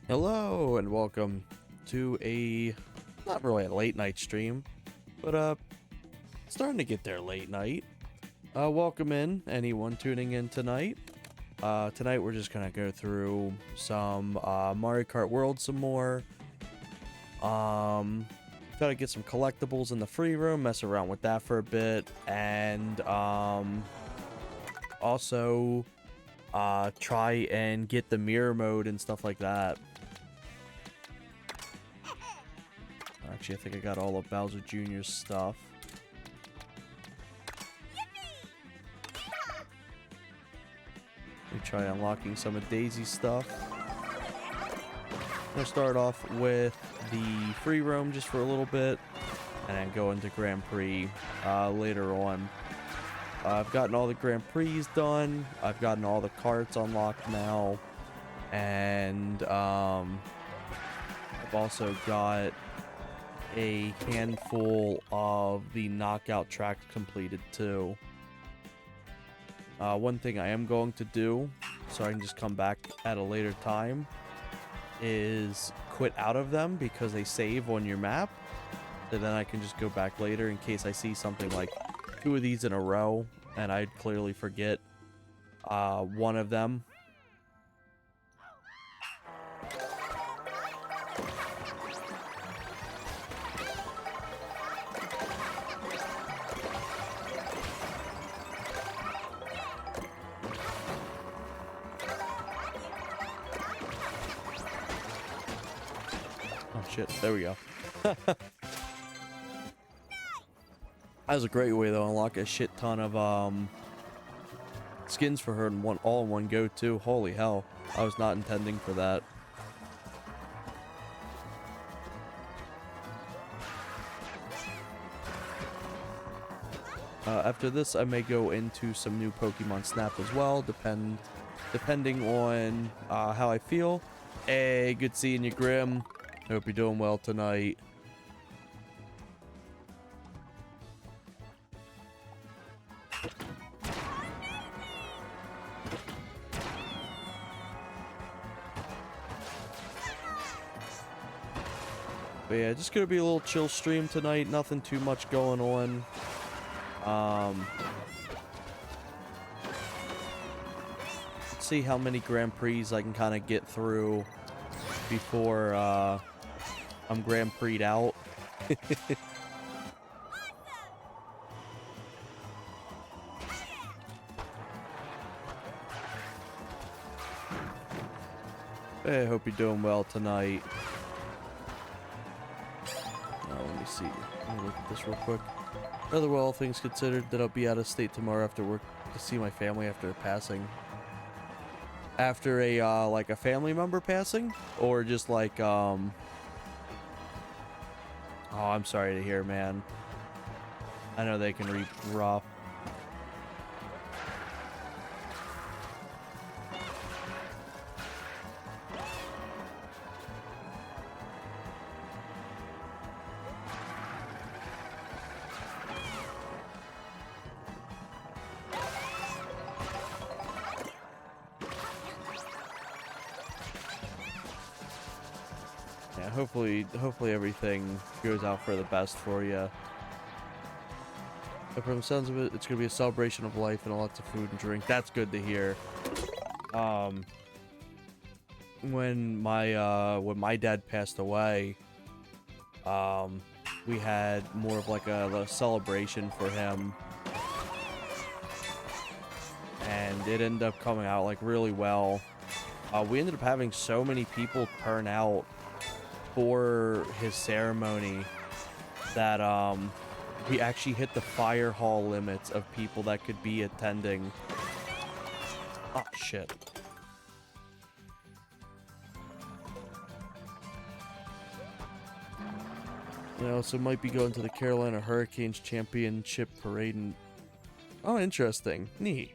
Hello and welcome to a not really a late night stream, but starting to get there late night. Welcome in anyone tuning in tonight. Tonight we're just gonna go through some Mario Kart World some more. Try to get some collectibles in the free room, mess around with that for a bit, and also try and get the mirror mode and stuff like that. Actually, I think I got all of Bowser Jr.'s stuff. Let me try unlocking some of Daisy's stuff. I'm gonna start off with the free roam just for a little bit, and then go into Grand Prix later on. I've gotten all the Grand Prix done. I've gotten all the carts unlocked now, and I've also got a handful of the knockout tracks completed too. One thing I am going to do, so I can just come back at a later time, is quit out of them because they save on your map. And then I can just go back later in case I see something like 2 of these in a row and I'd clearly forget one of them. Shit, there we go. That was a great way to unlock a shit ton of skins for her in all in one go too. Holy hell, I was not intending for that. After this, I may go into some new Pokemon Snap as well, depending on how I feel. Hey, good seeing you, Grim. Hope you're doing well tonight. But yeah, just gonna be a little chill stream tonight. Nothing too much going on. Let's see how many Grand Prix I can kind of get through before I'm Grand Prix'd out. Hey, I hope you're doing well tonight. Let me see. Let me look at this real quick. Other well, things considered, that I'll be out of state tomorrow after work to see my family after passing. After a like a family member passing, or just like oh, I'm sorry to hear, man. I know they can be rough. Yeah, hopefully everything goes out for the best for you. But from the sounds of it, it's gonna be a celebration of life and lots of food and drink. That's good to hear. When my dad passed away, we had more of like a celebration for him, and it ended up coming out like really well. We ended up having so many people turn out for his ceremony that we actually hit the fire hall limits of people that could be attending. Oh shit. You know, so might be going to the Carolina Hurricanes Championship Parade and... Oh, interesting. Neat.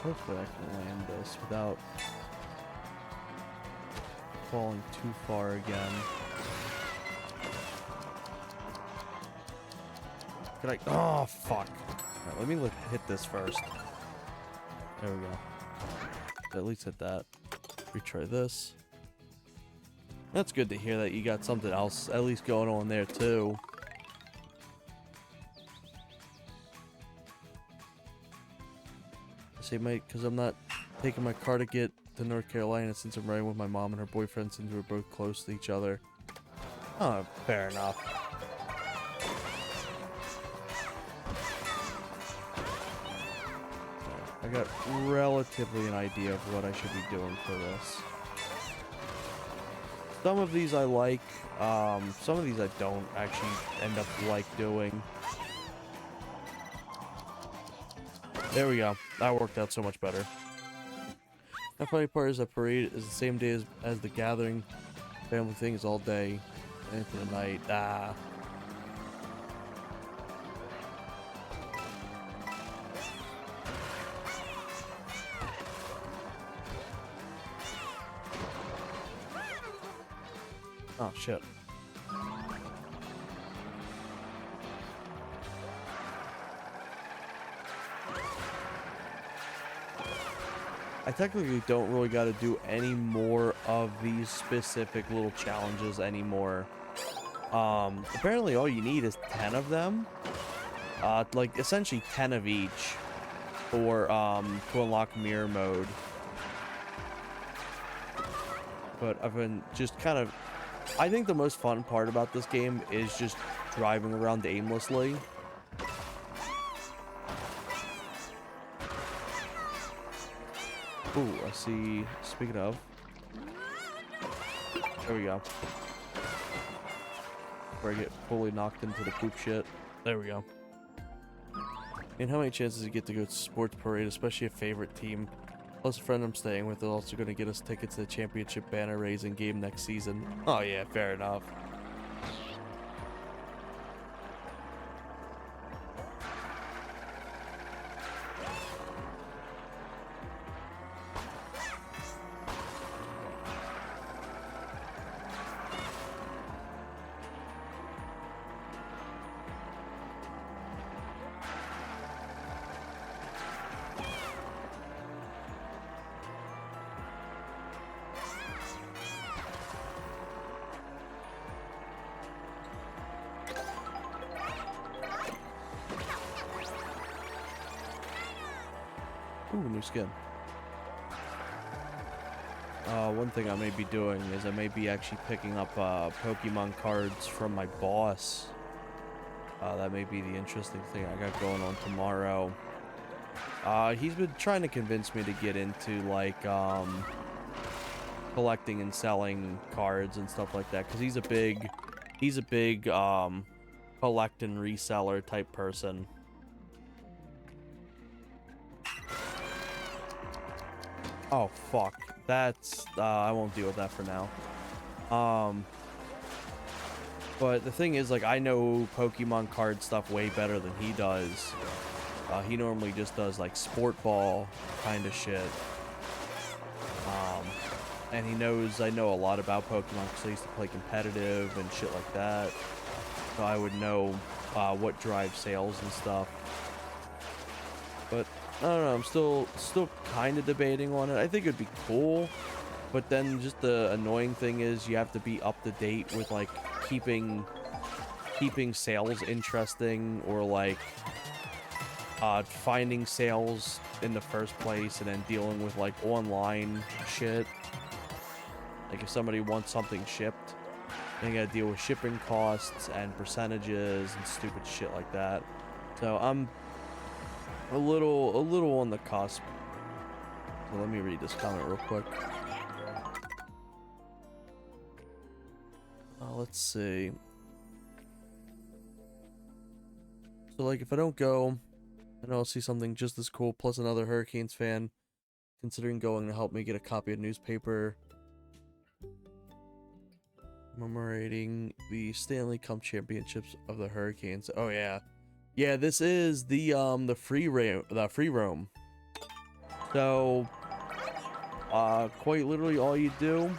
Hopefully I can land this without falling too far again. Can I? Oh, fuck. Alright, let me hit this first. There we go. At least hit that. Retry this. That's good to hear that you got something else at least going on there too. I say, mate, because I'm not taking my car to get to North Carolina since I'm riding with my mom and her boyfriend since we're both close to each other. Oh, fair enough. I got relatively an idea of what I should be doing for this. Some of these I like, some of these I don't actually end up doing. There we go. That worked out so much better. The funny part is that parade is the same day as the gathering. Family thing is all day and for the night. Ah. Oh, shit. I technically don't really got to do any more of these specific little challenges anymore. Apparently all you need is 10 of them. Like, essentially 10 of each for, to unlock mirror mode. But I've been just kind of... I think the most fun part about this game is just driving around aimlessly. Ooh, I see. Speaking of, there we go. Before I get fully knocked into the poop shit. There we go. And how many chances you get to go to sports parade, especially a favorite team? Plus, a friend I'm staying with is also going to get us tickets to the championship banner raising game next season. Oh yeah, fair enough. Ooh, new skin. One thing I may be doing is I may be actually picking up Pokemon cards from my boss. That may be the interesting thing I got going on tomorrow. He's been trying to convince me to get into like collecting and selling cards and stuff like that, because he's a big collect and reseller type person. Oh, fuck. That's, I won't deal with that for now. But the thing is, like, I know Pokemon card stuff way better than he does. He normally just does, like, sport ball kind of shit. And he knows I know a lot about Pokemon because I used to play competitive and shit like that. So I would know what drives sales and stuff. But I don't know, I'm still kind of debating on it. I think it'd be cool, but then just the annoying thing is you have to be up to date with like keeping sales interesting, or like finding sales in the first place and then dealing with like online shit. Like if somebody wants something shipped, then you gotta deal with shipping costs and percentages and stupid shit like that. So I'm a little on the cusp. So let me read this comment real quick. Let's see. So like if I don't go, then I'll see something just as cool, plus another Hurricanes fan considering going to help me get a copy of newspaper commemorating the Stanley Cup championships of the Hurricanes. Oh yeah. Yeah, this is the free roam. So quite literally all you do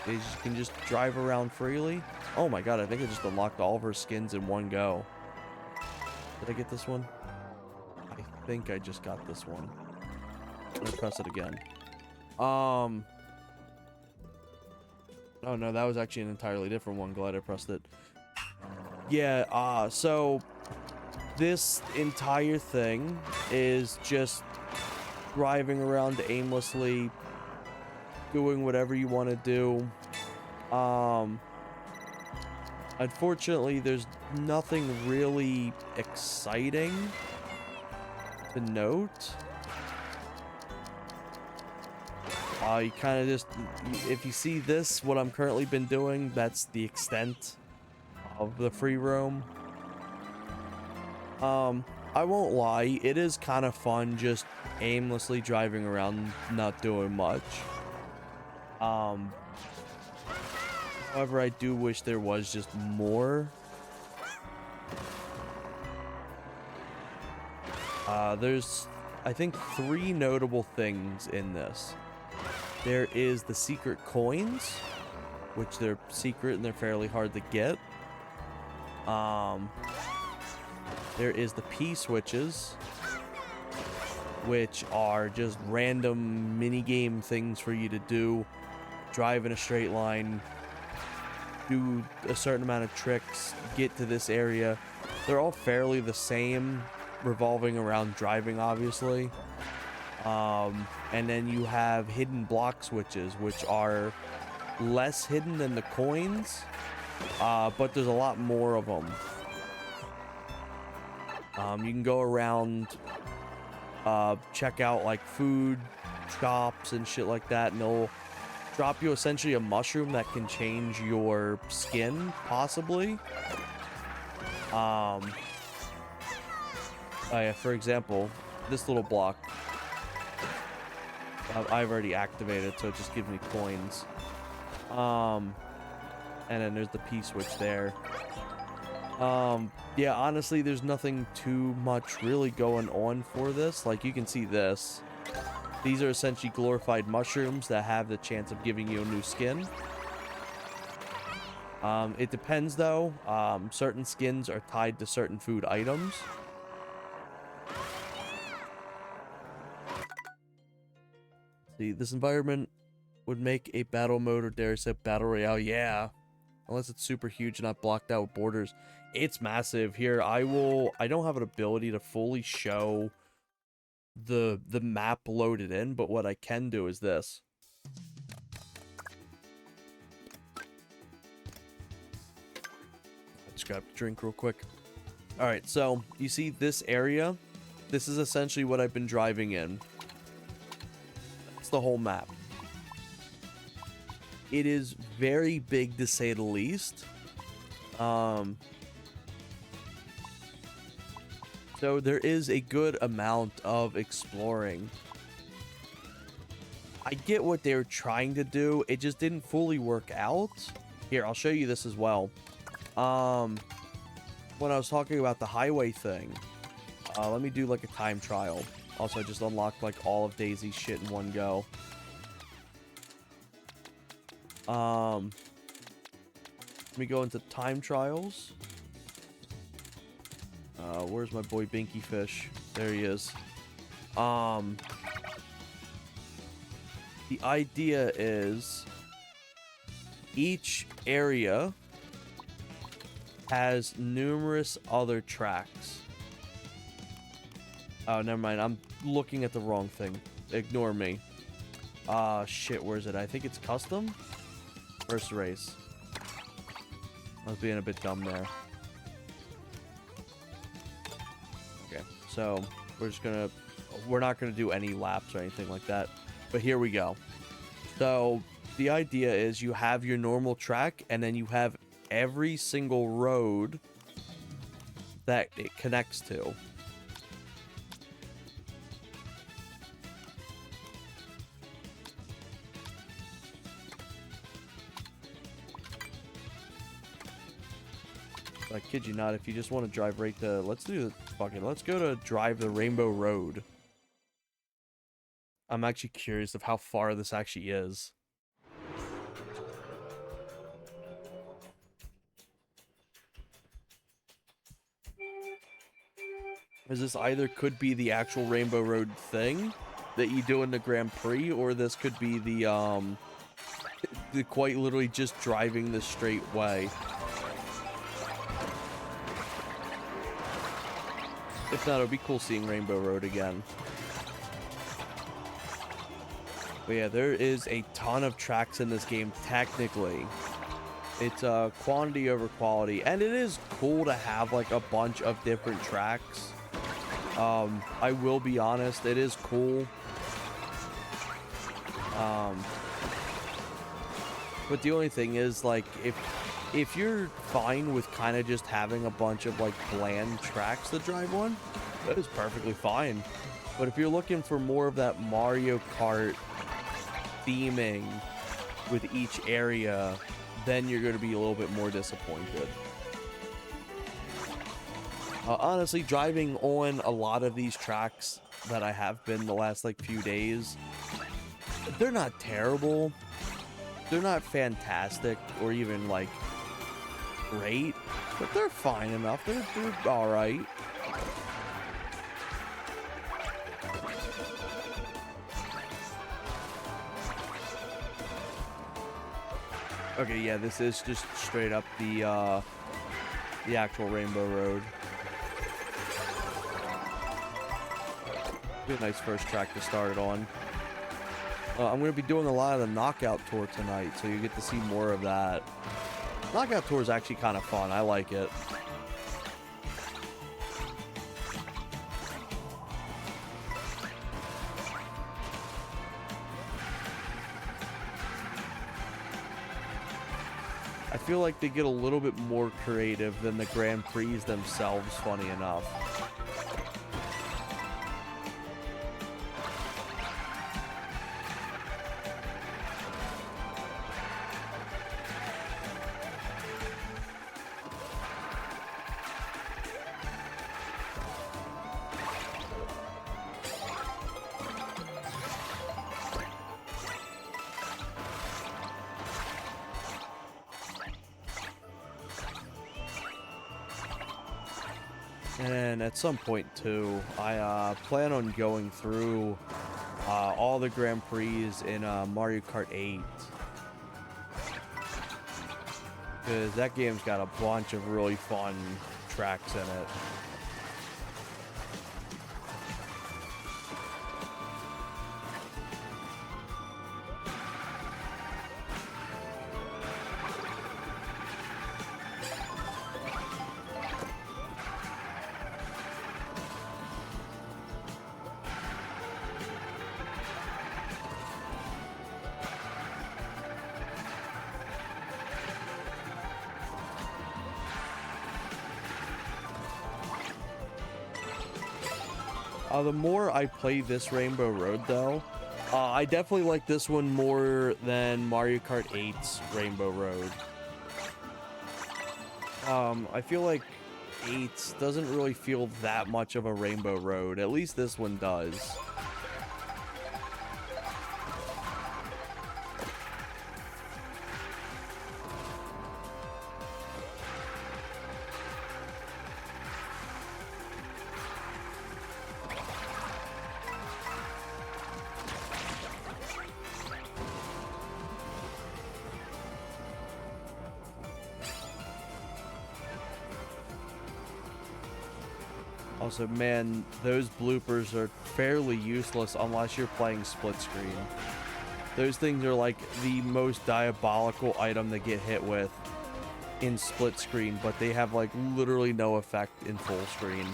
is you can just drive around freely. Oh my god, I think I just unlocked all of her skins in one go. Did I get this one? I think I just got this one. I'm gonna press it again. Oh no, that was actually an entirely different one. Glad I pressed it. Yeah, so this entire thing is just driving around aimlessly, doing whatever you want to do. Unfortunately, there's nothing really exciting to note. You kind of just, if you see this, what I'm currently been doing, that's the extent of the free roam. I won't lie, it is kind of fun just aimlessly driving around, not doing much. However, I do wish there was just more. There's, I think, 3 notable things in this. There is the secret coins, which they're secret and they're fairly hard to get. There is the P switches, which are just random mini-game things for you to do. Drive in a straight line, do a certain amount of tricks, get to this area. They're all fairly the same, revolving around driving, obviously. And then you have hidden block switches, which are less hidden than the coins, but there's a lot more of them. You can go around, check out like food shops and shit like that, and they'll drop you essentially a mushroom that can change your skin, possibly. Oh yeah, for example, this little block, I've already activated, so it just gives me coins. And then there's the P switch there. Yeah, honestly, there's nothing too much really going on for this. Like, you can see this. These are essentially glorified mushrooms that have the chance of giving you a new skin. It depends, though. Certain skins are tied to certain food items. See, this environment would make a battle mode, or dare I say battle royale. Yeah. Unless it's super huge and not blocked out with borders. It's massive. Here, I don't have an ability to fully show the map loaded in, but what I can do is this. I just grabbed a drink real quick. Alright, so you see this area? This is essentially what I've been driving in. That's the whole map. It is very big, to say the least. So there is a good amount of exploring. I get what they were trying to do. It just didn't fully work out. Here, I'll show you this as well. When I was talking about the highway thing, let me do like a time trial. Also, I just unlocked like all of Daisy's shit in one go. Let me go into time trials. Where's my boy Binky Fish? There he is. The idea is each area has numerous other tracks. Oh, never mind. I'm looking at the wrong thing. Ignore me. Shit, where is it? I think it's custom? First race. I was being a bit dumb there. Okay, so we're not gonna do any laps or anything like that. But here we go. So the idea is you have your normal track, and then you have every single road that it connects to. I kid you not, if you just want to drive right to, let's go to drive the Rainbow Road. I'm actually curious of how far this actually is. Is this either could be the actual Rainbow Road thing that you do in the Grand Prix, or this could be the quite literally just driving the straight way. If not, it would be cool seeing Rainbow Road again. But yeah, there is a ton of tracks in this game, technically. It's quantity over quality, and it is cool to have like a bunch of different tracks. I will be honest, it is cool. But the only thing is, like, if you're fine with kind of just having a bunch of like bland tracks to drive on, that is perfectly fine. But if you're looking for more of that Mario Kart theming with each area, then you're going to be a little bit more disappointed. Honestly, driving on a lot of these tracks that I have been the last like few days, they're not terrible. They're not fantastic or even like great, but they're fine enough. They're all right. Okay, yeah, this is just straight up the actual Rainbow Road. Be a nice first track to start it on. I'm going to be doing a lot of the Knockout Tour tonight, so you get to see more of that. Knockout Tour is actually kind of fun. I like it. I feel like they get a little bit more creative than the Grand Prix themselves, funny enough. And at some point too, I plan on going through all the Grand Prix in Mario Kart 8. Because that game's got a bunch of really fun tracks in it. The more I play this Rainbow Road, though, I definitely like this one more than Mario Kart 8's Rainbow Road. I feel like 8 doesn't really feel that much of a Rainbow Road. At least this one does. Also, man, those bloopers are fairly useless unless you're playing split screen. Those things are like the most diabolical item to get hit with in split screen, but they have like literally no effect in full screen.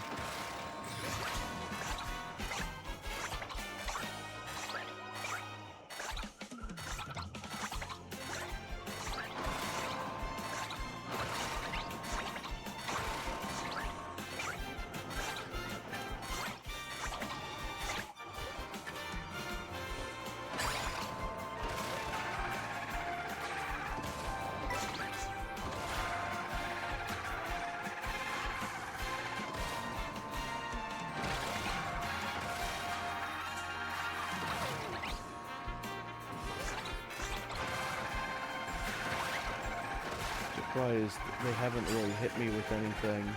Surprised they haven't really hit me with anything.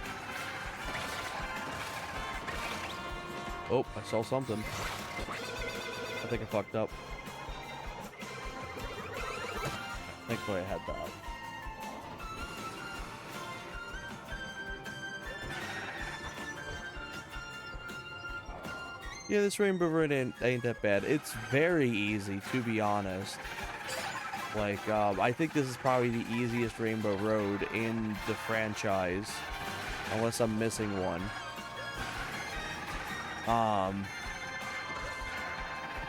Oh, I saw something. I think I fucked up. Thankfully I had that. Yeah, this Rainbow Road ain't that bad. It's very easy, to be honest. Like, I think this is probably the easiest Rainbow Road in the franchise. Unless I'm missing one.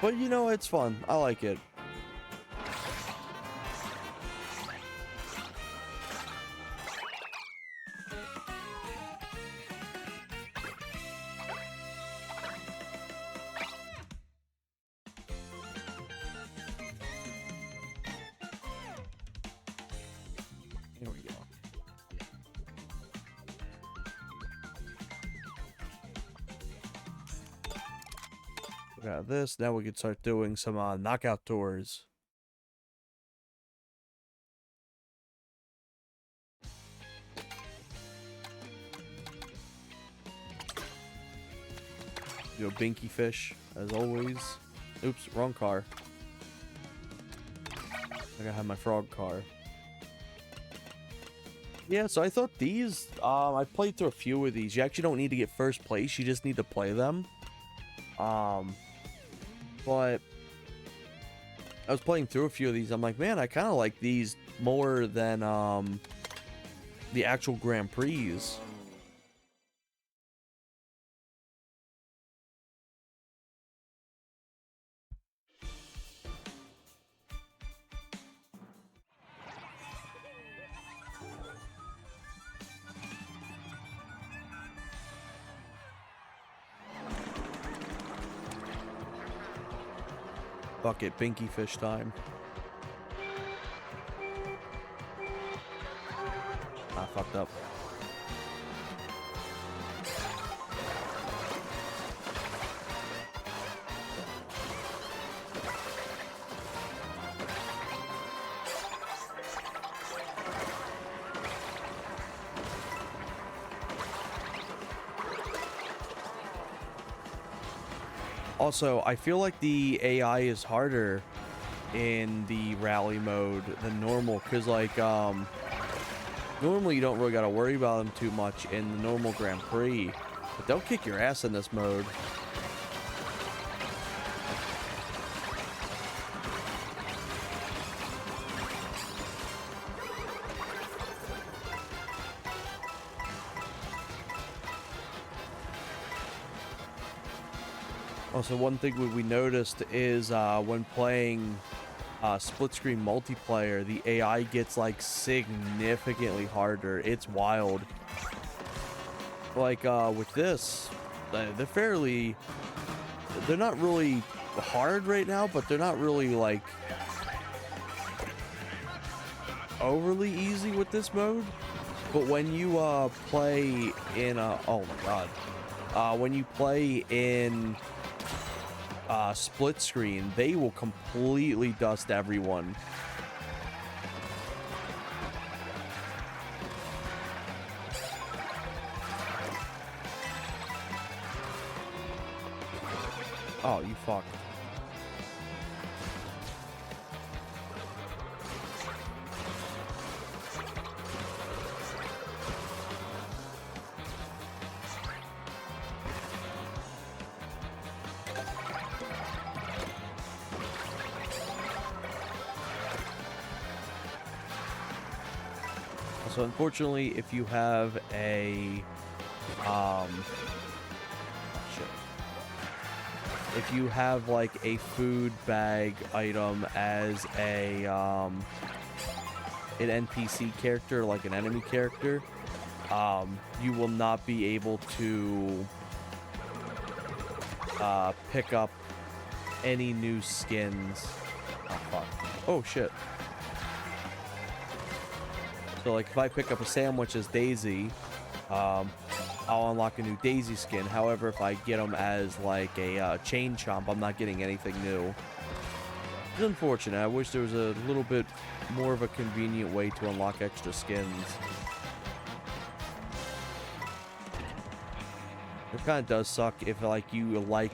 But you know, it's fun. I like it. Here we go. We got this. Now we can start doing some knockout tours. You know, Binky Fish, as always. Oops, wrong car. I gotta have my frog car. Yeah, so I thought these, I played through a few of these. You actually don't need to get first place, you just need to play them. But I was playing through a few of these. I'm like, man, I kind of like these more than the actual Grand Prix. Bucket Binky Fish time. Ah, fucked up. Also, I feel like the AI is harder in the rally mode than normal, because like normally you don't really gotta worry about them too much in the normal Grand Prix, but they'll kick your ass in this mode. Also, one thing we noticed is when playing split screen multiplayer, the AI gets like significantly harder. It's wild. Like with this, they're not really hard right now, but they're not really like overly easy with this mode. But when you play in oh my god, when you play in split screen, they will completely dust everyone. Oh, you fuck. So unfortunately, if you have a shit. If you have like a food bag item as a an NPC character, like an enemy character, you will not be able to pick up any new skins. Oh fuck. Oh shit. So like if I pick up a sandwich as Daisy, I'll unlock a new Daisy skin. However, if I get them as like a Chain Chomp, I'm not getting anything new. It's unfortunate. I wish there was a little bit more of a convenient way to unlock extra skins. It kind of does suck if like you like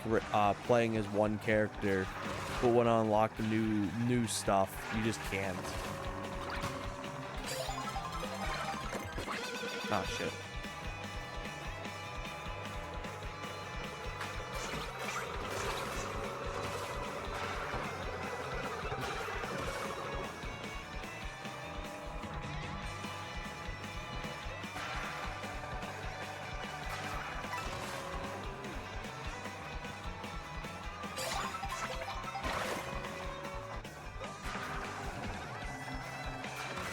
playing as one character, but when I unlock the new stuff, you just can't. Oh shit.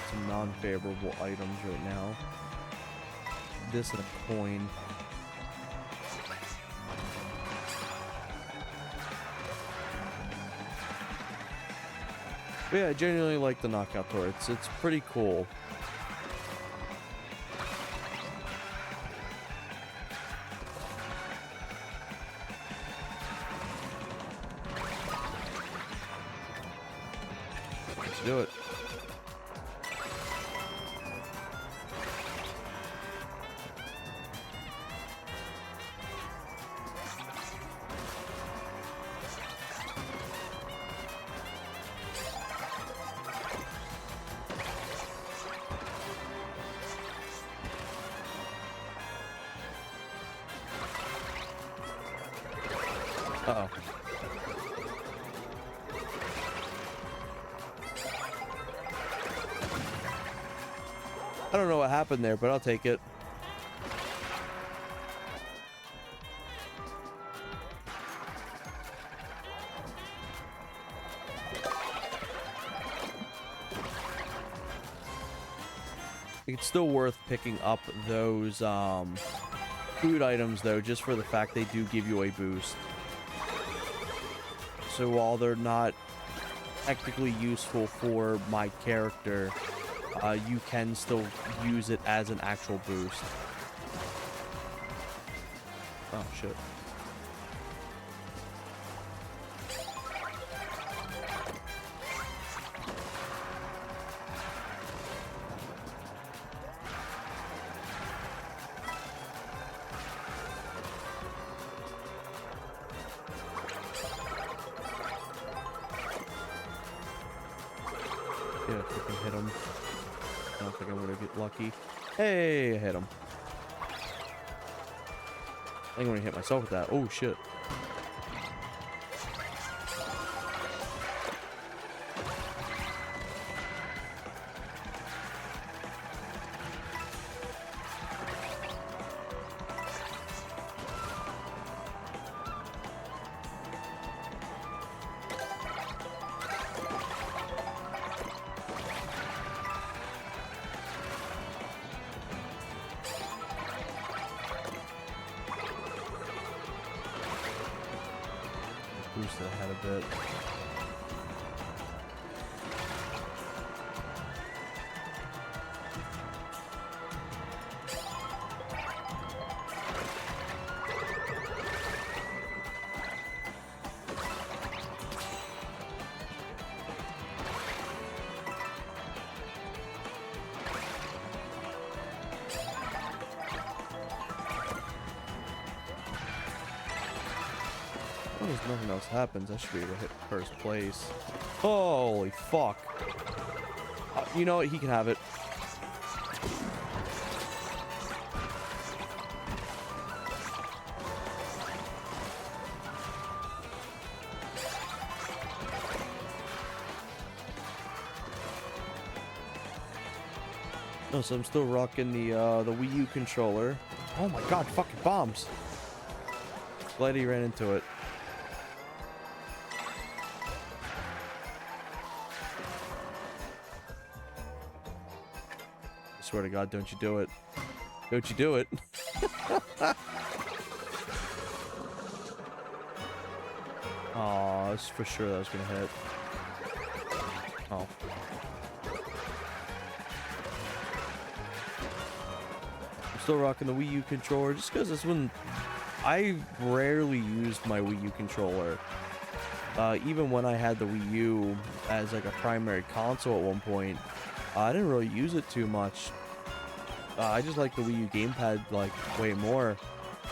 Some non-favorable items right now. This and a coin. But yeah, I genuinely like the knockout turrets. It's pretty cool. Let's do it. Uh-oh. I don't know what happened there, but I'll take it. It's still worth picking up those food items, though, just for the fact they do give you a boost. So while they're not technically useful for my character, you can still use it as an actual boost. Oh, shit. Yeah, if I can hit him. I don't think I'm gonna get lucky. Hey, I hit him. I think I'm gonna hit myself with that. Oh, shit. Boost that head a bit. As long as nothing else happens, I should be able to hit first place. Holy fuck. You know what? He can have it. No, so I'm still rocking the Wii U controller. Oh my god, fucking bombs. Glad he ran into it. I swear to God, don't you do it. Don't you do it. Aw, that's for sure that was gonna hit. Oh. I'm still rocking the Wii U controller just because this one... I rarely used my Wii U controller. Even when I had the Wii U as like a primary console at one point, I didn't really use it too much. I just like the Wii U gamepad like way more.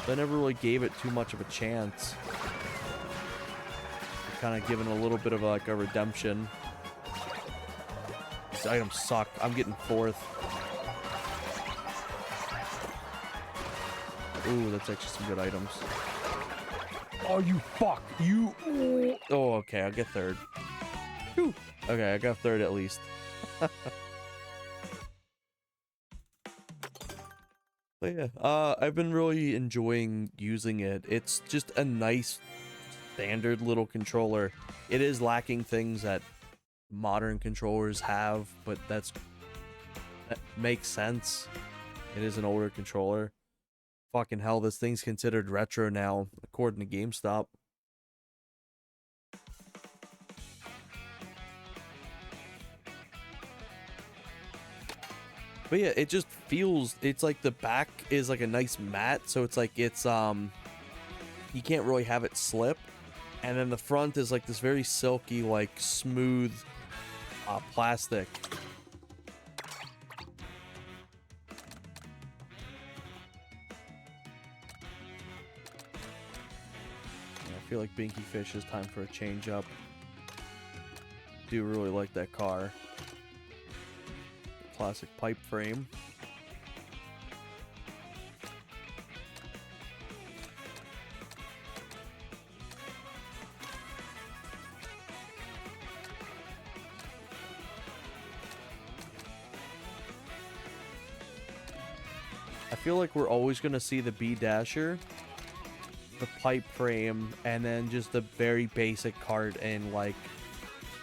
So I never really gave it too much of a chance. Kind of given a little bit of like a redemption. These items suck. I'm getting fourth. Ooh, that's actually some good items. Oh, you fuck. You. Oh, okay. I'll get third. Whew. Okay, I got third at least. But yeah, I've been really enjoying using it. It's just a nice, standard little controller. It is lacking things that modern controllers have, but that makes sense. It is an older controller. Fucking hell, this thing's considered retro now, according to GameStop. But yeah, it just feels, it's like the back is like a nice matte, so it's like it's you can't really have it slip. And then the front is like this very silky, like smooth plastic. I feel like Binky Fish is time for a change up. Do really like that car. Classic pipe frame. I feel like we're always going to see the B Dasher, the pipe frame, and then just the very basic cart and like,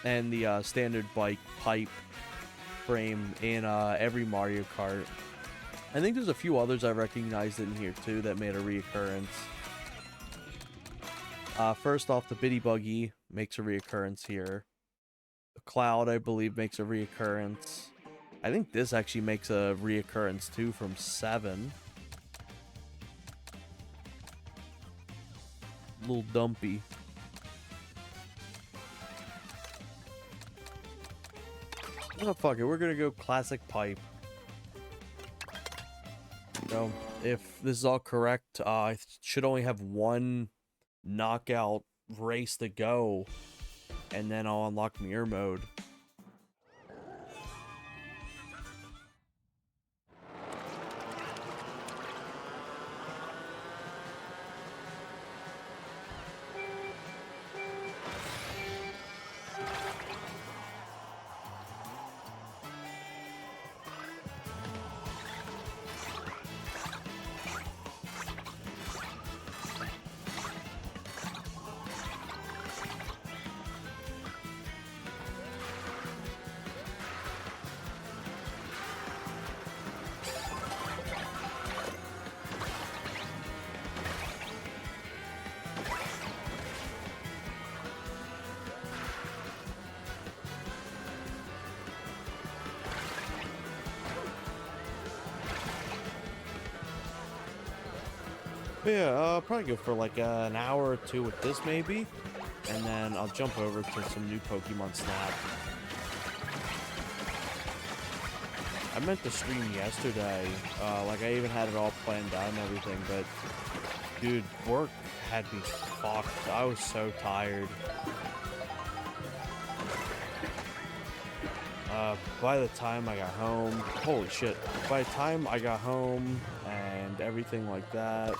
and the standard bike pipe frame in every Mario Kart. I think there's a few others I recognized in here too that made a reoccurrence. First off, the Bitty Buggy makes a reoccurrence here. The Cloud, I believe, makes a reoccurrence. I think this actually makes a reoccurrence too from 7. Little Dumpy. Oh, fuck it. We're gonna go classic pipe. So, if this is all correct, I should only have one knockout race to go, and then I'll unlock mirror mode. But yeah, I'll probably go for like an hour or two with this maybe, and then I'll jump over to some new Pokemon Snap. I meant to stream yesterday, like I even had it all planned out and everything, but dude, work had me fucked. I was so tired. By the time I got home, holy shit, by the time I got home and everything like that,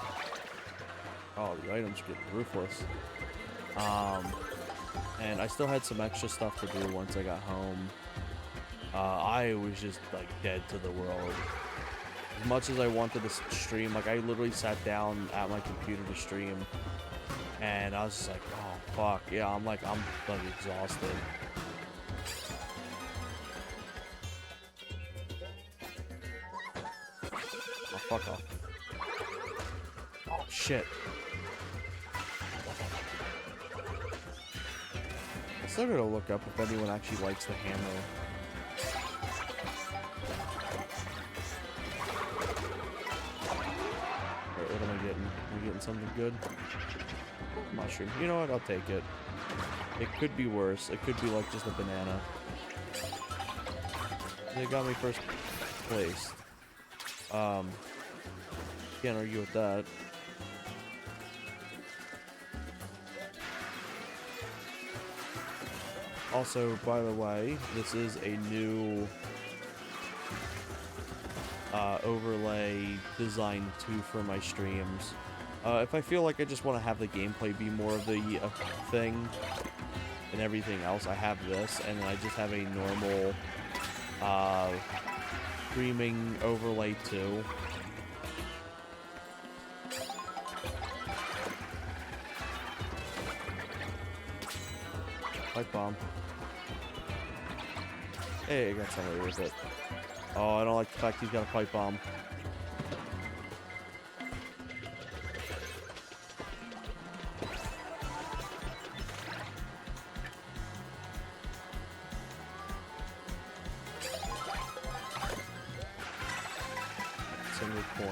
oh, the items get ruthless. And I still had some extra stuff to do once I got home. I was just like dead to the world. As much as I wanted to stream, like I literally sat down at my computer to stream, and I was just like, oh fuck, yeah, I'm like exhausted. Oh, fuck off. Oh shit. I'm still gonna look up if anyone actually likes the hammer. Alright, what am I getting? Am I getting something good? Mushroom. You know what? I'll take it. It could be worse. It could be like just a banana. They got me first place. Can't argue with that. Also, by the way, this is a new overlay designed too for my streams. If I feel like I just want to have the gameplay be more of the thing and everything else, I have this, and then I just have a normal streaming overlay too. Pipe bomb. Hey, I got somebody with it. Oh, I don't like the fact he's got a pipe bomb. Single coin.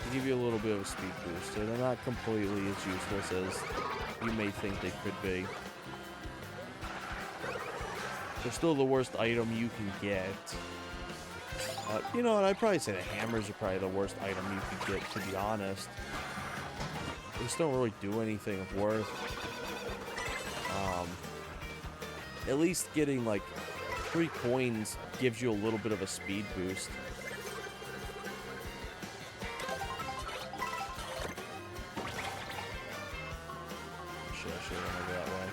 They give you a little bit of a speed booster. They're not completely as useless as you may think they could be. They're still the worst item you can get. You know what, I'd probably say the hammers are probably the worst item you could get, to be honest. They just don't really do anything of worth. At least getting, like, 3 coins gives you a little bit of a speed boost. Shit, I should have went over that way.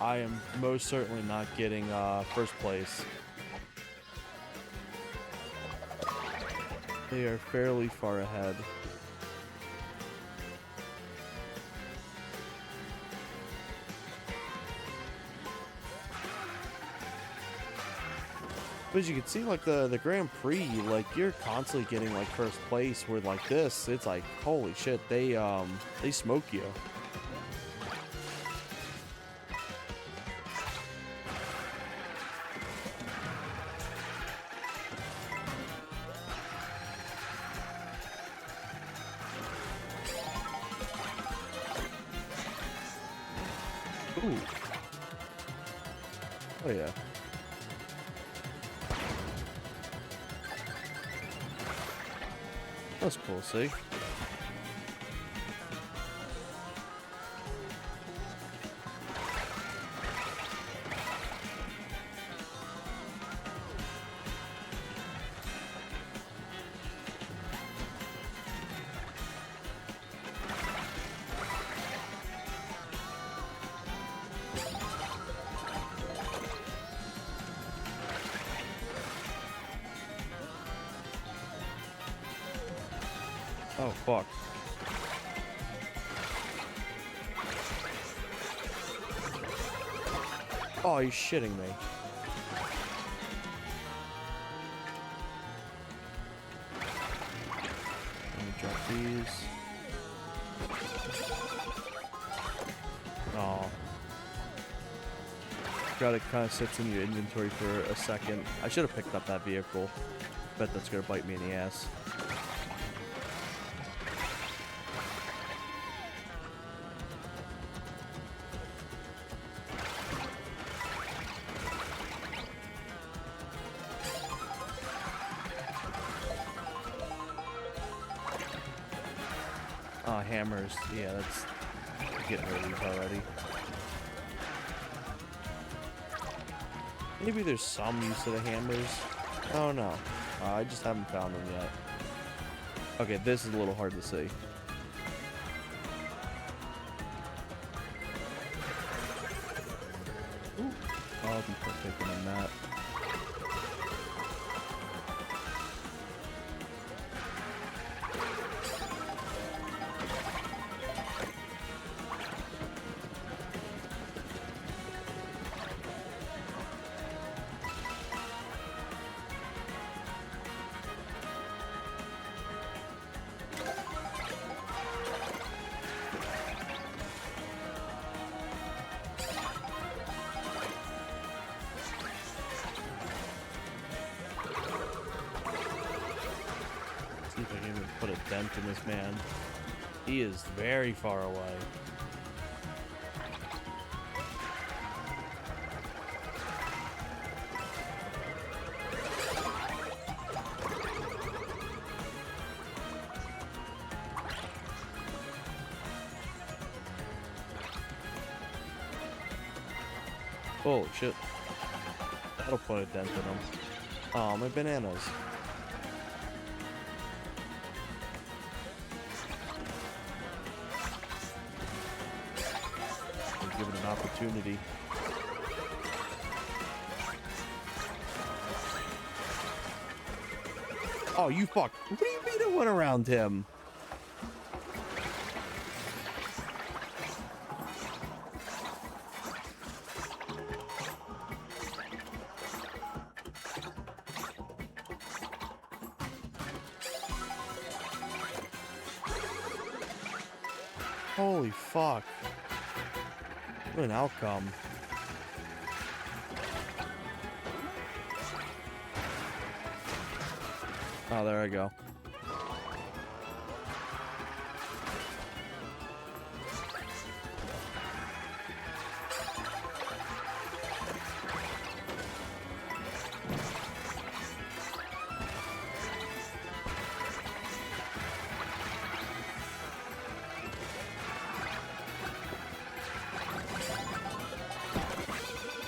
I am most certainly not getting first place. They are fairly far ahead. But as you can see, like the Grand Prix, like you're constantly getting like first place. Where like this, it's like holy shit, they smoke you. Ooh. Oh yeah. That's cool, see? Oh, fuck. Oh, you're shitting me. Let me drop these. Oh. God, it kind of sits in your inventory for a second. I should have picked up that vehicle. Bet that's gonna bite me in the ass. Hammers. Yeah, that's getting rid of these already. Maybe there's some use to the hammers. Oh no. I just haven't found them yet. Okay, this is a little hard to see. Ooh. I'll be partaking in that. dent in this man. He is very far away. Holy shit. That'll put a dent in him. Oh, my bananas. Give it an opportunity. Oh, you fuck. What do you mean it went around him? Holy fuck. What an outcome. Oh, there I go.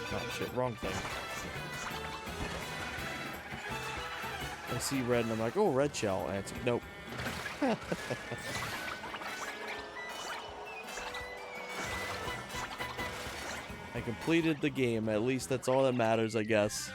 Oh shit, wrong thing. I see red and I'm like, oh, red shell. And it's like, nope. I completed the game. At least that's all that matters, I guess.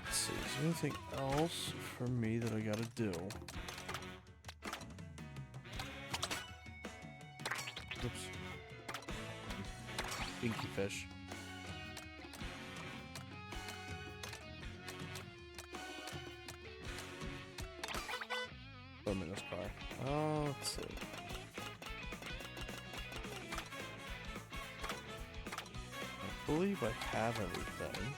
Let's see, is there anything else for me that I gotta do? Oops. Pinky fish. Put him in this car. Oh, let's see. I believe I have everything.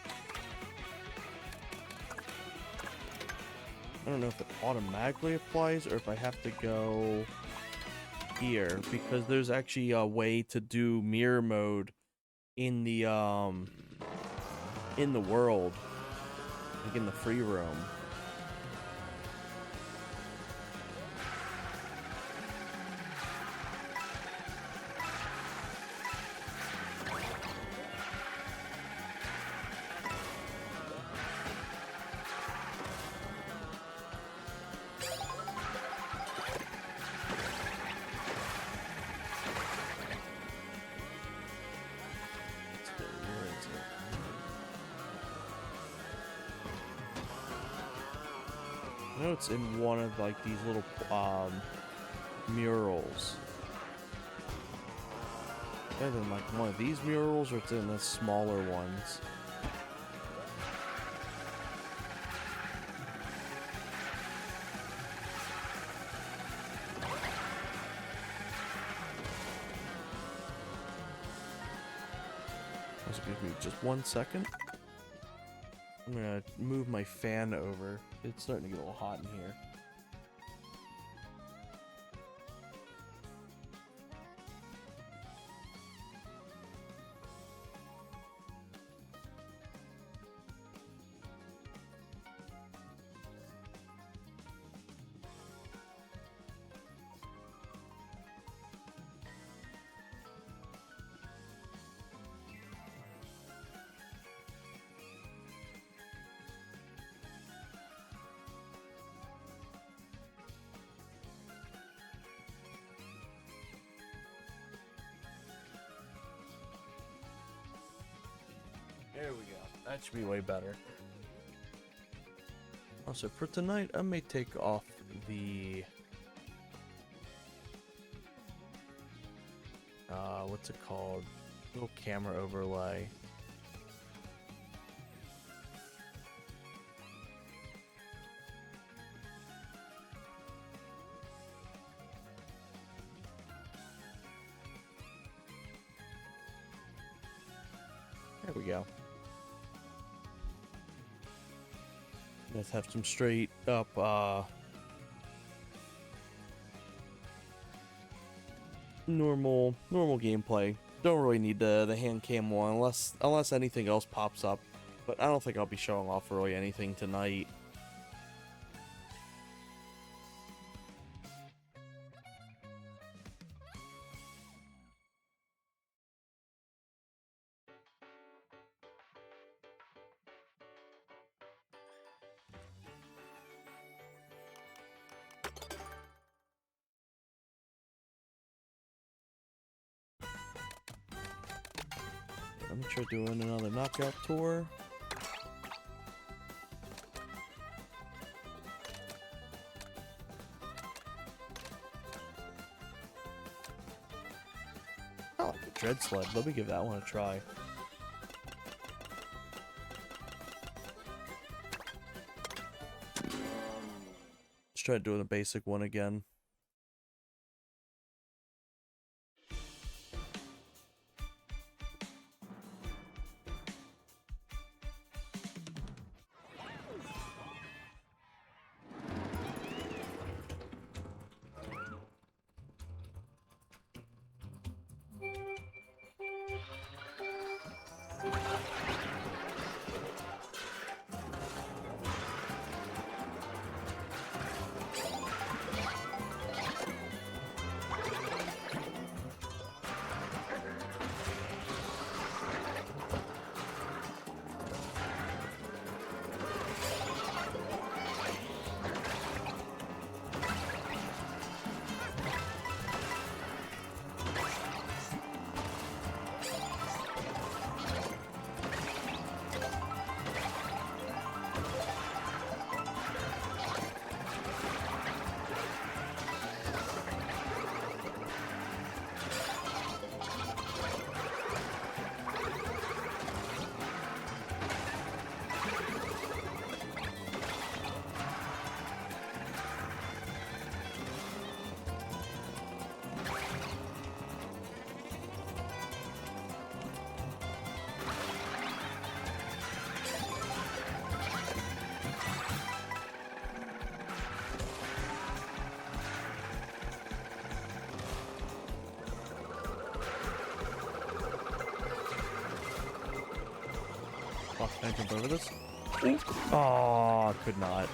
I don't know if it automatically applies or if I have to go here, because there's actually a way to do mirror mode in the world, like in the free roam. I know it's in one of like these little murals. Either in like one of these murals or it's in the smaller ones. Just give me just 1 second. I'm gonna move my fan over. It's starting to get a little hot in here. There we go. That should be way better. Also, for tonight, I may take off the... what's it called? Little camera overlay. There we go. Let's have some straight up normal gameplay. Don't really need the hand cam one unless anything else pops up. But I don't think I'll be showing off really anything tonight. Let me try doing another knockout tour. I like the dread sled. Let me give that one a try. Let's try doing the basic one again. Oh, can I jump over this? Oh, could not.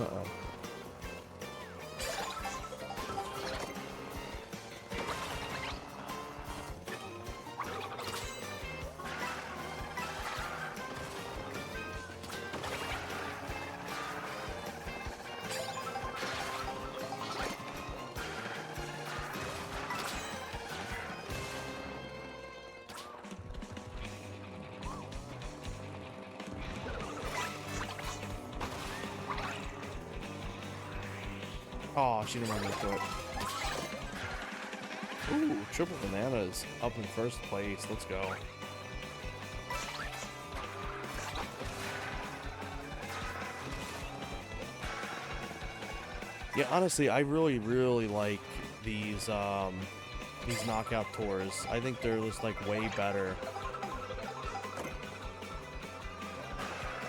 Uh-oh. Oh, she didn't run into it. Ooh, triple bananas up in first place. Let's go. Yeah, honestly, I really like these knockout tours. I think they're just like way better.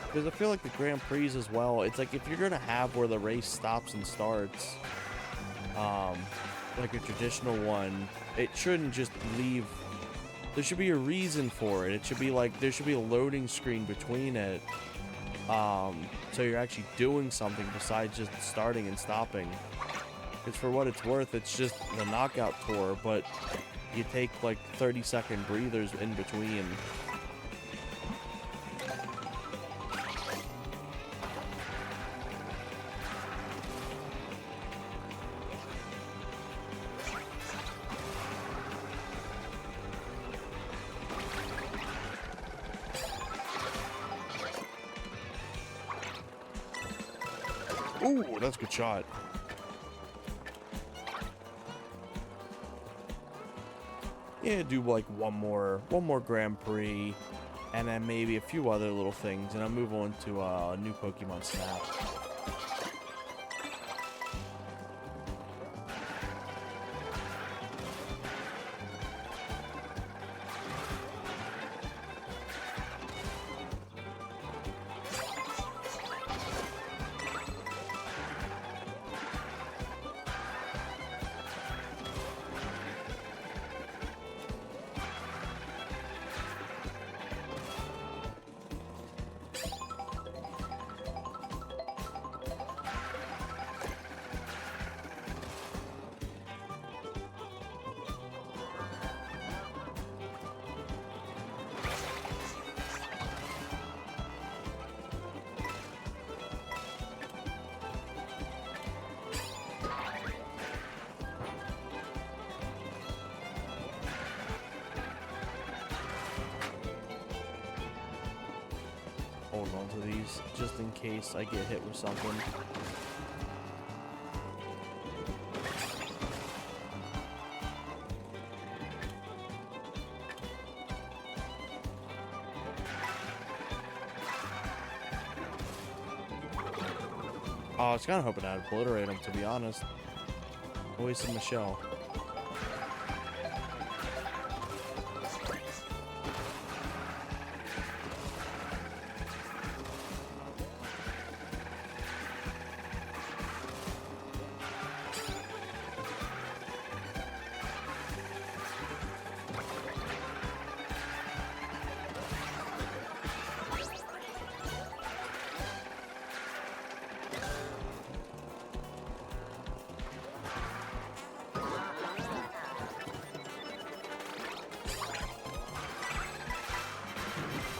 Because I feel like the Grand Prix as well, it's like if you're gonna have where the race stops and starts, like a traditional one, it shouldn't just leave. There should be a reason for it. It should be like there should be a loading screen between it, so you're actually doing something besides just starting and stopping. Because for what it's worth, it's just the knockout tour, but you take like 30-second breathers in between. Ooh, that's a good shot. Yeah, do like one more Grand Prix, and then maybe a few other little things, and I'll move on to a new Pokemon Snap. Hold on to these just in case I get hit with something. Oh, I was kind of hoping I'd obliterate him, to be honest. I wasted my shell.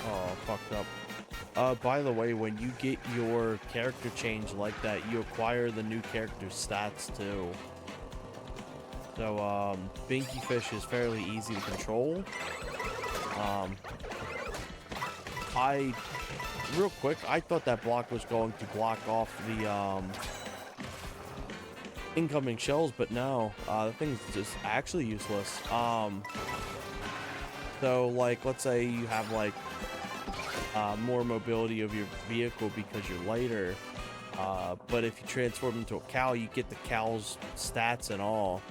Oh, fucked up. By the way, when you get your character change like that, you acquire the new character's stats too. So, Binky Fish is fairly easy to control. Real quick, I thought that block was going to block off the, incoming shells, but no, the thing's just actually useless. So, like, let's say you have, like, more mobility of your vehicle because you're lighter, but if you transform into a cow, you get the cow's stats and all.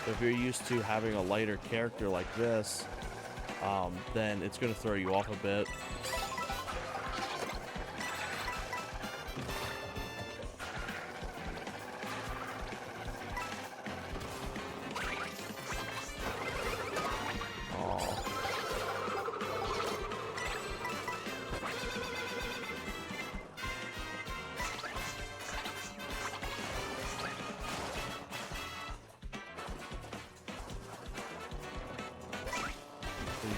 So if you're used to having a lighter character like this, then it's going to throw you off a bit.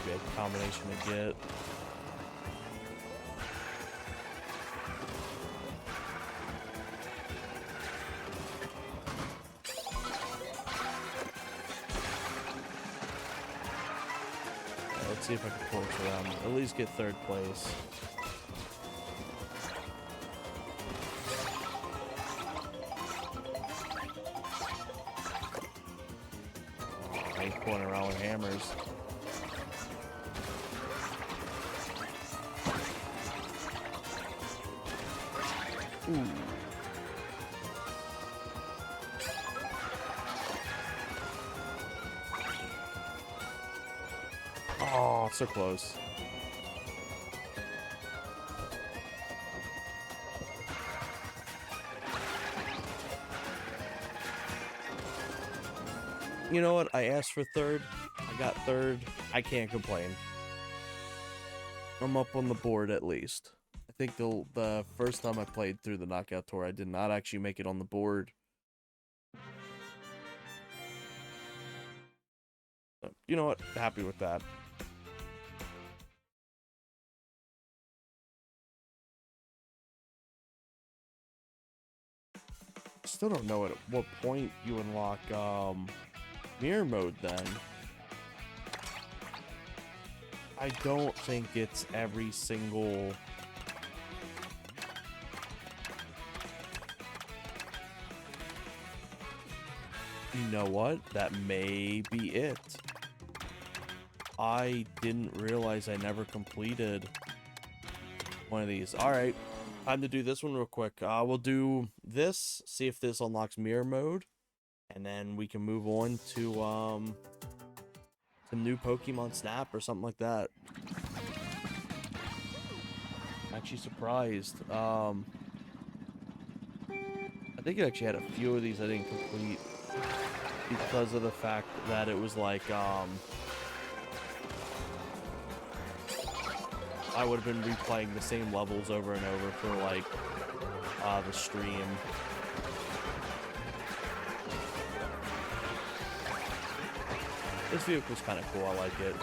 be a combination to get. Let's see if I can force around. At least get third place. I ain't going around with hammers. Ooh. Oh, so close. You know what? I asked for third. I got third. I can't complain. I'm up on the board at least. I think the first time I played through the Knockout Tour, I did not actually make it on the board. So, you know what? Happy with that. Still don't know at what point you unlock mirror mode then. I don't think it's every single... You know what? That may be it. I didn't realize I never completed one of these. Alright, time to do this one real quick. We'll do this, see if this unlocks mirror mode, and then we can move on to some new Pokemon Snap or something like that. I'm actually surprised. I think it actually had a few of these I didn't complete because of the fact that it was like I would have been replaying the same levels over and over for like the stream. This vehicle's kind of cool. I like it.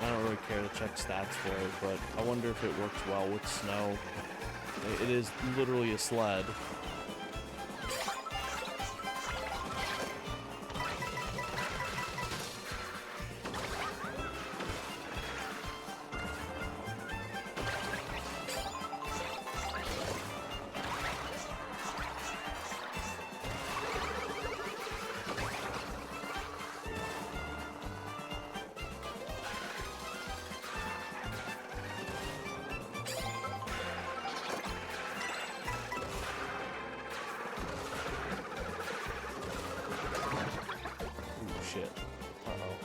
I don't really care to check stats for it, but I wonder if it works well with snow. It is literally a sled. Shit. Uh-oh.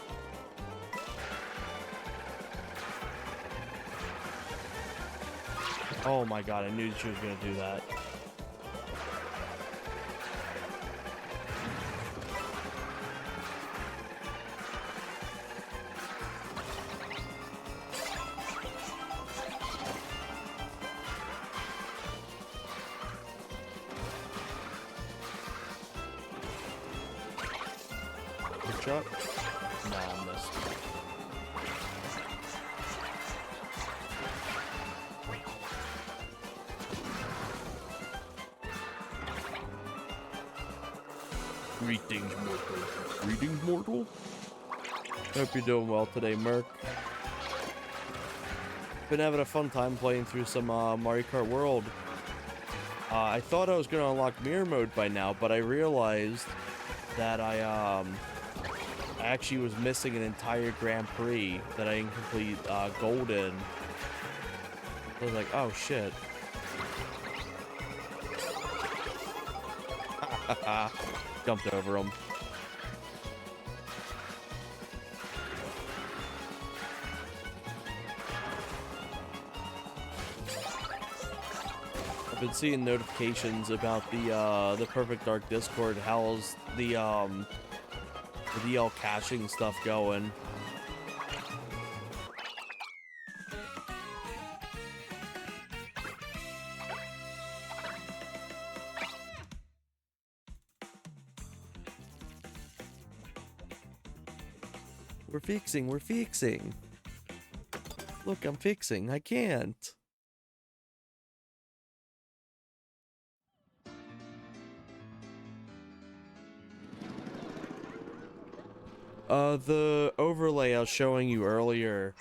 Oh my god, I knew she was gonna do that. Good shot? No, I missed. Greetings, mortal. Greetings, mortal. Hope you're doing well today, Merc. Been having a fun time playing through some Mario Kart World. I thought I was going to unlock mirror mode by now, but I realized that I actually was missing an entire Grand Prix that I didn't complete gold in. I was like, oh shit. Jumped over him. I've been seeing notifications about the Perfect Dark Discord. How's the DL caching stuff going? we're fixing. Look, I'm fixing. I can't. The overlay I was showing you earlier,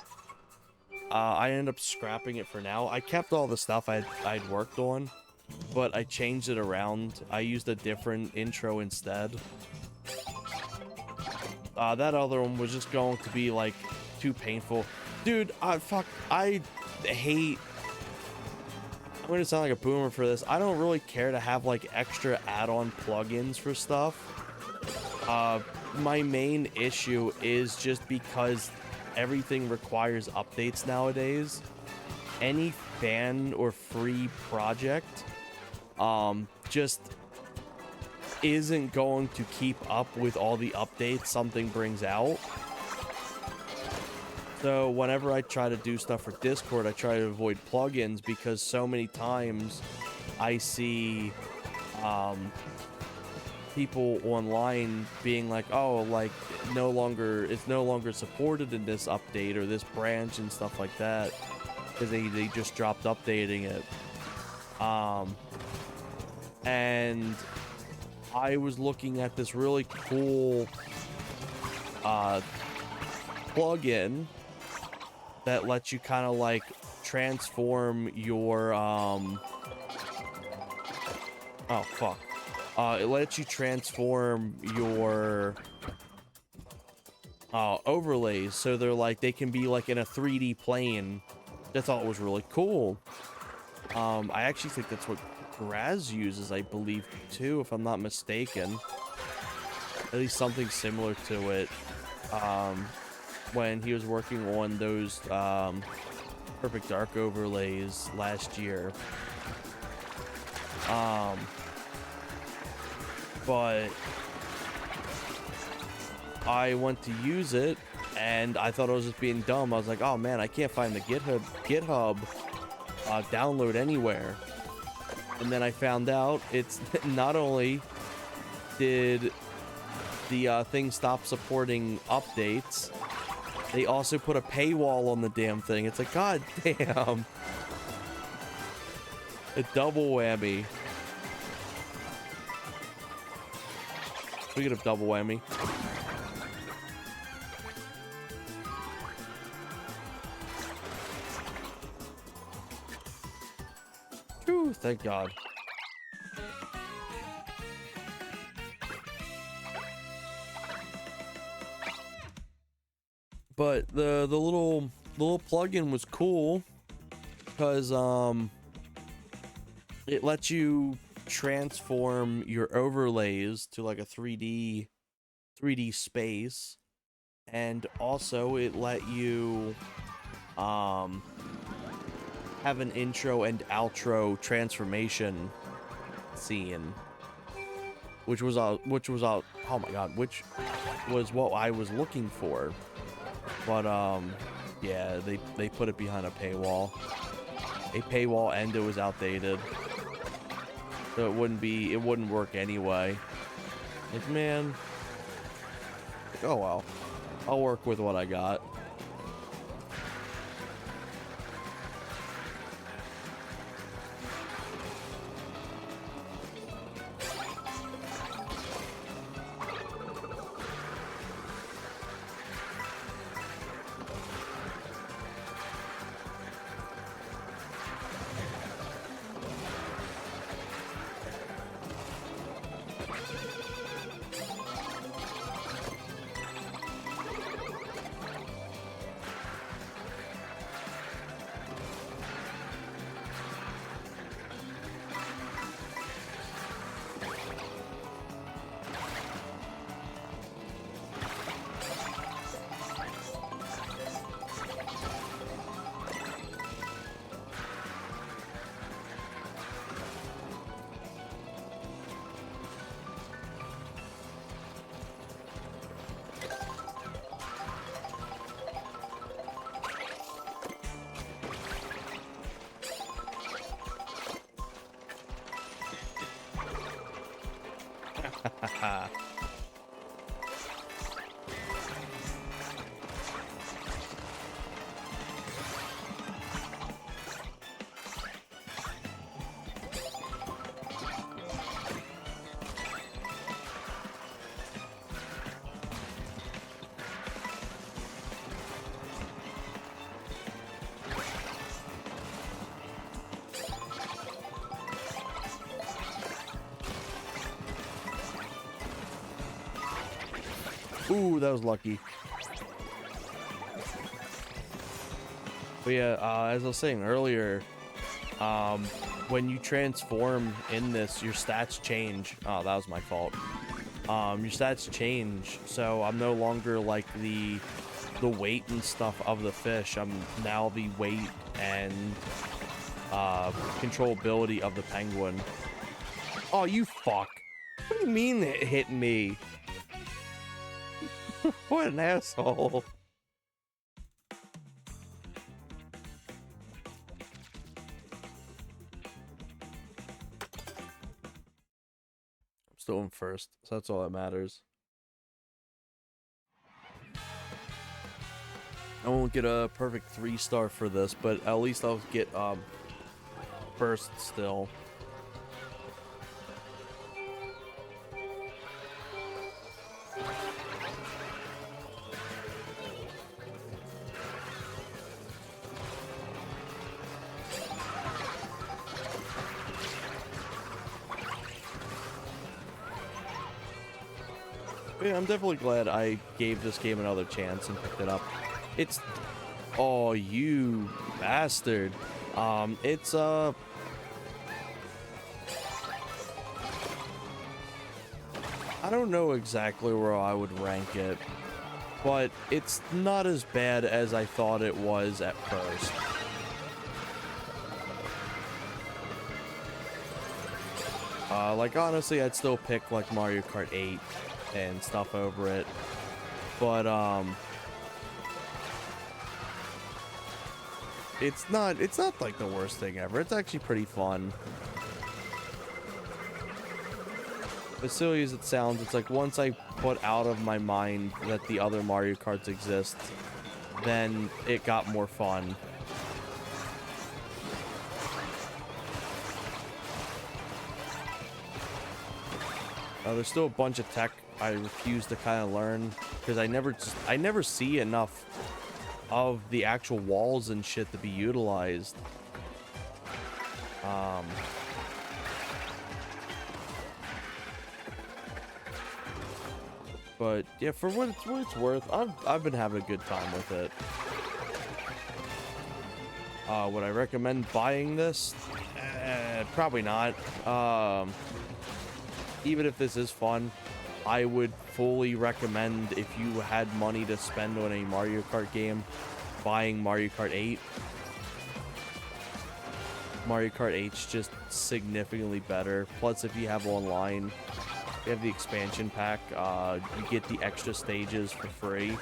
I ended up scrapping it for now. I kept all the stuff I'd worked on, but I changed it around. I used a different intro instead. That other one was just going to be, like, too painful. Dude, I hate... I'm gonna sound like a boomer for this. I don't really care to have, like, extra add-on plugins for stuff. My main issue is just because everything requires updates nowadays. Any fan or free project, just isn't going to keep up with all the updates something brings out. So whenever I try to do stuff for Discord, I try to avoid plugins because so many times I see people online being like, oh, like it's no longer supported in this update or this branch and stuff like that because they just dropped updating it. And I was looking at this really cool plugin that lets you kind of like transform your it lets you transform your overlays so they can be like in a 3D plane. I thought it was really cool. I actually think that's what Graz uses, I believe, too, if I'm not mistaken. At least something similar to it. When he was working on those Perfect Dark overlays last year. But I went to use it and I thought I was just being dumb. I was like, oh man, I can't find the GitHub download anywhere. And then I found out it's not only did the thing stop supporting updates, they also put a paywall on the damn thing. It's like, god damn. A double whammy. Speaking of double whammy. Whew, thank God. But the little plugin was cool because it lets you transform your overlays to like a 3D space, and also it let you have an intro and outro transformation scene, which was oh my god, which was what I was looking for. But yeah, they put it behind a paywall and it was outdated. So it wouldn't work anyway. Like, man. Like, oh well. I'll work with what I got. Ooh, that was lucky. But yeah, as I was saying earlier, when you transform in this, your stats change. Oh, that was my fault. Your stats change, so I'm no longer like the weight and stuff of the fish. I'm now the weight and controllability of the penguin. Oh, you fuck. What do you mean it hit me? What an asshole. I'm still in first, so that's all that matters. I won't get a perfect 3-star for this, but at least I'll get first still. Yeah, I'm definitely glad I gave this game another chance and picked it up. It's... Oh, you bastard. It's, I don't know exactly where I would rank it, but it's not as bad as I thought it was at first. Like, honestly, I'd still pick, like, Mario Kart 8 and stuff over it, but, it's not like the worst thing ever. It's actually pretty fun. As silly as it sounds, it's like once I put out of my mind that the other Mario Karts exist, then it got more fun. There's still a bunch of tech I refuse to kind of learn because I never see enough of the actual walls and shit to be utilized. But yeah, for what it's worth, I've been having a good time with it. Would I recommend buying this? Probably not. Even if this is fun, I would fully recommend, if you had money to spend on a Mario Kart game, buying Mario Kart 8. Mario Kart 8's just significantly better. Plus, if you have online, you have the expansion pack, you get the extra stages for free.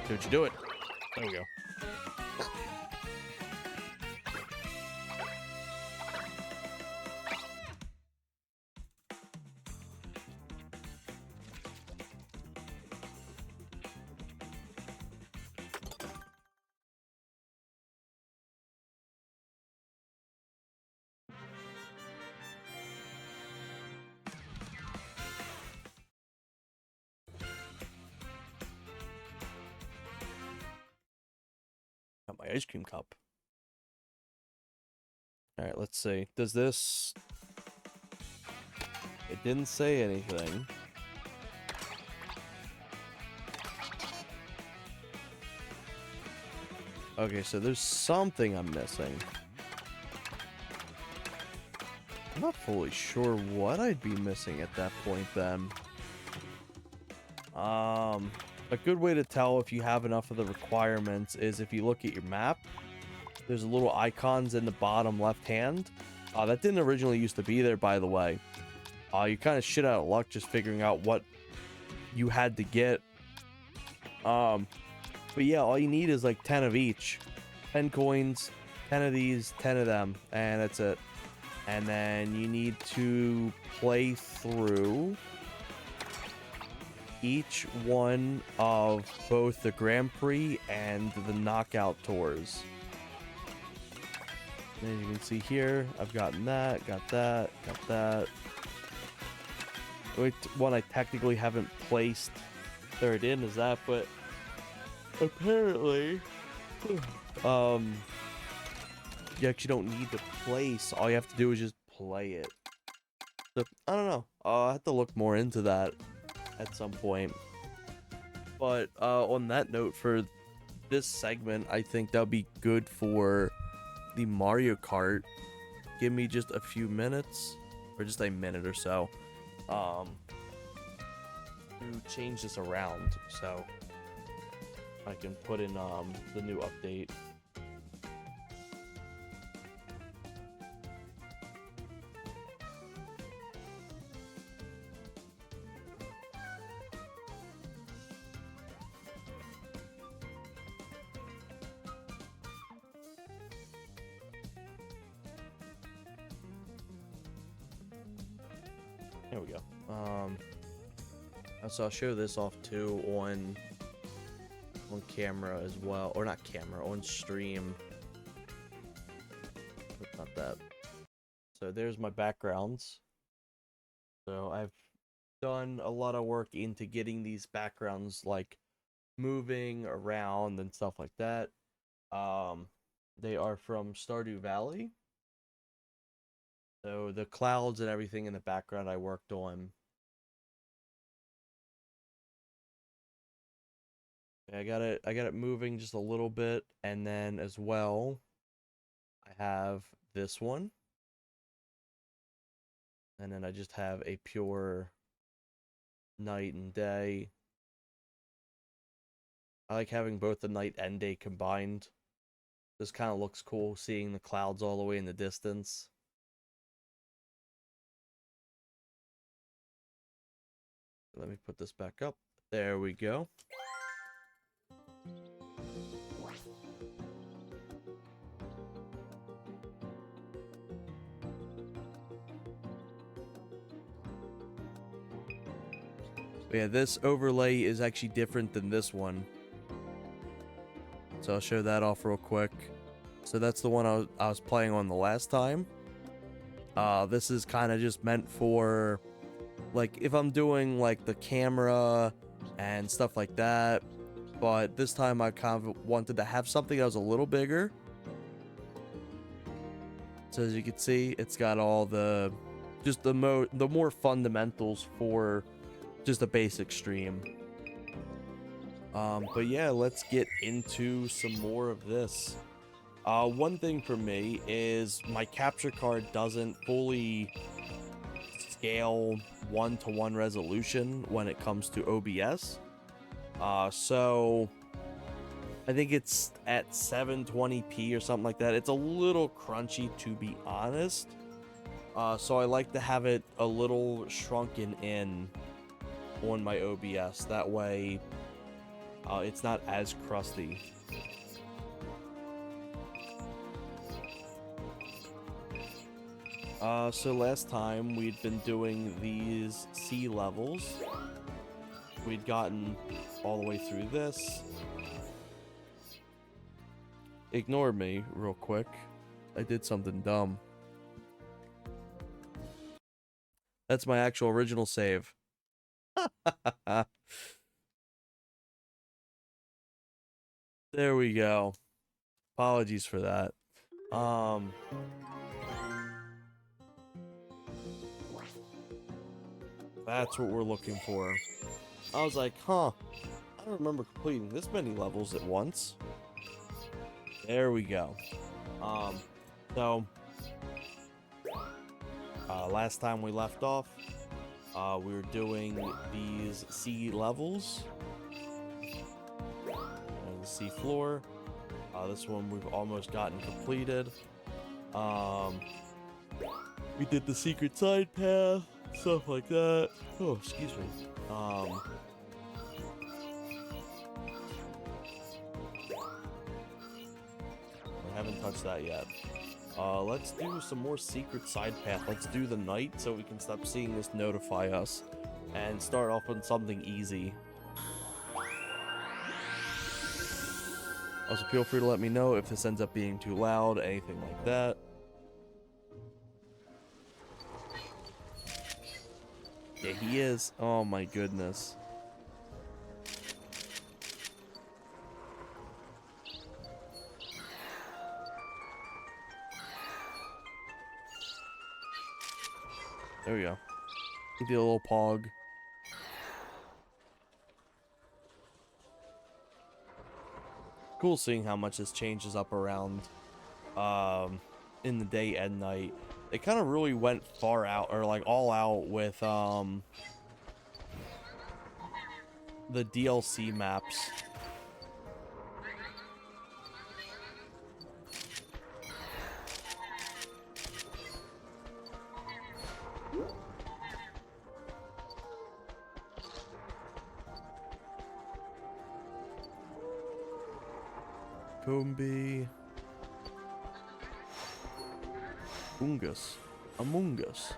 Don't you do it. There we go. Got my ice cream cup. Alright, let's see. Does this... It didn't say anything. Okay, so there's something I'm missing. I'm not fully sure what I'd be missing at that point then. A good way to tell if you have enough of the requirements is if you look at your map, there's little icons in the bottom left hand. That didn't originally used to be there, by the way. You kind of shit out of luck just figuring out what you had to get. But yeah, all you need is like 10 of each. 10 coins, 10 of these, 10 of them, and that's it. And then you need to play through each one of both the Grand Prix and the Knockout Tours. And as you can see here, I've gotten that, got that, got that. The one I technically haven't placed third in is that, but apparently, you actually don't need to place. All you have to do is just play it. So, I don't know. I'll have to look more into that at some point. But on that note, for this segment, I think that'll be good for the Mario Kart. Give me just a few minutes, or just a minute or so, to change this around so I can put in the new update. There we go. So I'll show this off too on camera as well, or not camera, on stream. Not that. So there's my backgrounds. So I've done a lot of work into getting these backgrounds like moving around and stuff like that. They are from Stardew Valley. So the clouds and everything in the background I worked on. I got it moving just a little bit, and then as well I have this one. And then I just have a pure night and day. I like having both the night and day combined. This kind of looks cool, seeing the clouds all the way in the distance. Let me put this back up. There we go. But yeah, this overlay is actually different than this one. So I'll show that off real quick. So that's the one I was playing on the last time. This is kind of just meant for, like, if I'm doing, like, the camera and stuff like that. But this time I kind of wanted to have something that was a little bigger. So as you can see, it's got all the, just the more fundamentals for just a basic stream. But yeah, let's get into some more of this. One thing for me is my capture card doesn't fully scale 1:1 resolution when it comes to OBS. So I think it's at 720p or something like that. It's a little crunchy, to be honest. So I like to have it a little shrunken in on my OBS. That way it's not as crusty. So last time we'd been doing these sea levels. We'd gotten all the way through this. Ignore me real quick. I did something dumb. That's my actual original save. There we go. Apologies for that. That's what we're looking for. I was like, huh, I don't remember completing this many levels at once. There we go. Last time we left off, we were doing these sea levels. And the sea floor. This one we've almost gotten completed. We did the secret side path, stuff like that. Oh, excuse me. I haven't touched that yet. Let's do some more secret side path. Let's do the night so we can stop seeing this notify us and start off on something easy. Also, feel free to let me know if this ends up being too loud, anything like that. Yeah, he is. Oh my goodness. There we go. Give you a little pog. Cool seeing how much this changes up around in the day and night. They kind of really went far out, or like all out with the DLC maps. Combi. Ungus. Among Us.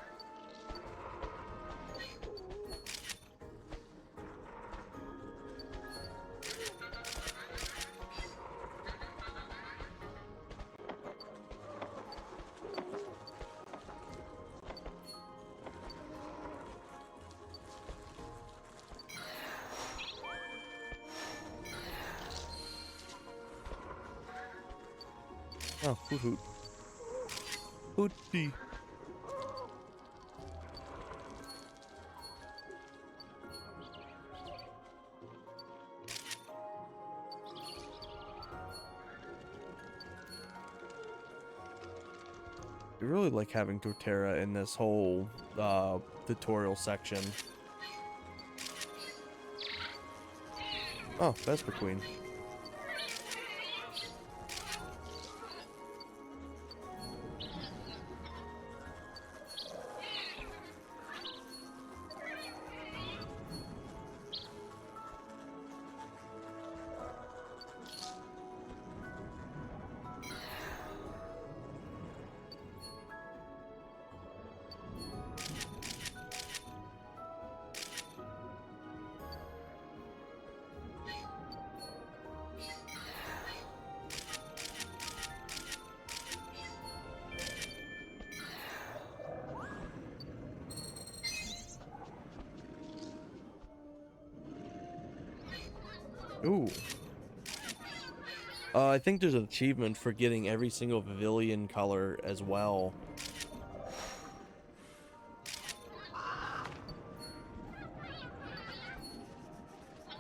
Oh, hoot hoot. Hooty. I really like having doTERRA in this whole tutorial section. Oh, Vesper Queen. Ooh. I think there's an achievement for getting every single pavilion color as well.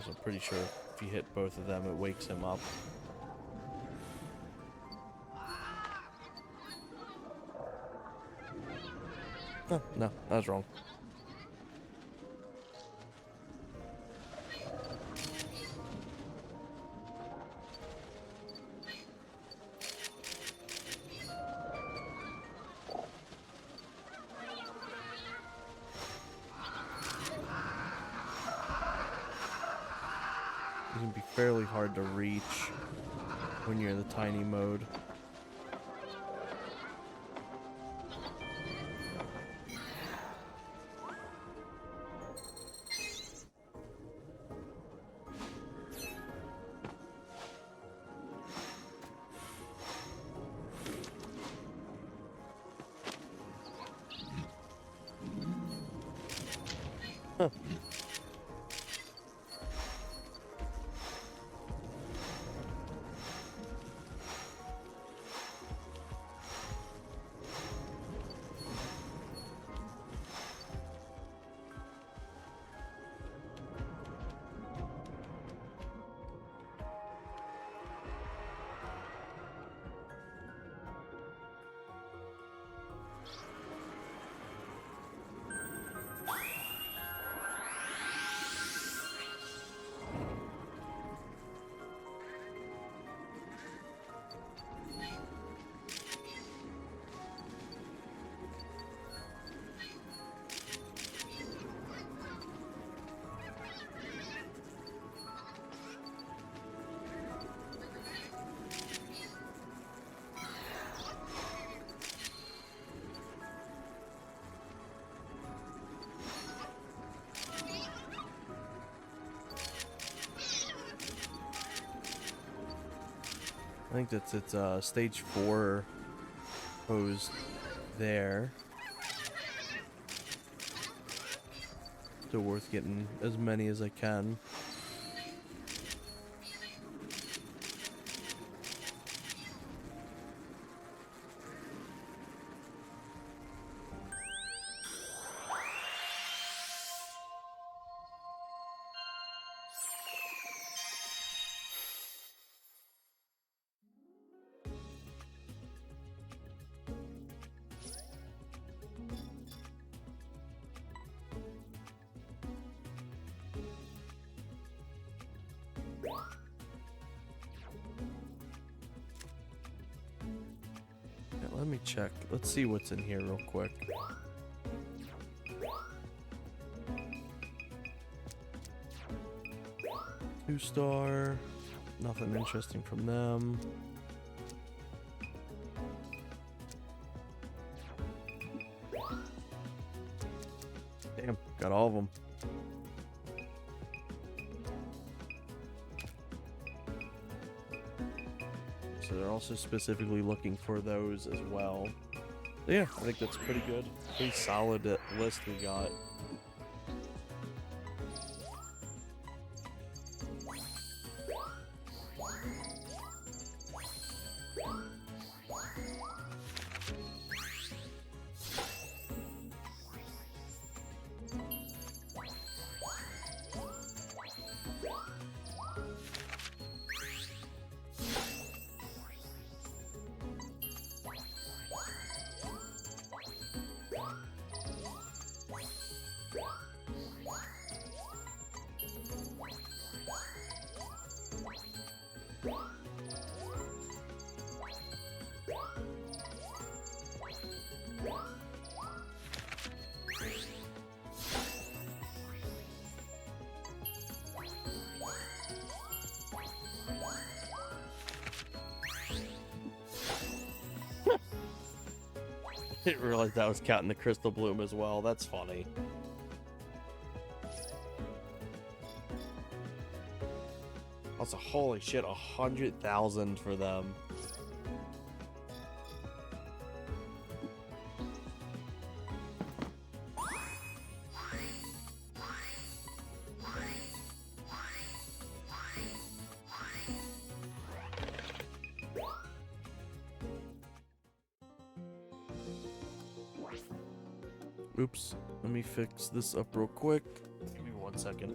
I'm pretty sure if you hit both of them, it wakes him up. Oh, no, I was wrong. It can be fairly hard to reach when you're in the tiny mode. Huh. think that's its stage 4 pose there. Still worth getting as many as I can. Let me check. Let's see what's in here real quick. Two-star. Nothing interesting from them. Damn, got all of them. So they're also specifically looking for those as well. So yeah, I think that's pretty good. Pretty solid list we got. Didn't realize that was counting the crystal bloom as well. That's funny. Also, holy shit, 100,000 for them. Oops, let me fix this up real quick. Give me 1 second.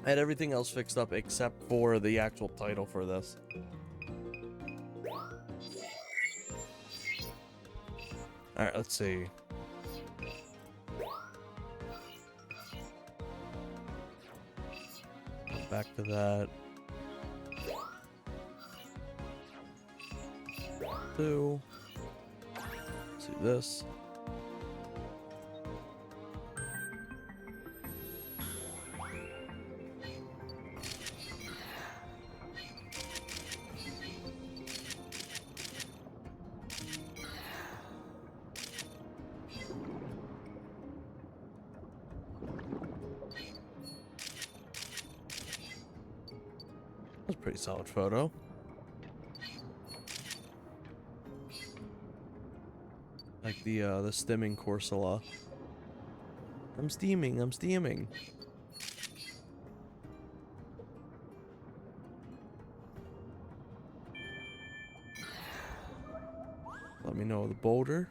I had everything else fixed up except for the actual title for this. Alright, let's see. Back to that. 2. Let's do this. That's a pretty solid photo. Like the stimming Corsola. I'm steaming, I'm steaming. Let me know the boulder.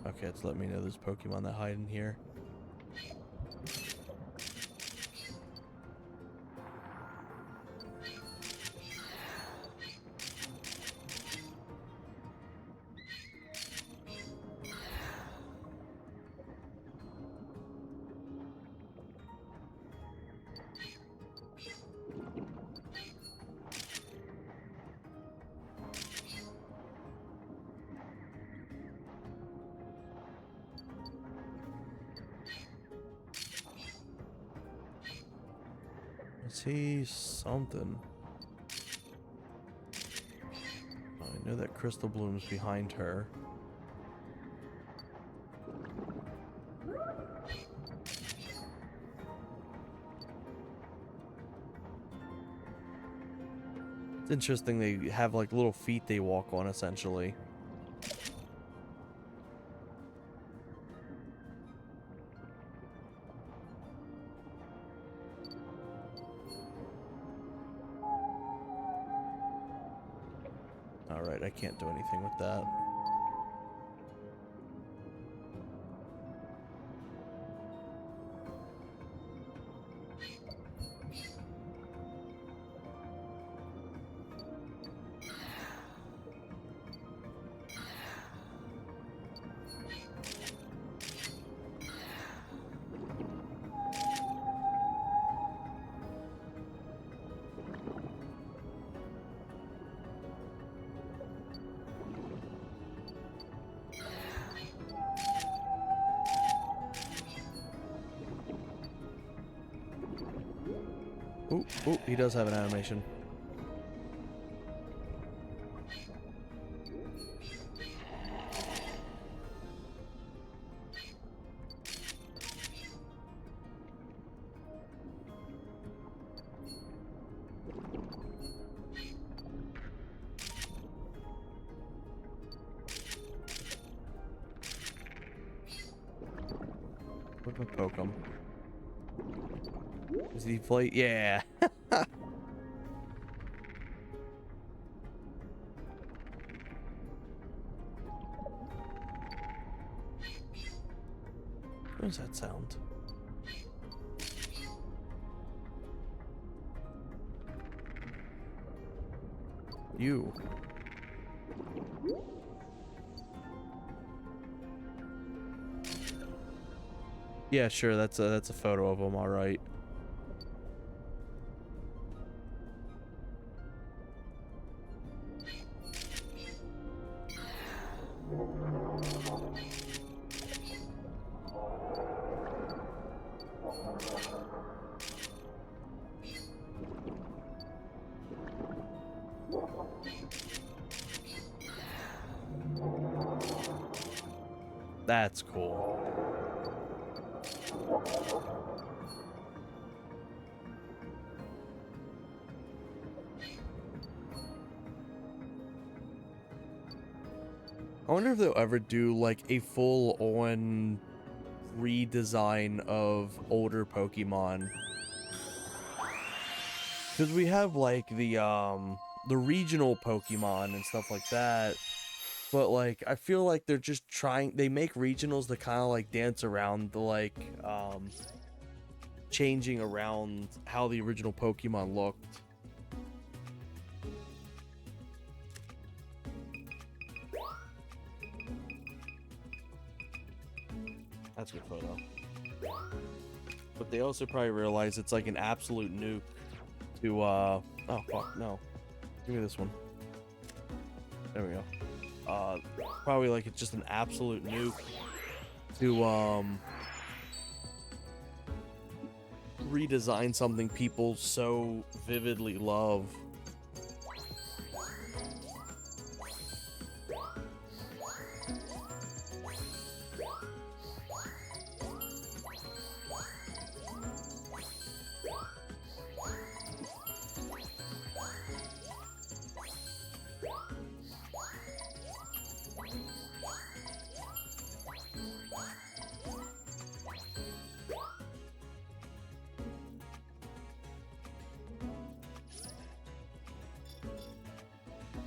Okay, it's let me know there's Pokemon that hide in here. see something. I know that crystal bloom's behind her. It's interesting they have like little feet they walk on essentially. Alright, I can't do anything with that. Ooh, he does have an animation. What if I poke him? Is he play? Yeah. What does that sound? You. Yeah, sure. That's a photo of him. All right. That's cool. I wonder if they'll ever do like a full-on redesign of older Pokemon. Because we have like the regional Pokemon and stuff like that. But like I feel like they're just they make regionals to kind of like dance around the like changing around how the original Pokemon looked. That's a good photo. But they also probably realize it's like an absolute nuke to oh fuck, no. Give me this one. There we go. Probably like it's just an absolute nuke to redesign something people so vividly love.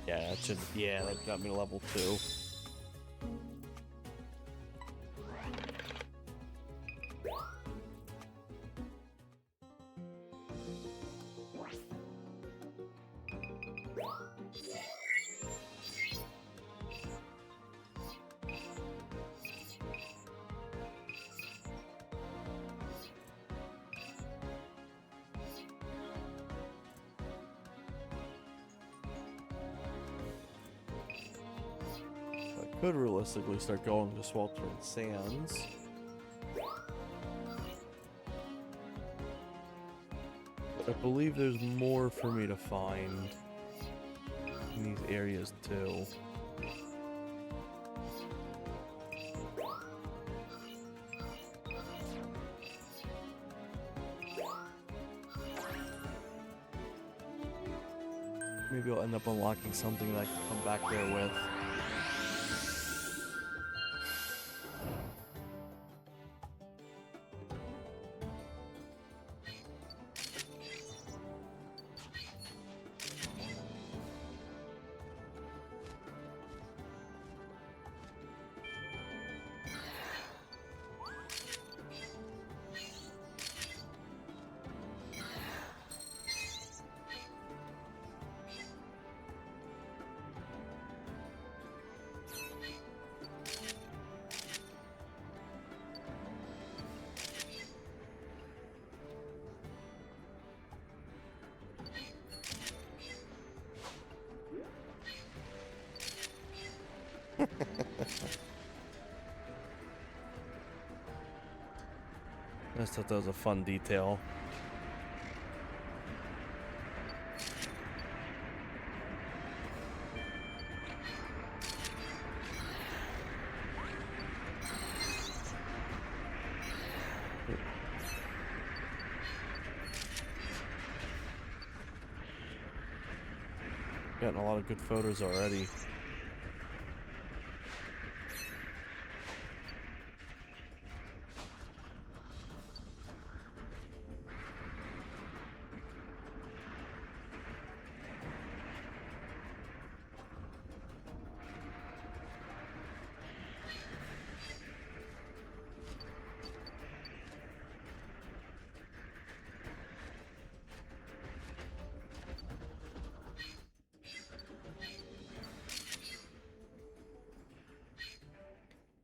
Yeah, that should, yeah, that got me to level 2. Could realistically start going to Sweltering Sands. believe there's more for me to find in these areas too. Maybe I'll end up unlocking something that I can come back there with. I just thought that was a fun detail. Gotten a lot of good photos already.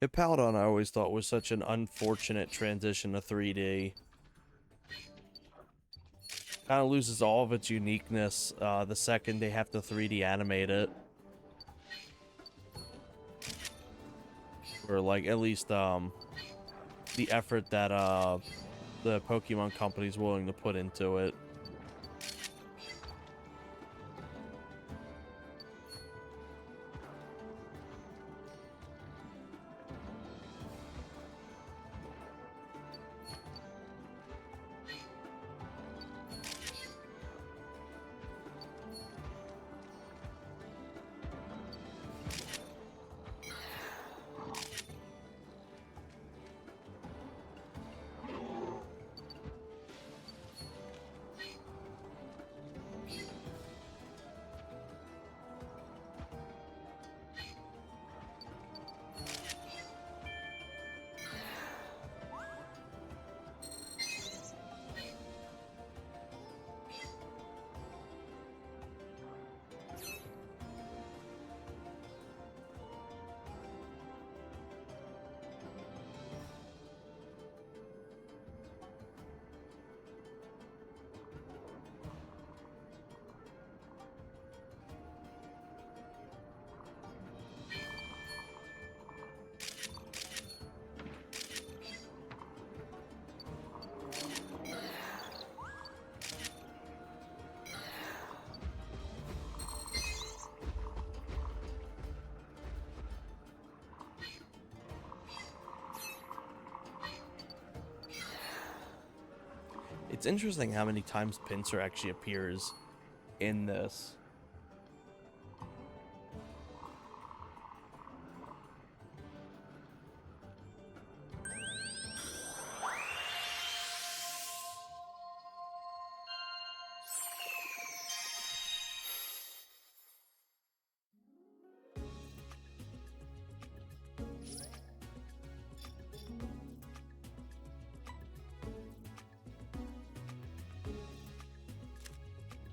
Hippowdon I always thought was such an unfortunate transition to 3D. Kind of loses all of its uniqueness the second they have to 3D animate it. Or like at least the effort that the Pokemon company's willing to put into it. It's interesting how many times Pinsir actually appears in this.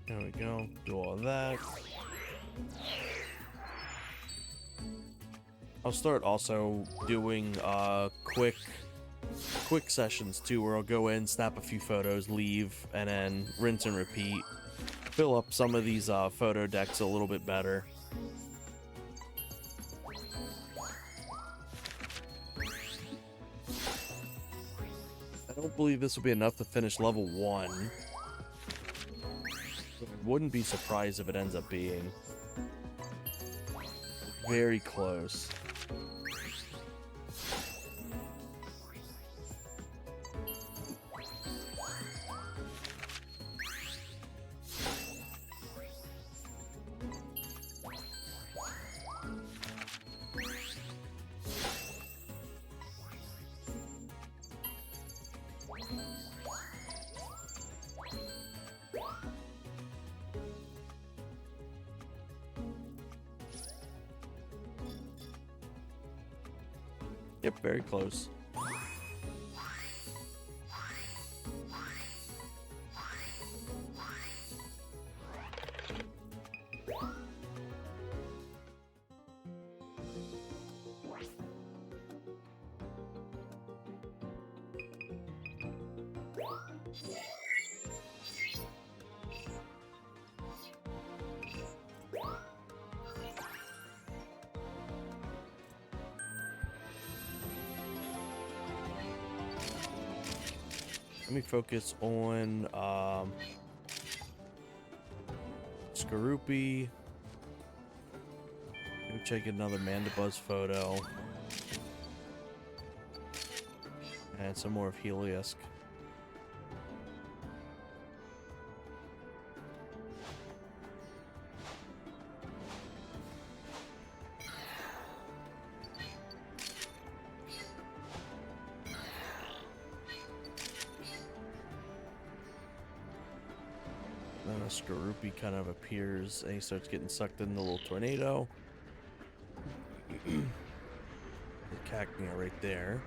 There we go. Do all of that. I'll start also doing quick sessions too, where I'll go in, snap a few photos, leave, and then rinse and repeat. Fill up some of these photo decks a little bit better. I don't believe this will be enough to finish level 1. wouldn't be surprised if it ends up being. Very close. Yep, very close. Let me focus on Skorupi. Maybe check another Mandibuzz photo. And some more of Heliusk. Then a Skorupi kind of appears and he starts getting sucked in the little tornado. The Cacnea right there.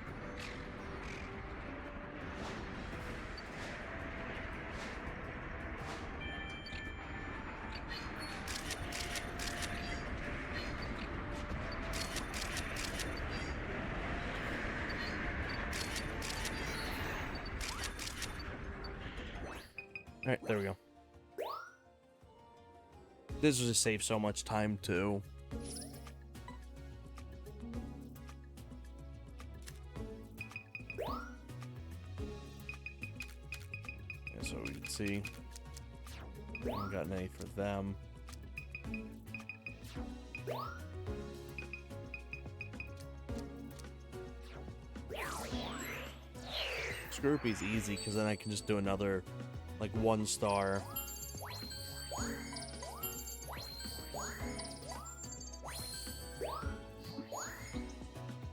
Alright, there we go. This will just save so much time too. Yeah, so we can see. Haven't gotten any for them. Skorupi's easy because then I can just do another like 1-star.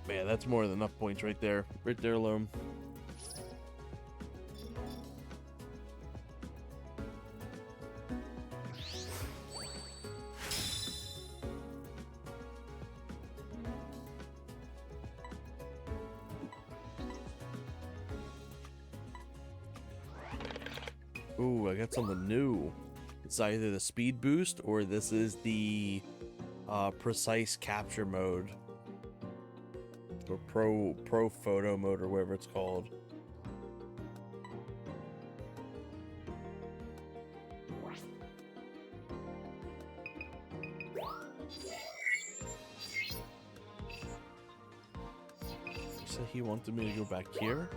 But yeah, that's more than enough points right there. Right there alone. Ooh, I got something new. It's either the speed boost or this is the precise capture mode. Or pro photo mode or whatever it's called. So he wanted me to go back here.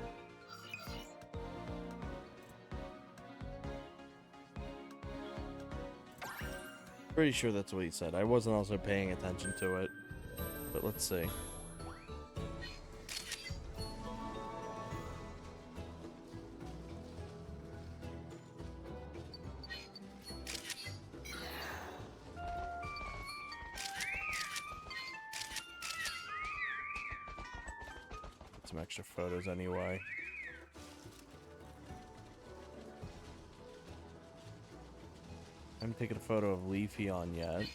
Pretty sure that's what he said. I wasn't also paying attention to it. But let's see. Get some extra photos anyway. I haven't taken a photo of Leafeon yet.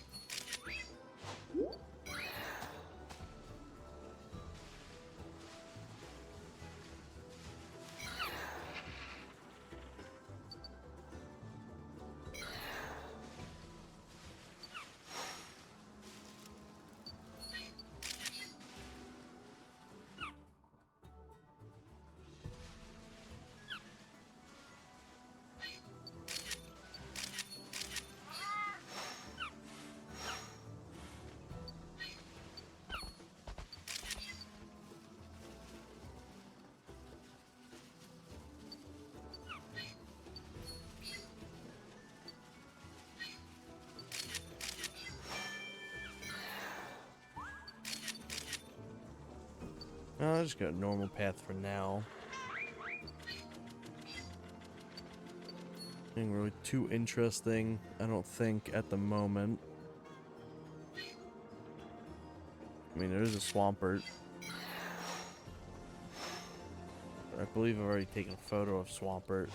I'll just go normal path for now. Nothing really too interesting, I don't think, at the moment. I mean, there is a Swampert. I believe I've already taken a photo of Swampert.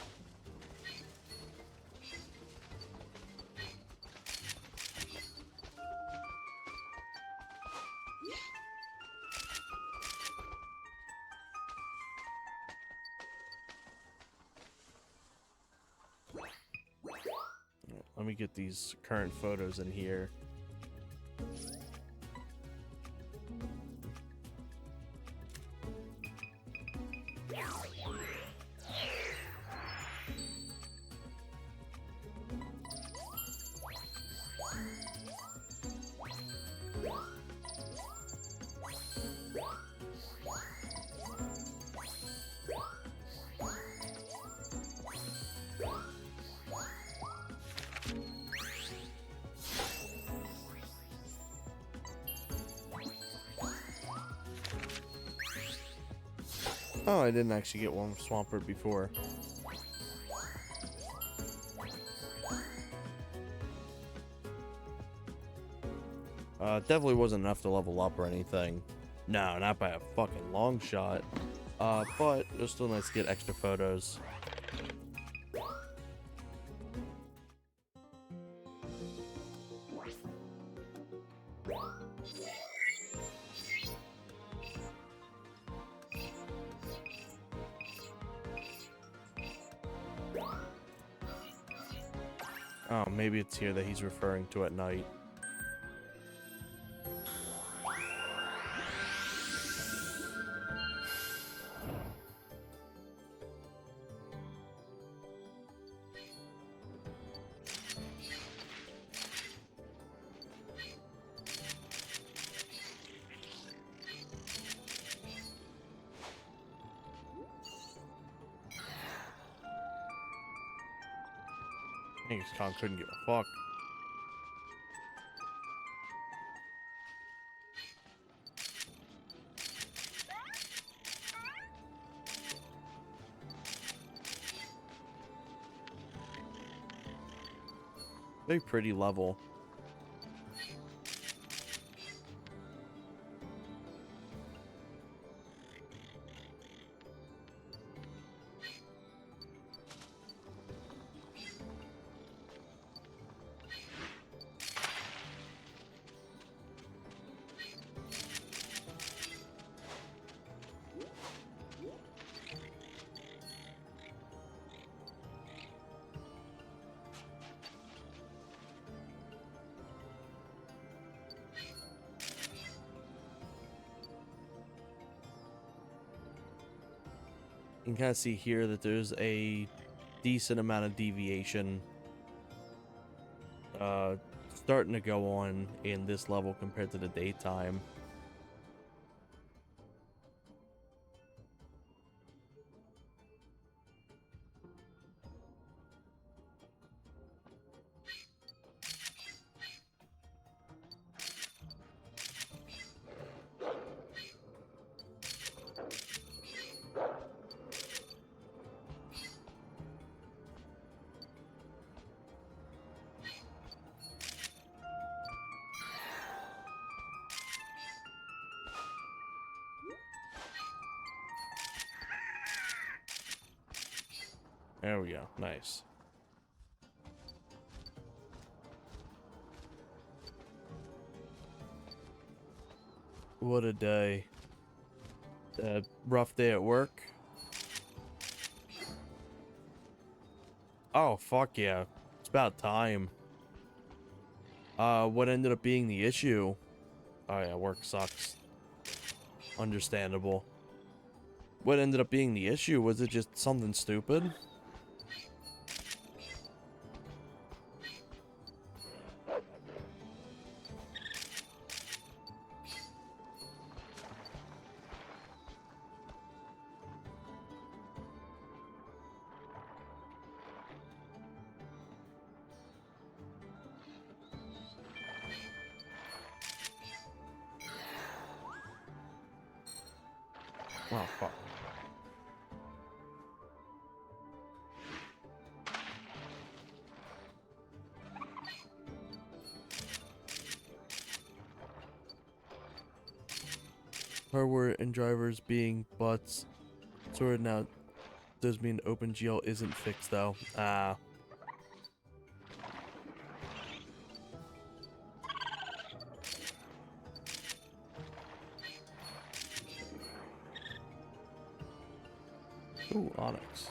Let me get these current photos in here. Oh, I didn't actually get one with Swampert before. Definitely wasn't enough to level up or anything. No, not by a fucking long shot. But it was still nice to get extra photos. Oh, maybe it's here that he's referring to at night. Genghis Khan couldn't give a fuck. Very pretty level. You can kind of see here that there's a decent amount of deviation starting to go on in this level compared to the daytime. There we go. Nice. What a day. Rough day at work. Oh, fuck yeah. It's about time. What ended up being the issue? Oh yeah, work sucks. Understandable. What ended up being the issue? Was it just something stupid? Oh, fuck. Hardware and drivers being butts. Sorted now does mean OpenGL isn't fixed though. Ah. Ooh, Onyx.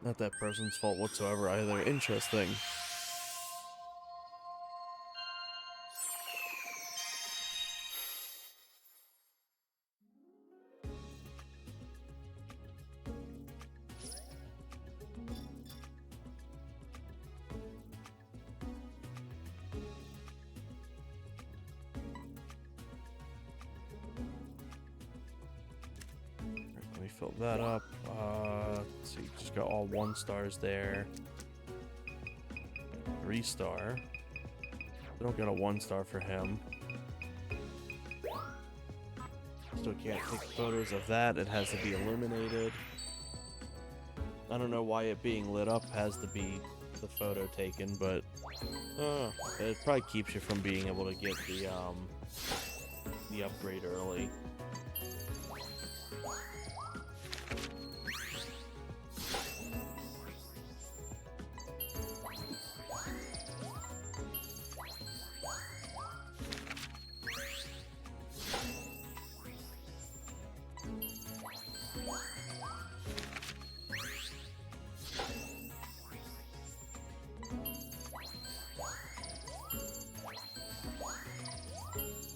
Not that person's fault whatsoever either. Interesting. Let me fill that up. Let's see, just got all 1 stars there. 3 star. I don't get a 1 star for him. Still can't take photos of that. It has to be illuminated. I don't know why it being lit up has to be the photo taken, but it probably keeps you from being able to get the upgrade early.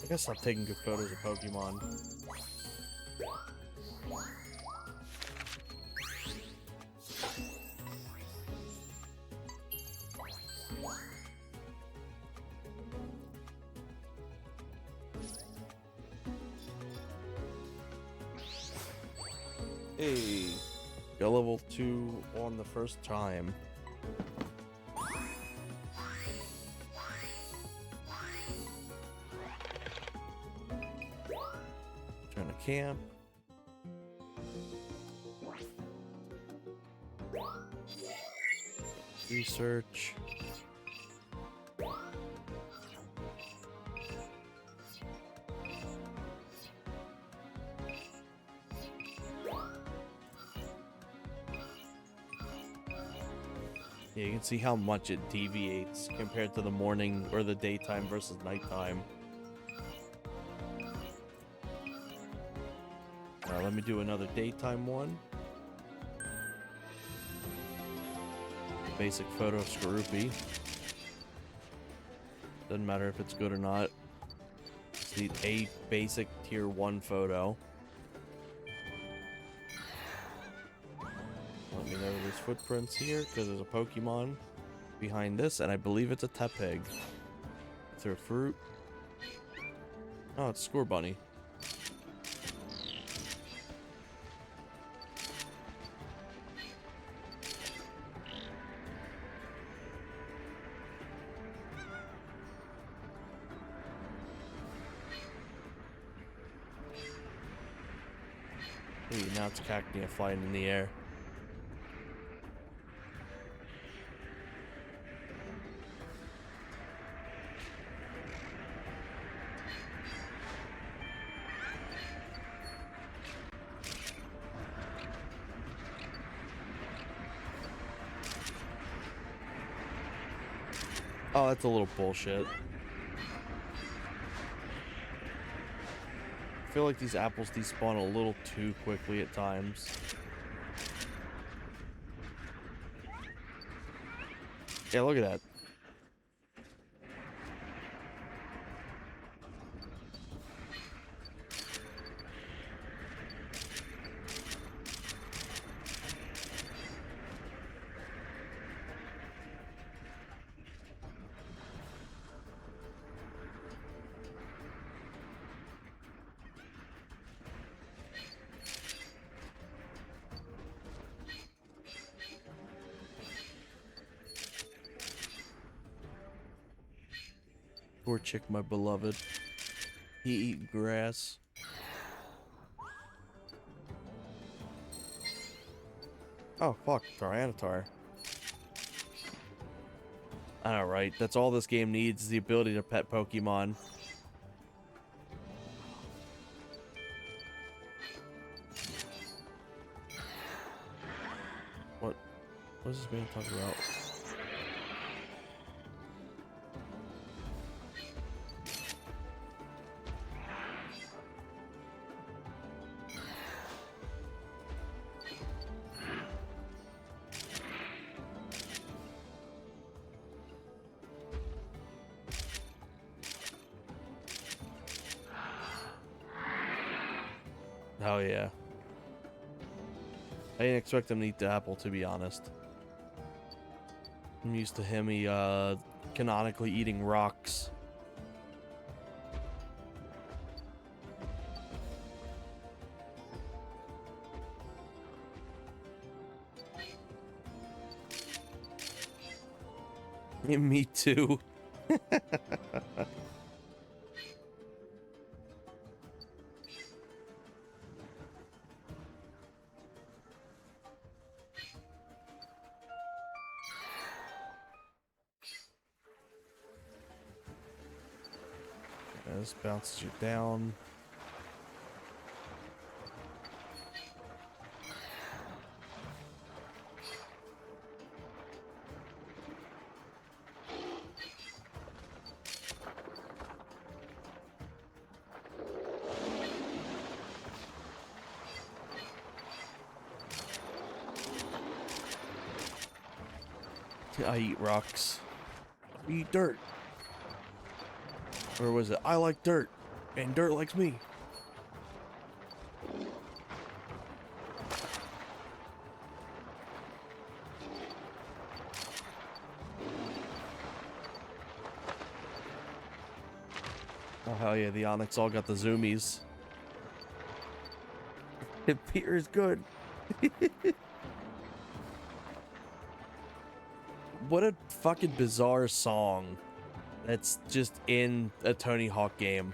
I guess I'm taking good photos of Pokemon. Hey, got level 2 on the first time. Trying to camp. Research. Yeah, you can see how much it deviates compared to the morning or the daytime versus nighttime. Let me do another daytime one. Basic photo of Skorupi. Doesn't matter if it's good or not. Just need a basic tier 1 photo. Let me know there's footprints here because there's a Pokemon behind this, and I believe it's a Tepig. Is there a fruit? Oh, it's Score Bunny. Ooh, now it's Cacnea flying in the air. Oh, that's a little bullshit. I feel like these apples despawn a little too quickly at times. Yeah, look at that. Poor chick, my beloved. He eat grass. Oh, fuck. Tyranitar. I know, right? That's all this game needs, is the ability to pet Pokemon. What is this man talking about? Oh, yeah. I didn't expect him to eat the apple, to be honest. I'm used to him, canonically eating rocks. Yeah, me too. This bounces you down. I eat rocks. We eat dirt. Or was it, I like dirt, and dirt likes me? Oh, hell yeah, the Onyx all got the zoomies. It appears good. What a fucking bizarre song that's just in a Tony Hawk game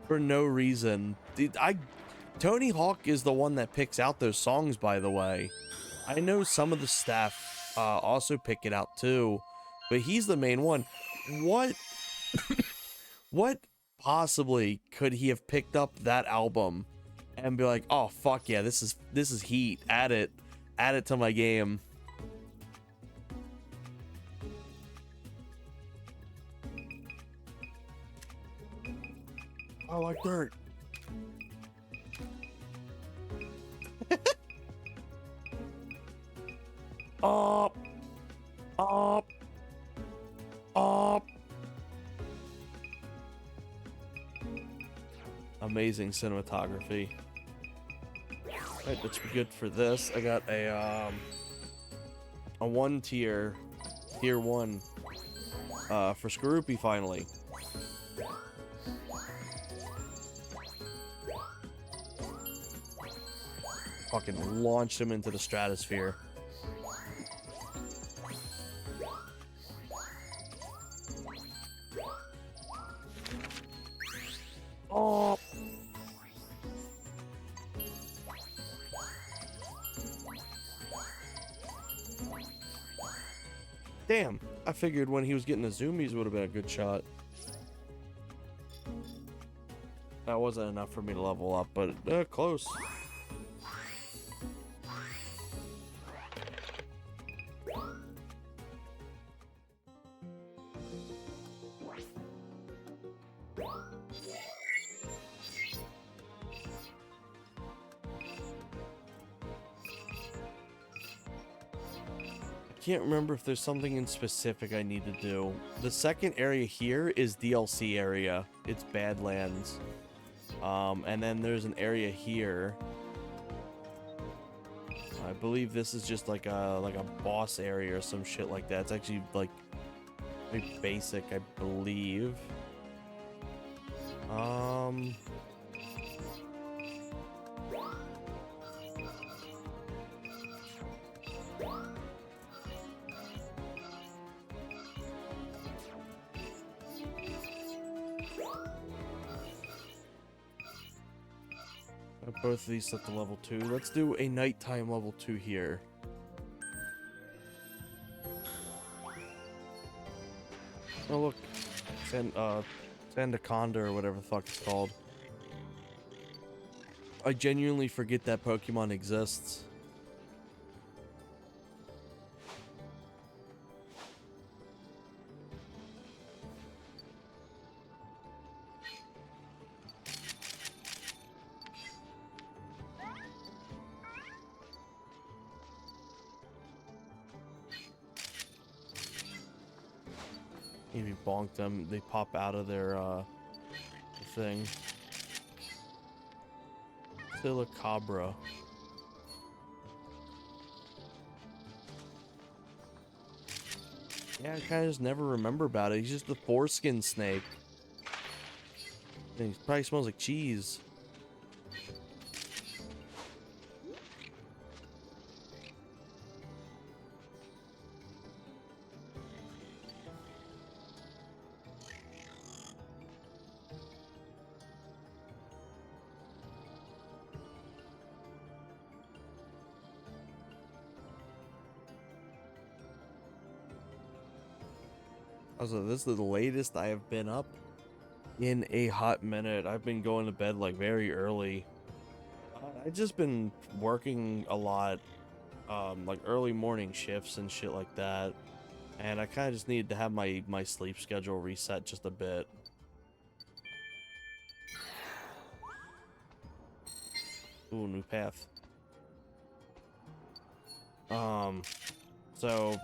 for no reason. Tony Hawk is the one that picks out those songs, by the way. I know some of the staff also pick it out too, but he's the main one. What what possibly could he have picked up that album and be like, oh fuck yeah, this is heat, add it to my game? I like dirt. Up. Amazing cinematography. Alright, that's good for this. I got a 1 tier 1 for Skorupi finally. Fucking launched him into the stratosphere. Oh. Damn, I figured when he was getting the zoomies would have been a good shot. That wasn't enough for me to level up, but close. can't remember if there's something in specific I need to do. The second area here is DLC area. It's Badlands. And then there's an area here. I believe this is just like a boss area or some shit like that. It's actually like very basic, I believe. Both of these set to level 2. Let's do a nighttime level 2 here. Oh look, Sandaconda or whatever the fuck it's called. I genuinely forget that Pokemon exists. Maybe bonk them, they pop out of their thing. Silicabra. Yeah, I kind of just never remember about it. He's just a foreskin snake. And he probably smells like cheese. Also, this is the latest I have been up in a hot minute. I've been going to bed like very early. I've just been working a lot, like early morning shifts and shit like that. And I kind of just needed to have my sleep schedule reset just a bit. Ooh, new path. So,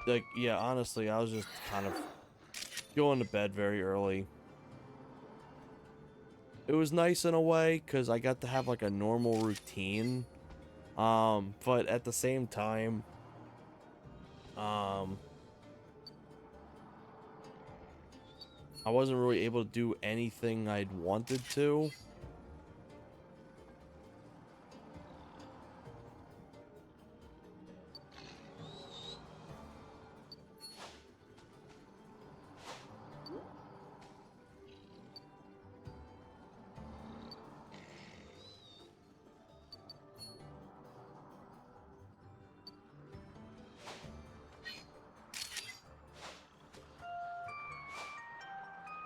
like, yeah, honestly, I was just kind of going to bed very early. It was nice in a way because I got to have like a normal routine, but at the same time, I wasn't really able to do anything I'd wanted to.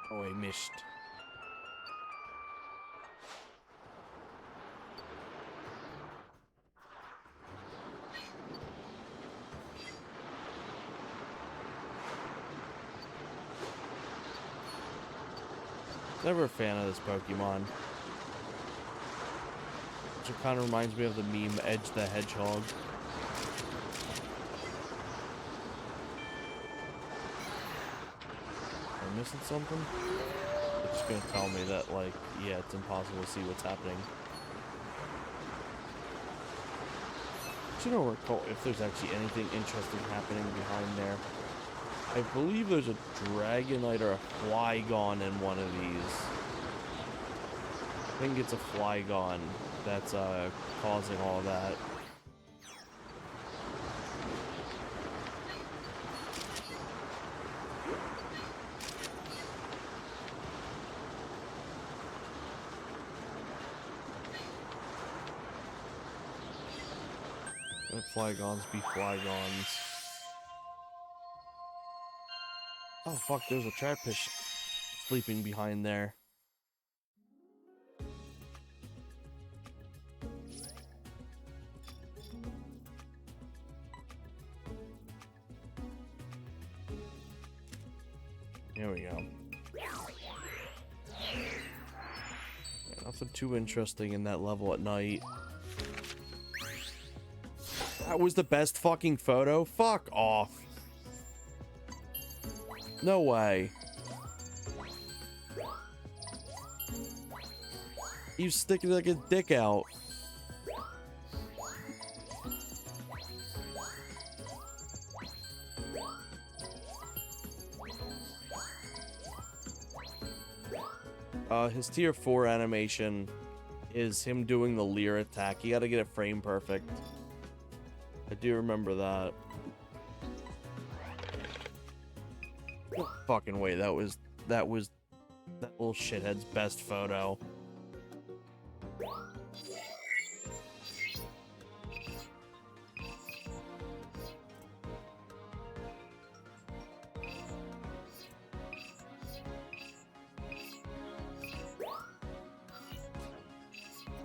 Oh, I missed. Never a fan of this Pokemon. Which kind of reminds me of the meme Edge the Hedgehog. Am I missing something? It's just gonna tell me that, like, yeah, it's impossible to see what's happening. Do you know where, if there's actually anything interesting happening behind there? I believe there's a Dragonite or a Flygon in one of these. I think it's a Flygon that's causing all that. Let Flygons be Flygons. Oh fuck, there's a Trappish sleeping behind there. Here we go. Yeah, nothing too interesting in that level at night. That was the best fucking photo? Fuck off. No way. You sticking like a dick out. His tier 4 animation is him doing the leer attack. You gotta get it frame perfect. I do remember that. No fucking way, that was that little shithead's best photo.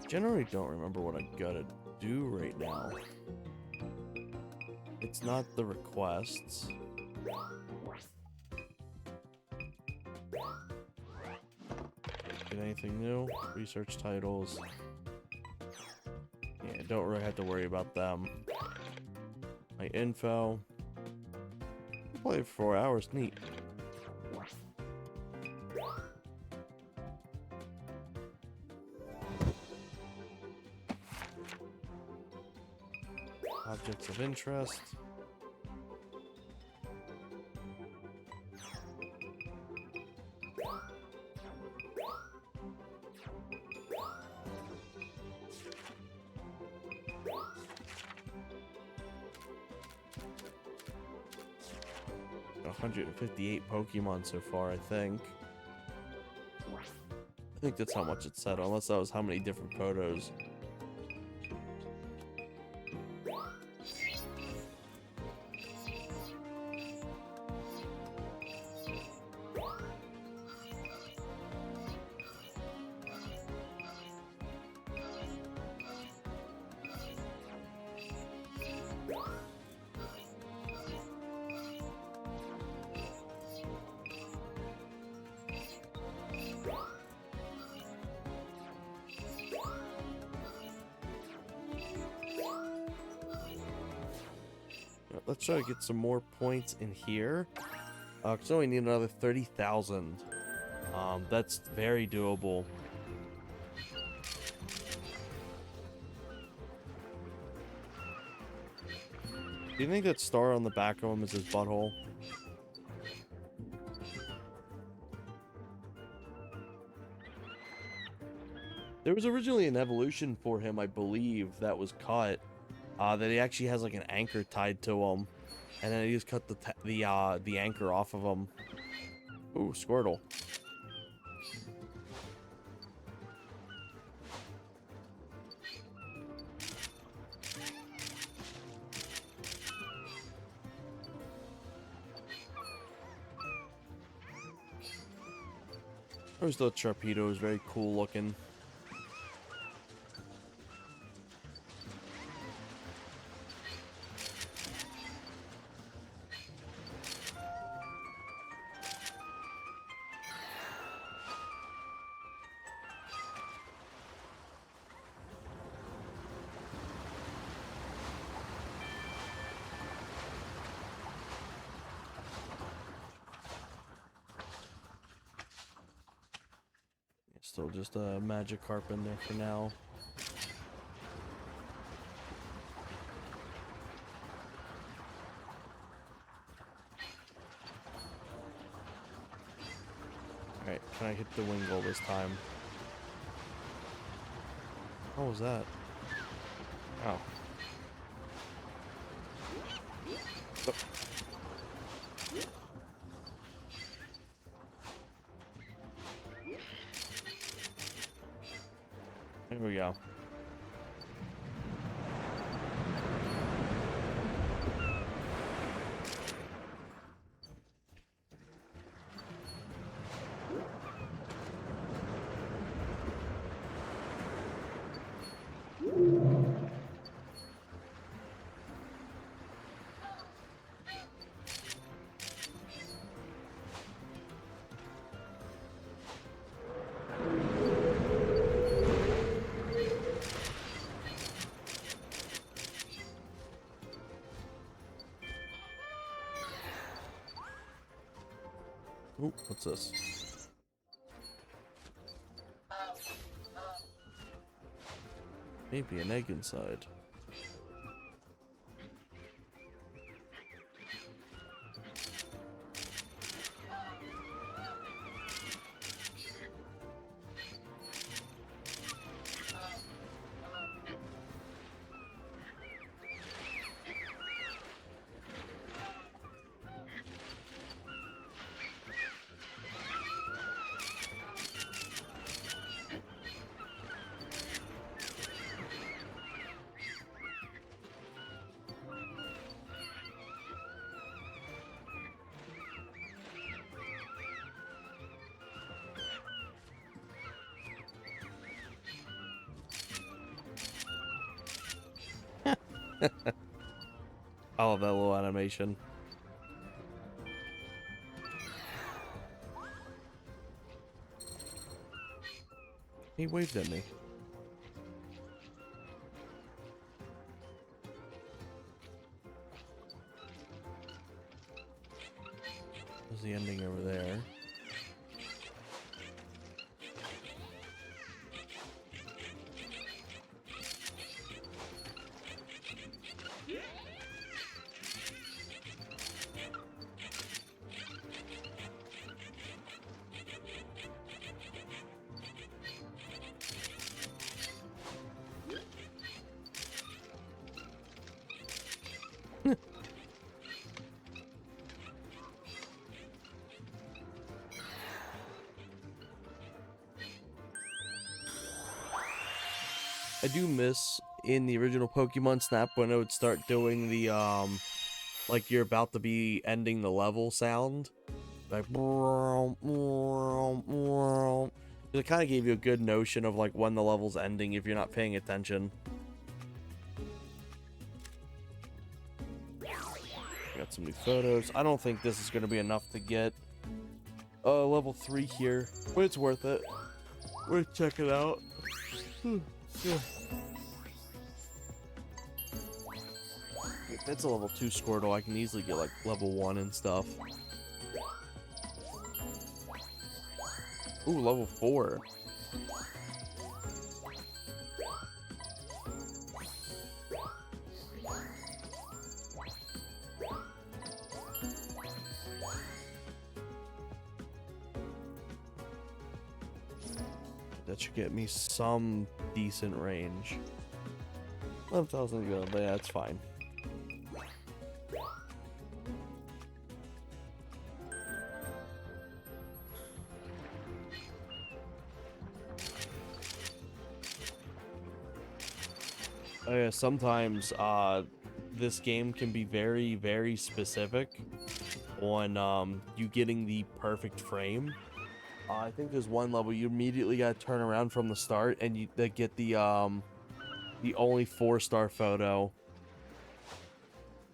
Generally don't remember what I gotta do right now. It's not the requests. Get anything new? Research titles. Yeah, don't really have to worry about them. My info. Played for 4 hours, neat. Objects of interest. $158 Pokemon so far, I think. I think that's how much it said, unless that was how many different photos. Let's try to get some more points in here. Because I only need another 30,000. That's very doable. Do you think that star on the back of him is his butthole? There was originally an evolution for him, I believe, that was cut. That he actually has like an anchor tied to him, and then he just cut the anchor off of him. Ooh, Squirtle. I always thought Sharpedo was very cool looking. Still just a Magikarp in there for now. Alright, can I hit the Wingull this time? What was that? Oh. Oh. There we go. Ooh, what's this? Maybe an egg inside. I love that little animation. He waved at me. There's the ending over there. I do miss in the original Pokemon Snap when it would start doing the like you're about to be ending the level sound. Like it kind of gave you a good notion of like when the level's ending if you're not paying attention. Got some new photos. I don't think this is going to be enough to get level 3 here, but it's worth it. We're gonna check it out. Yeah. If it's a level 2 Squirtle, I can easily get like level 1 and stuff. Ooh, level 4. That should get me some decent range. 11,000 gold, but yeah, it's fine. Oh yeah, sometimes this game can be very, very specific on you getting the perfect frame. I think there's one level you immediately got to turn around from the start and you get the only 4-star photo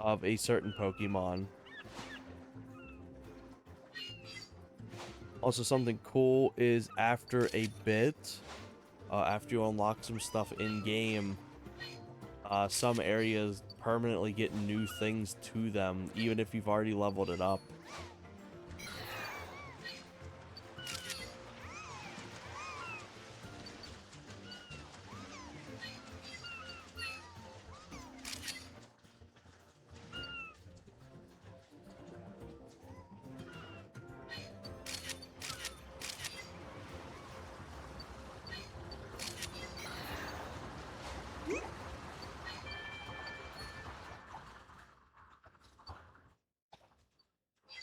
of a certain Pokemon. Also, something cool is after a bit, after you unlock some stuff in game, some areas permanently get new things to them, even if you've already leveled it up.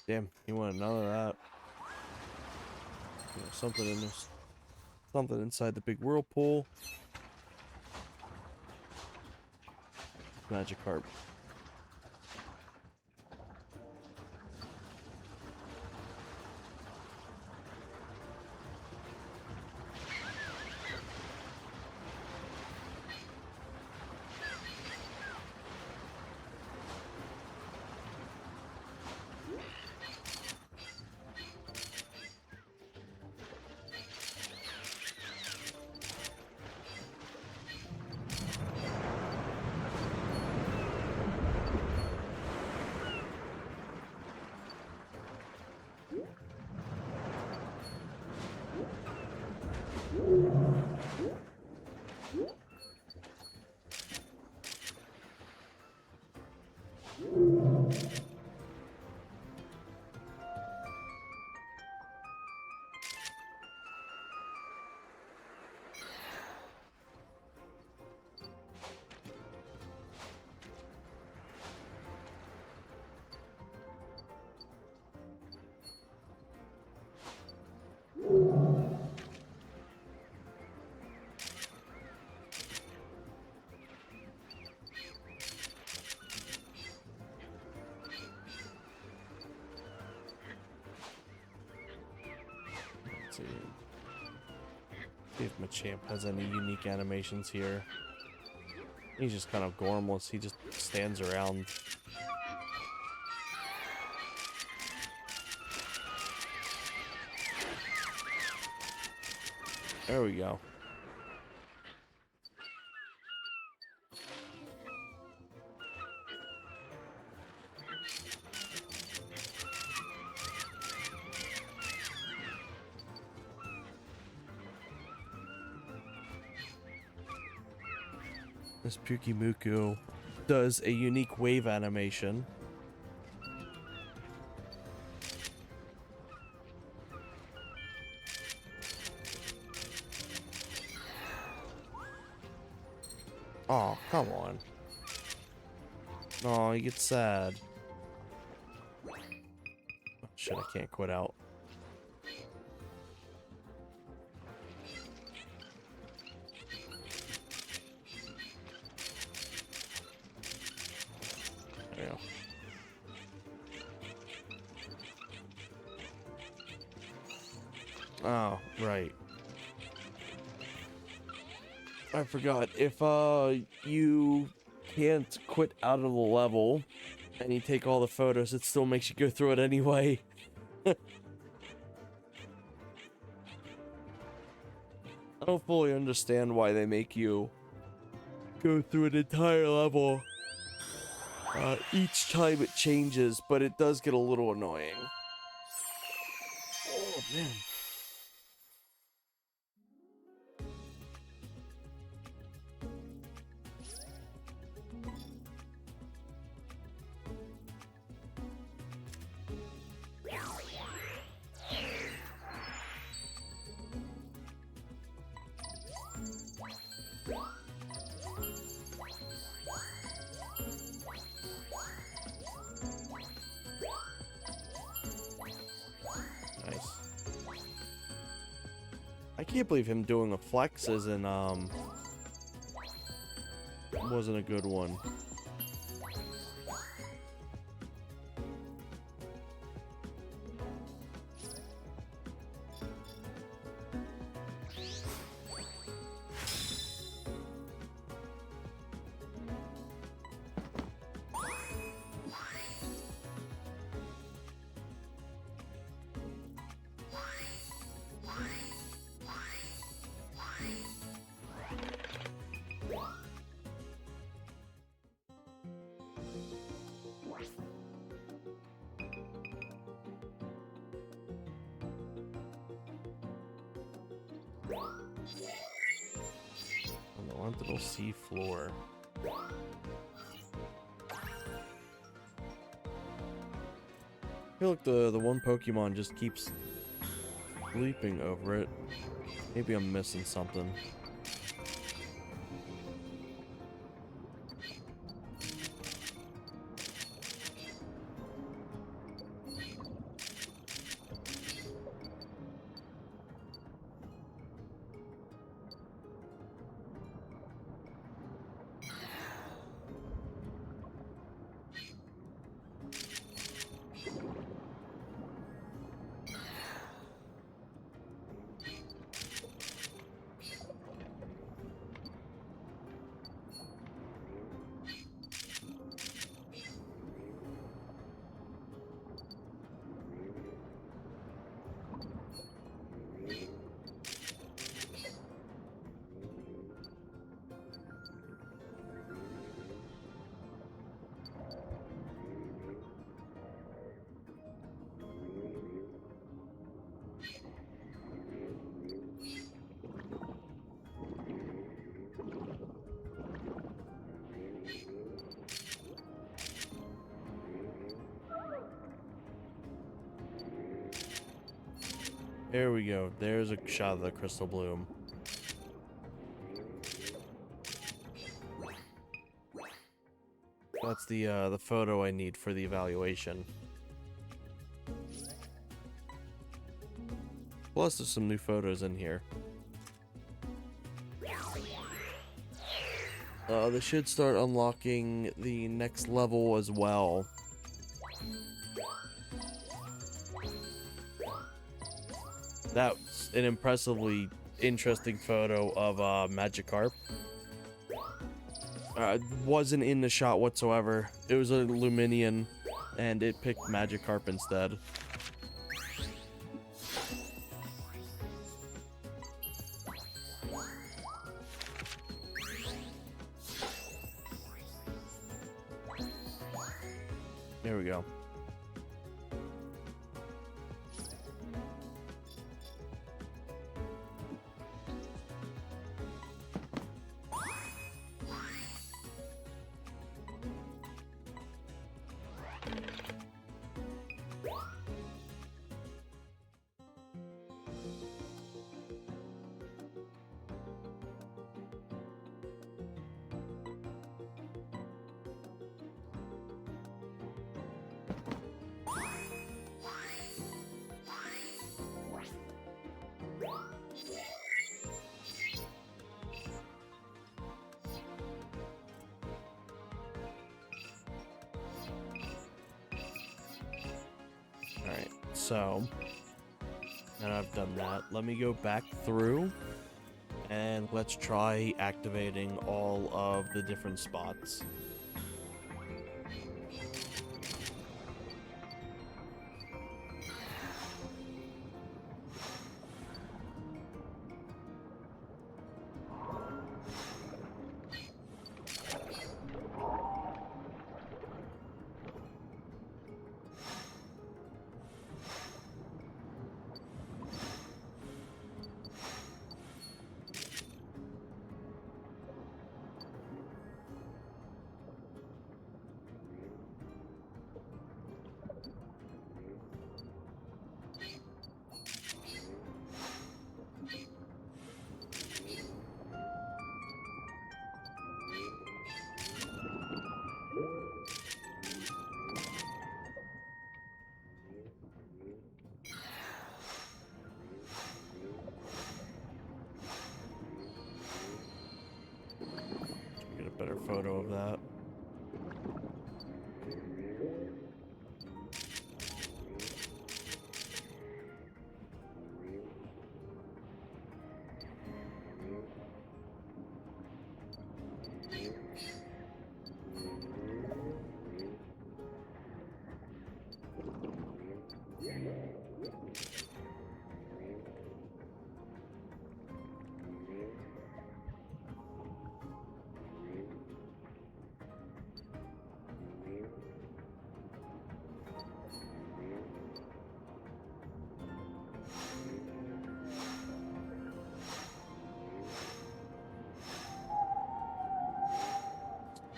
Damn, you want none of that. Something in this. Something inside the big whirlpool. Magikarp. Let's see if Machamp has any unique animations here. He's just kind of gormless. He just stands around. There we go. This Pukimuku does a unique wave animation. Oh, come on. Oh, he gets sad. Oh, shit, I can't quit out. There we go. Oh, right. I forgot. If you can't quit out of the level and you take all the photos, it still makes you go through it anyway. I don't fully understand why they make you go through an entire level each time it changes, but it does get a little annoying. Oh, man. Nice. I can't believe him doing a flex isn't wasn't a good one. On the Lentinel Sea floor. I feel like the one Pokemon just keeps leaping over it. Maybe I'm missing something. There we go. There's a shot of the crystal bloom. That's the photo I need for the evaluation. Plus, there's some new photos in here. They should start unlocking the next level as well. That's an impressively interesting photo of Magikarp. Wasn't in the shot whatsoever. It was a Luminion, and it picked Magikarp instead. There we go. Alright, so, now I've done that, let me go back through, and let's try activating all of the different spots. Get a better photo of that.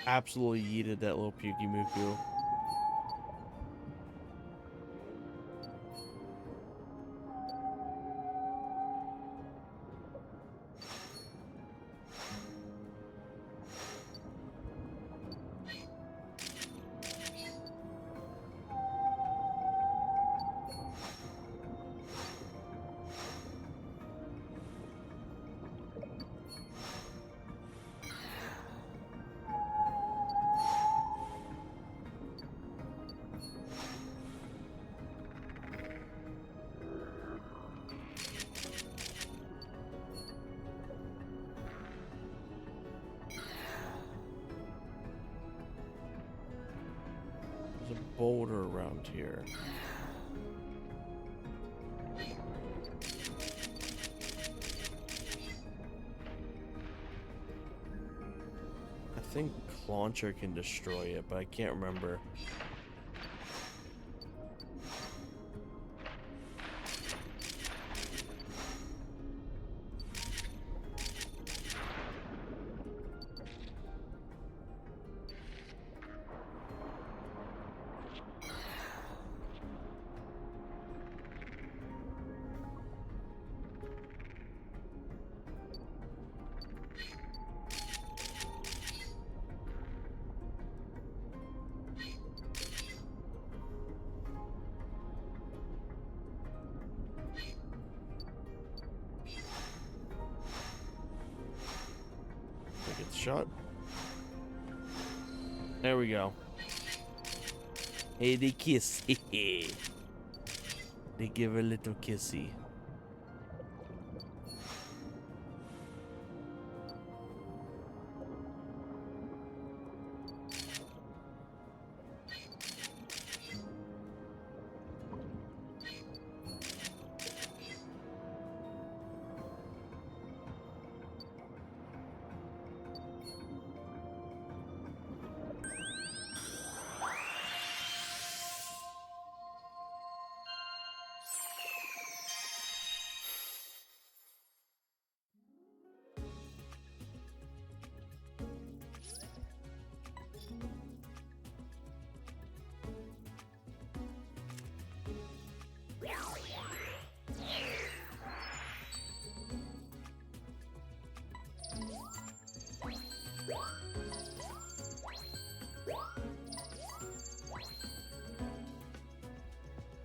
Absolutely yeeted that little Pukey-Muku. There's a boulder around here. I think Launcher can destroy it, but I can't remember. shut. There we go. Hey, they kiss. They give a little kissy.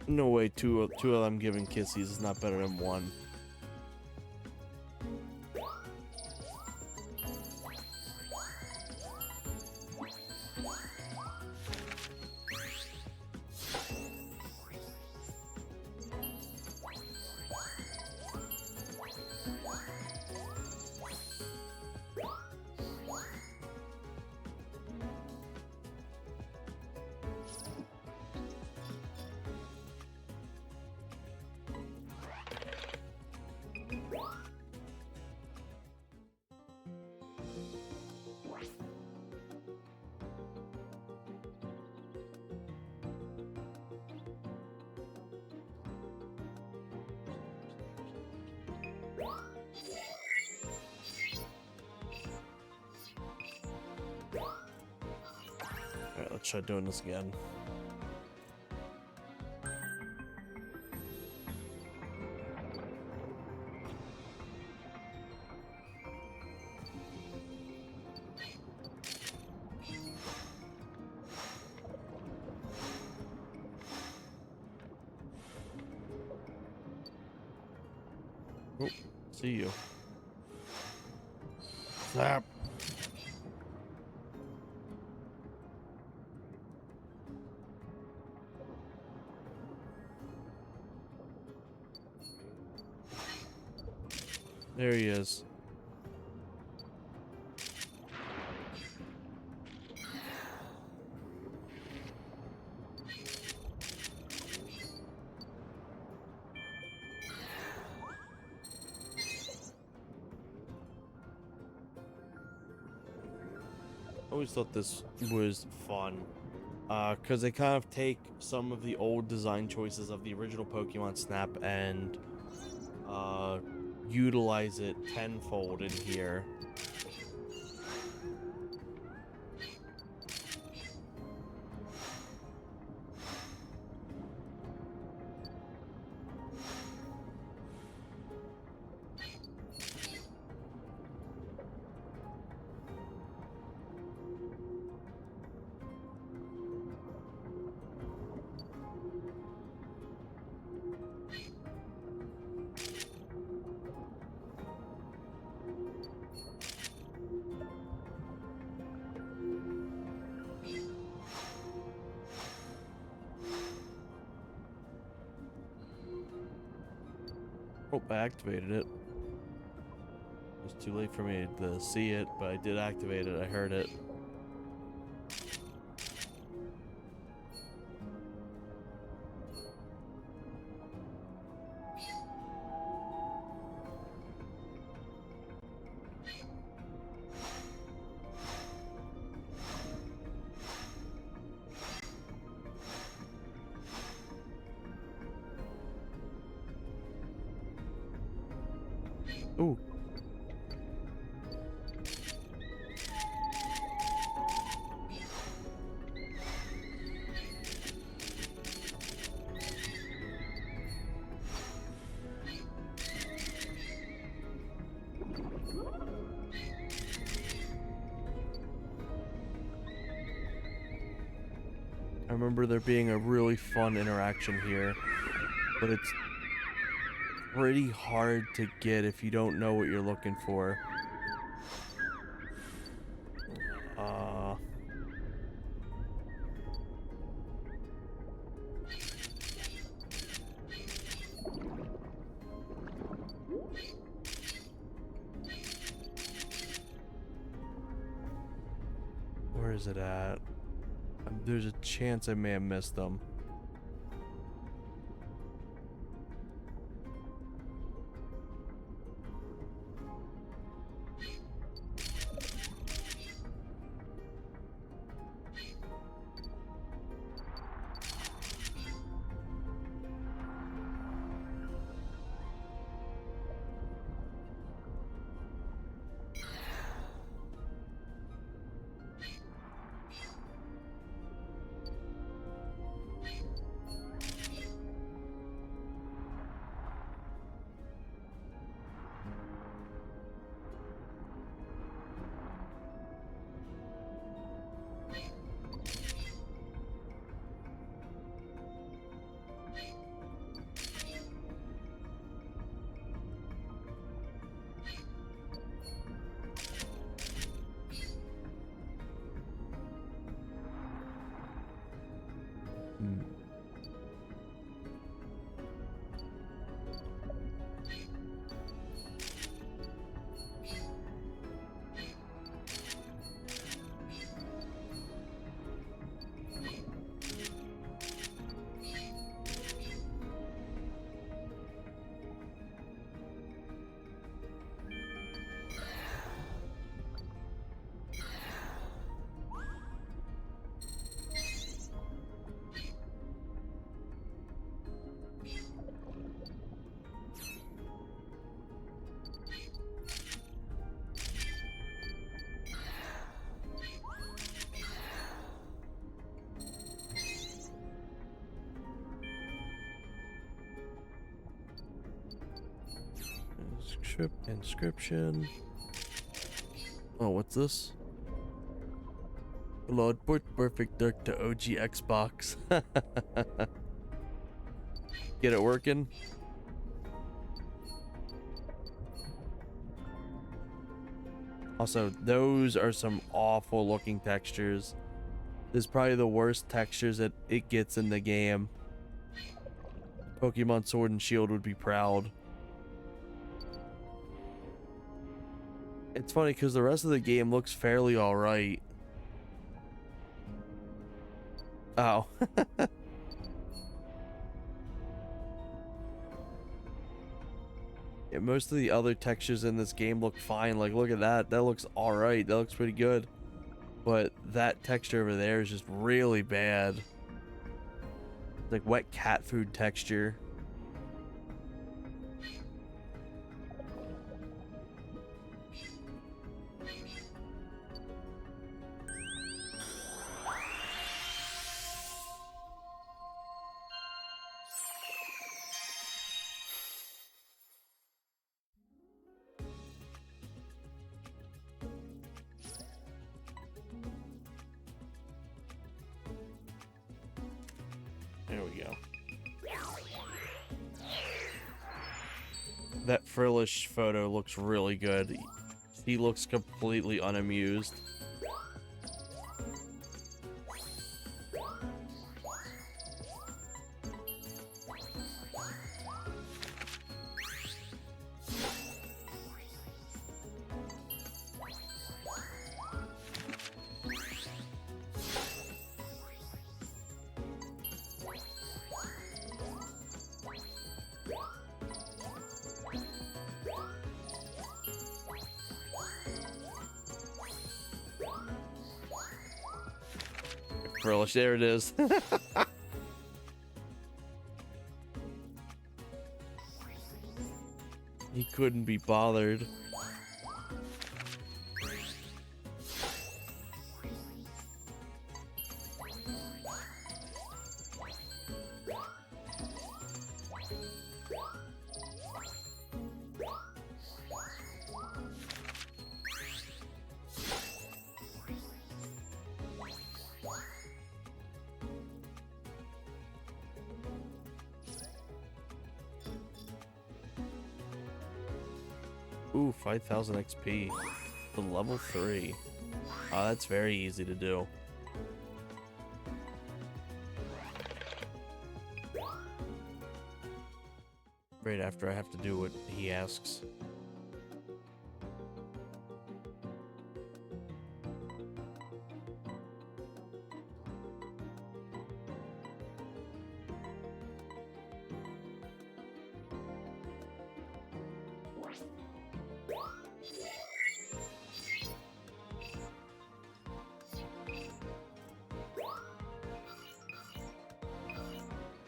No way, two of them giving kissies is not better than one. Alright, let's try doing this again. Oh, see you. Zap. There he is. I always thought this was fun, because they kind of take some of the old design choices of the original Pokemon Snap and utilize it tenfold in here. Oh, I activated it. It was too late for me to see it, but I did activate it. I heard it. Ooh. I remember there being a really fun interaction here, but it's pretty hard to get if you don't know what you're looking for. is it at? There's a chance I may have missed them. Inscription. Oh, what's this? Lord, put perfect dark to OG Xbox. Get it working? Also, those are some awful looking textures. This is probably the worst textures that it gets in the game. Pokemon Sword and Shield would be proud. It's funny because the rest of the game looks fairly alright. Oh. Yeah, most of the other textures in this game look fine. Like, look at that. That looks alright. That looks pretty good. But that texture over there is just really bad. Like wet cat food texture. There we go. That Frillish photo looks really good. He looks completely unamused. Frillish, there it is. He couldn't be bothered. Ooh, 5,000 XP to level 3. Oh, that's very easy to do. Right after I have to do what he asks.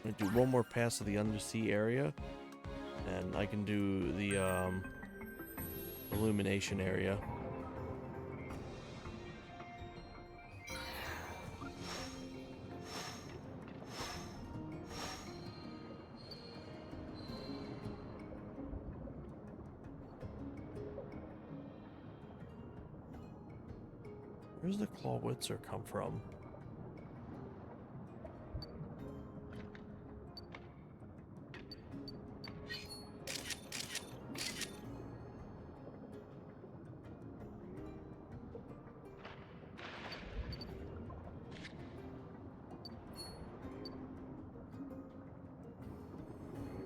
I'm gonna do one more pass of the undersea area, and I can do the illumination area. Where's the Clawwitzer come from?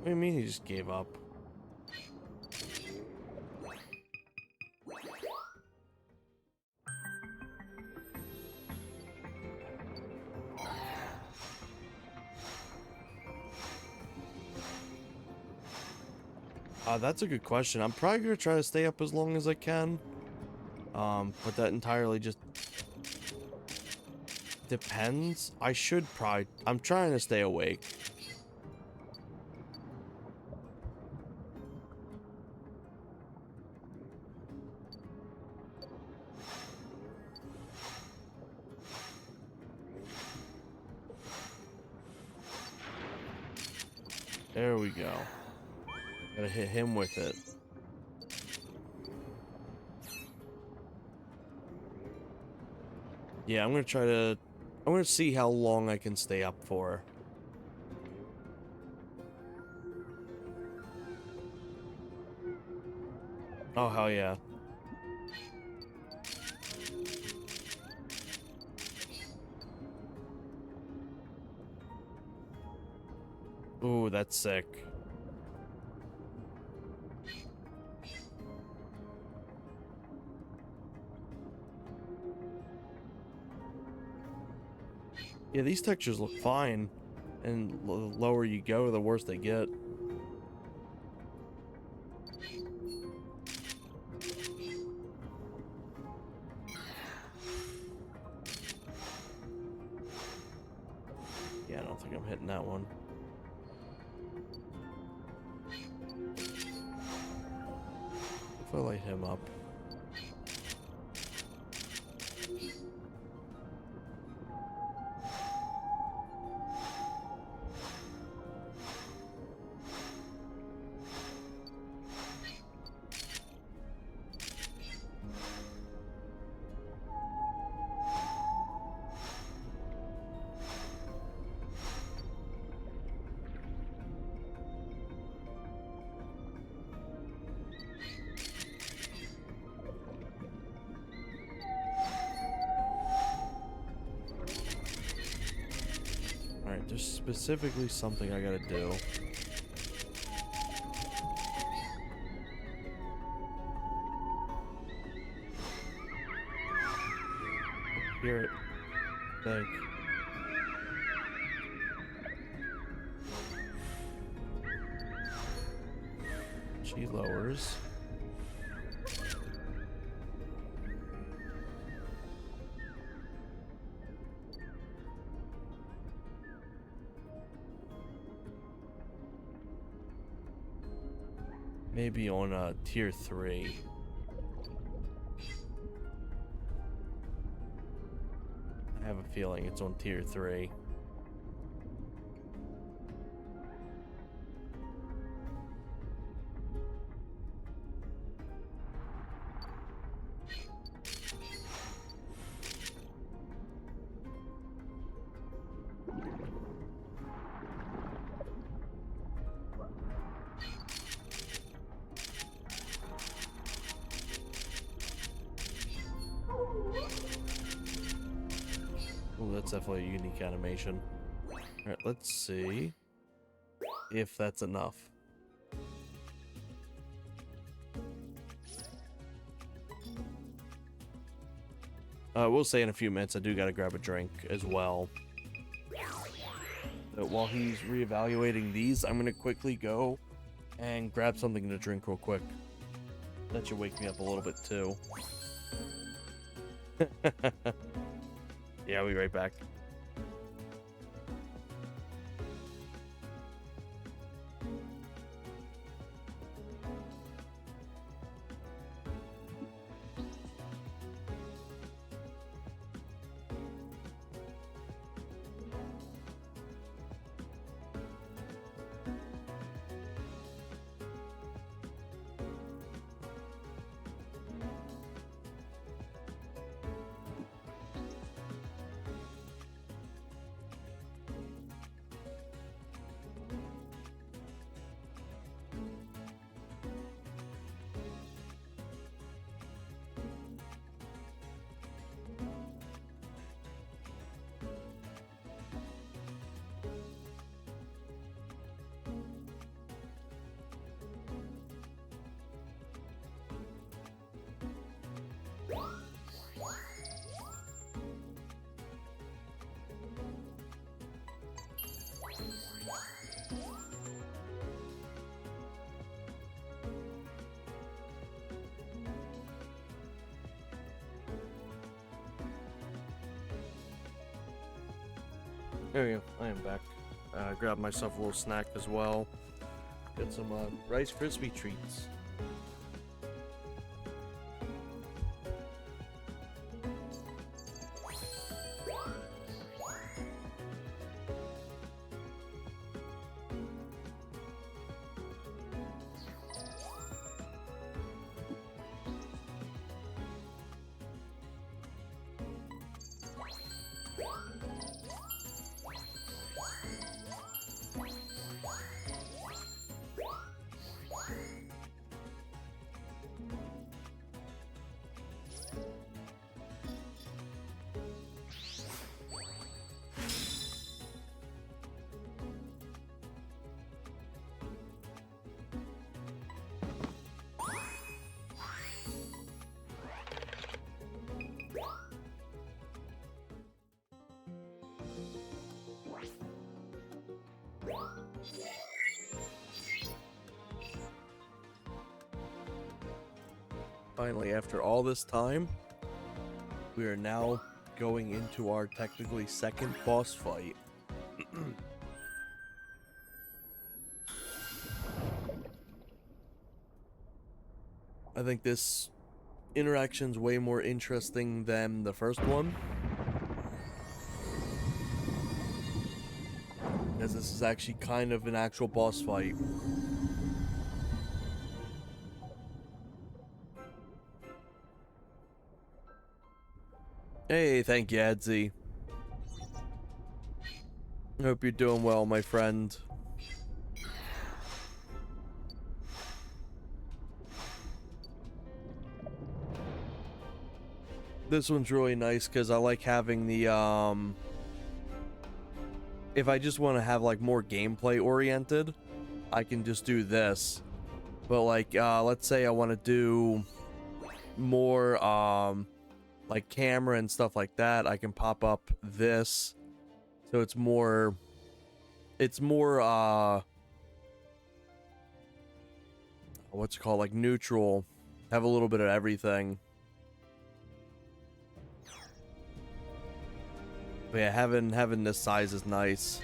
What do you mean he just gave up? That's a good question. I'm probably gonna try to stay up as long as I can. But that entirely just depends. I'm trying to stay awake. There we go. Gotta hit him with it. Yeah, I'm gonna see how long I can stay up for. Oh, hell yeah. Ooh, that's sick. Yeah, these textures look fine. And the lower you go, the worse they get. Yeah, I don't think I'm hitting that one. If I light him up. Alright, there's specifically something I gotta do. Hear it. Think. She lowers. Maybe on tier 3. I have a feeling it's on tier 3. Ooh, that's definitely a unique animation. Alright, let's see if that's enough. We'll say in a few minutes I do gotta grab a drink as well. But while he's reevaluating these, I'm gonna quickly go and grab something to drink real quick. That should wake me up a little bit too. Yeah, I'll be right back. There we go. I am back. Grabbed myself a little snack as well. Got some Rice Krispie treats. Finally, after all this time, we are now going into our technically second boss fight. I think this interaction's way more interesting than the first one, as this is actually kind of an actual boss fight. Hey, thank you, Edsy. Hope you're doing well, my friend. This one's really nice because I like having the, if I just want to have, like, more gameplay oriented, I can just do this. But, like, let's say I want to do more, like camera and stuff like that, I can pop up this, so it's more what's it called, like neutral, have a little bit of everything. But yeah, having this size is nice.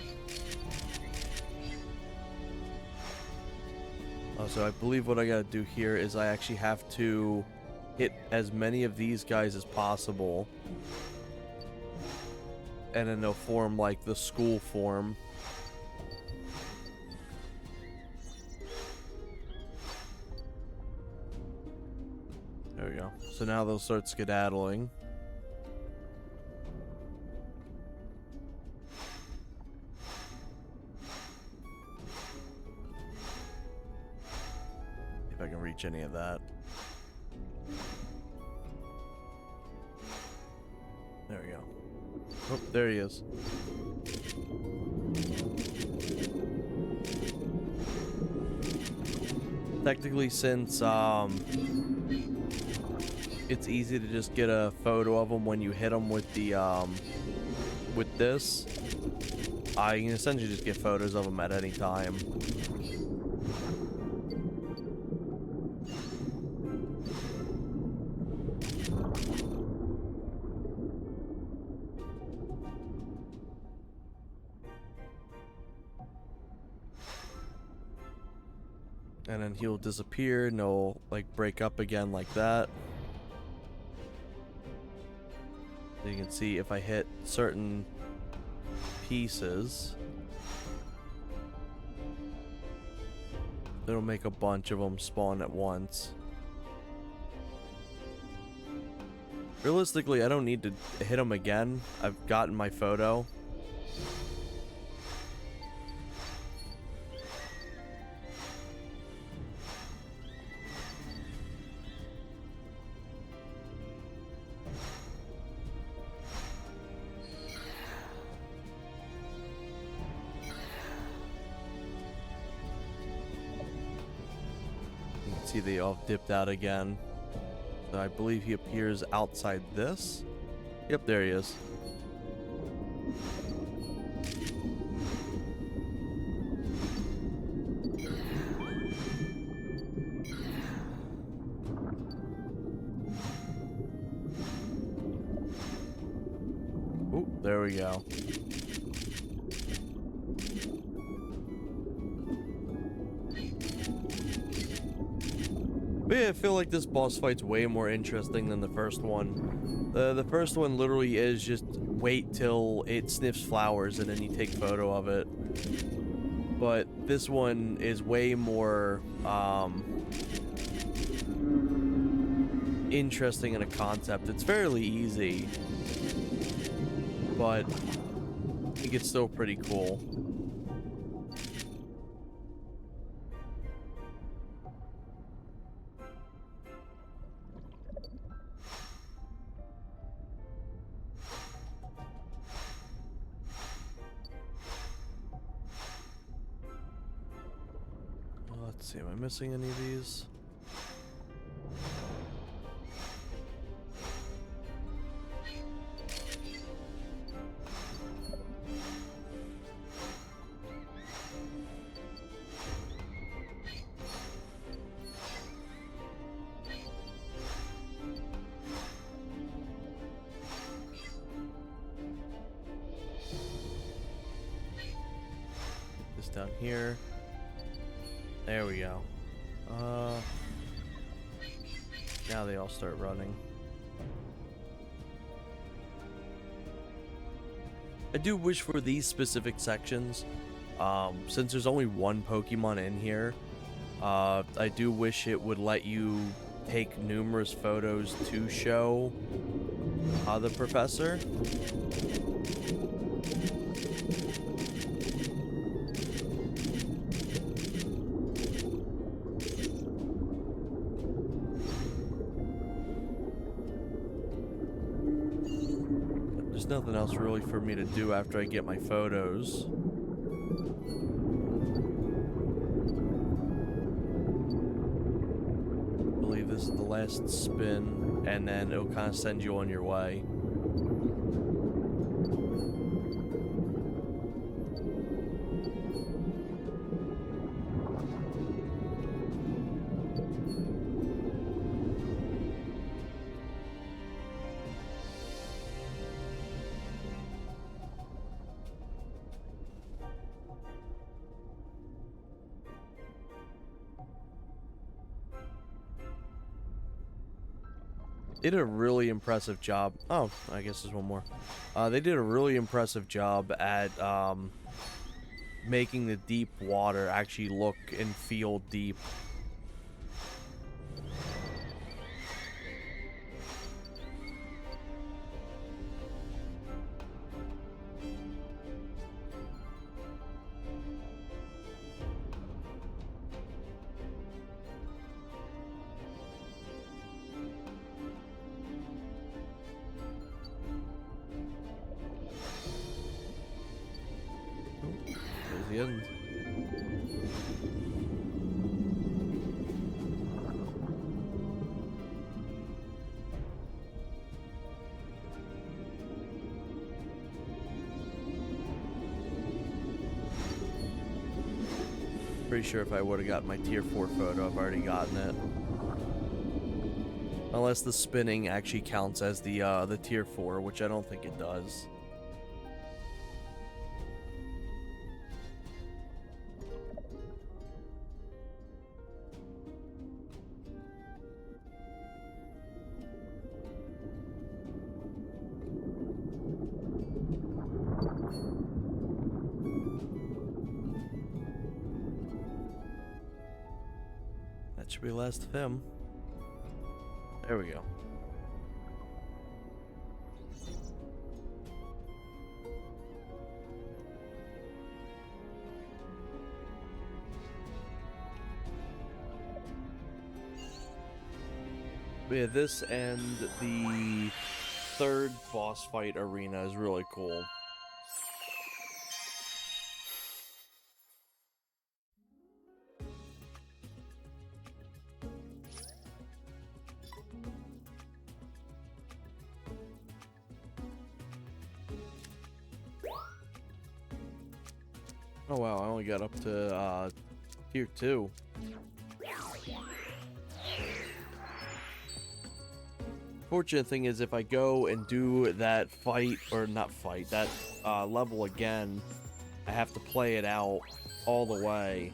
So I believe what I gotta do here is I actually have to hit as many of these guys as possible, and then they'll form like the school form. There we go. So now they'll start skedaddling. If I can reach any of that. There we go. Oh, there he is. Technically, since it's easy to just get a photo of them when you hit them with the with this, I can essentially just get photos of them at any time. And then he'll disappear and he'll like break up again like that. So you can see if I hit certain pieces, it'll make a bunch of them spawn at once. Realistically, I don't need to hit them again. I've gotten my photo. See, they all dipped out again. So I believe he appears outside this. Yep, there he is. Oh, there we go. But yeah, I feel like this boss fight's way more interesting than the first one. The first one literally is just wait till it sniffs flowers and then you take a photo of it. But this one is way more interesting in a concept. It's fairly easy, but I think it's still pretty cool. Let's see, am I missing any of these? This down here. There we go. Now they all start running. I do wish for these specific sections, since there's only one Pokemon in here, I do wish it would let you take numerous photos to show the professor. There's nothing else really for me to do after I get my photos. I believe this is the last spin, and then it'll kind of send you on your way. They did a really impressive job. Oh, I guess there's one more. They did a really impressive job at making the deep water actually look and feel deep. There's the end. Pretty sure if I would have gotten my tier 4 photo, I've already gotten it. Unless the spinning actually counts as the tier 4, which I don't think it does. That should be the last of him. There we go. But yeah, this and the third boss fight arena is really cool. Oh wow, I only got up to tier 2. Fortunate thing is if I go and do that fight, or not fight, that level again, I have to play it out all the way.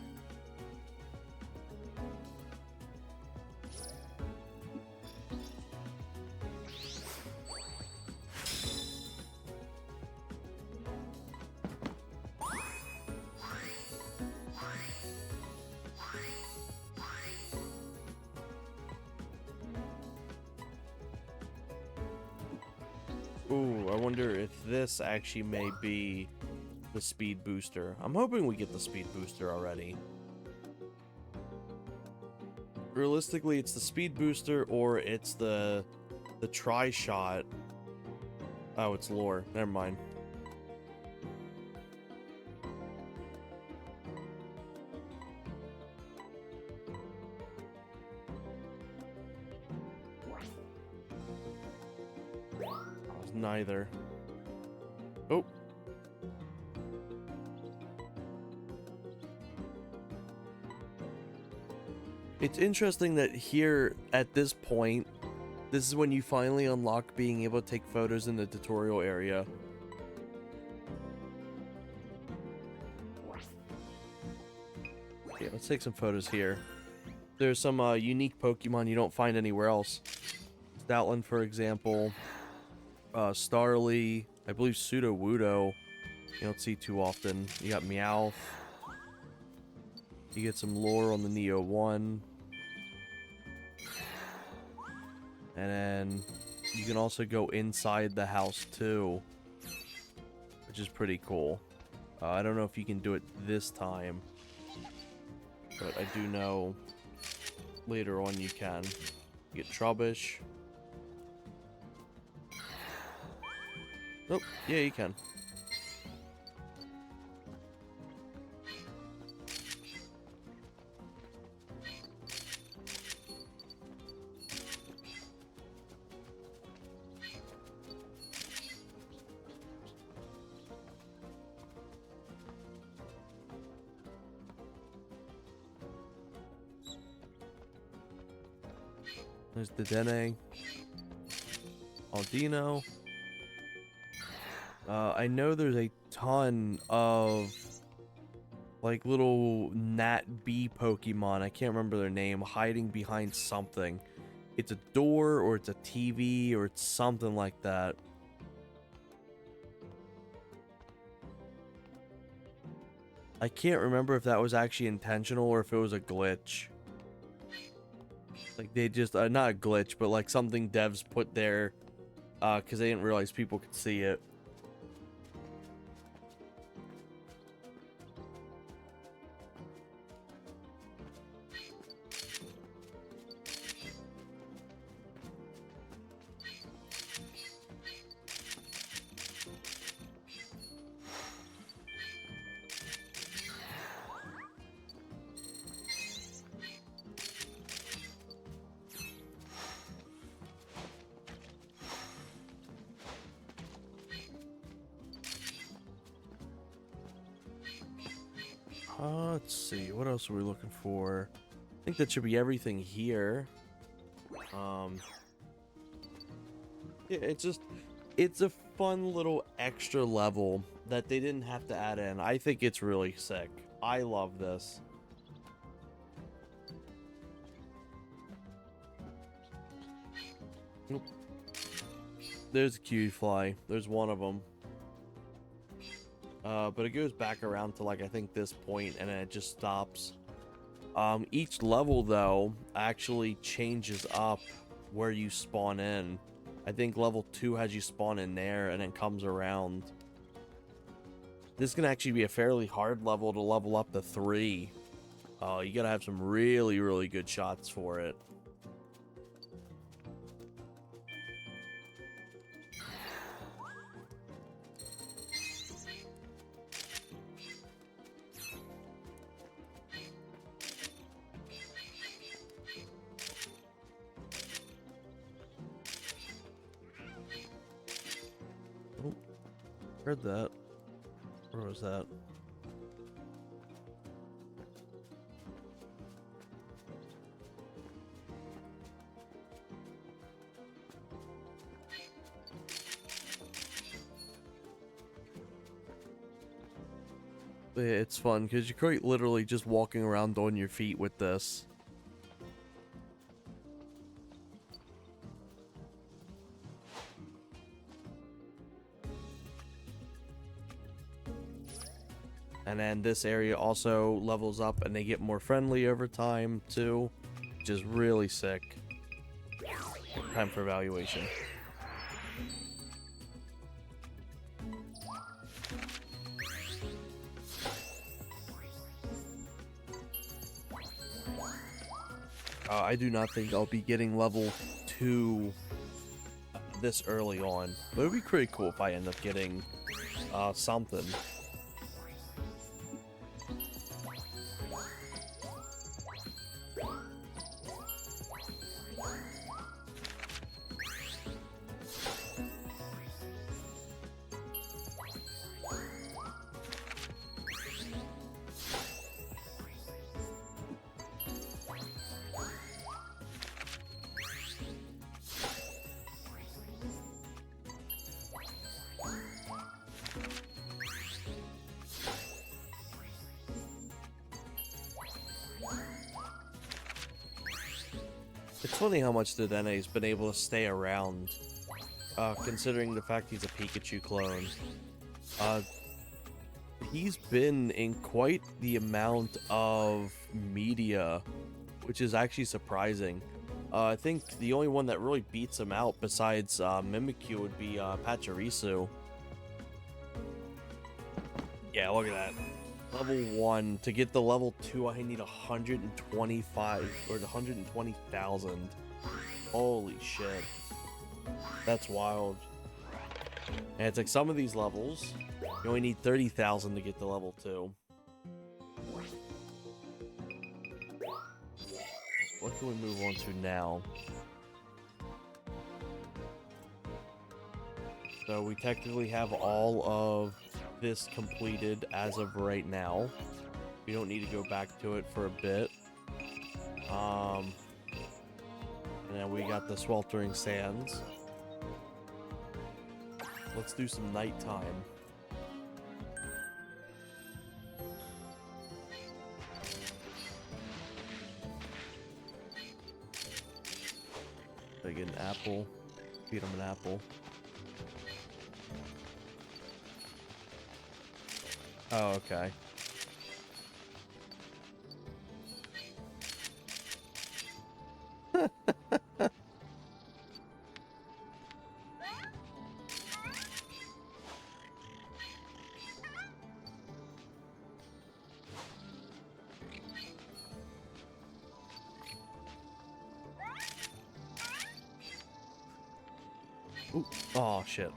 wonder if this actually may be the speed booster. I'm hoping we get the speed booster already. Realistically, it's the speed booster or it's the tri-shot. Oh, it's lore. Never mind. Neither. Oh. It's interesting that here at this point, this is when you finally unlock being able to take photos in the tutorial area. Yeah, let's take some photos here. There's some unique Pokemon you don't find anywhere else. Stoutland, for example. Starly, I believe Sudowoodo, you don't see too often. You got Meowth. You get some lore on the Neo 1. And then you can also go inside the house too, which is pretty cool. I don't know if you can do it this time, but I do know later on you can. You get Trubbish. Oh, yeah, you can. There's the Dene. Aldino. I know there's a ton of like little Nat bee Pokemon. I can't remember their name, hiding behind something. It's a door or it's a TV or it's something like that. I can't remember if that was actually intentional or if it was a glitch. Like they just, not a glitch, but like something devs put there because they didn't realize people could see it. Let's see, what else are we looking for? I think that should be everything here. Yeah, it's a fun little extra level that they didn't have to add in. I think it's really sick. I love this. Nope. There's a Q-Fly. There's one of them. But it goes back around to like I think this point and then it just stops. Each level though actually changes up where you spawn in. I think level 2 has you spawn in there and then comes around. This can actually be a fairly hard level to level up to 3. You gotta have some really, really good shots for it. Oh, heard that. Where was that? Yeah, it's fun because you're quite literally just walking around on your feet with this. And then this area also levels up and they get more friendly over time too, which is really sick. Time for evaluation. I do not think I'll be getting level 2 this early on. But it would be pretty cool if I end up getting something. It's funny how much the Dene's been able to stay around, considering the fact he's a Pikachu clone. He's been in quite the amount of media, which is actually surprising. I think the only one that really beats him out besides Mimikyu would be Pachirisu. Yeah, look at that. Level 1. To get the level 2, I need 125 or 120,000. Holy shit. That's wild. And it's like some of these levels, you only need 30,000 to get to level 2. What can we move on to now? So we technically have all of this completed as of right now. We don't need to go back to it for a bit. And then we got the Sweltering Sands. Let's do some nighttime. I get an apple. Feed him an apple. Oh, okay. Ooh. Oh, shit.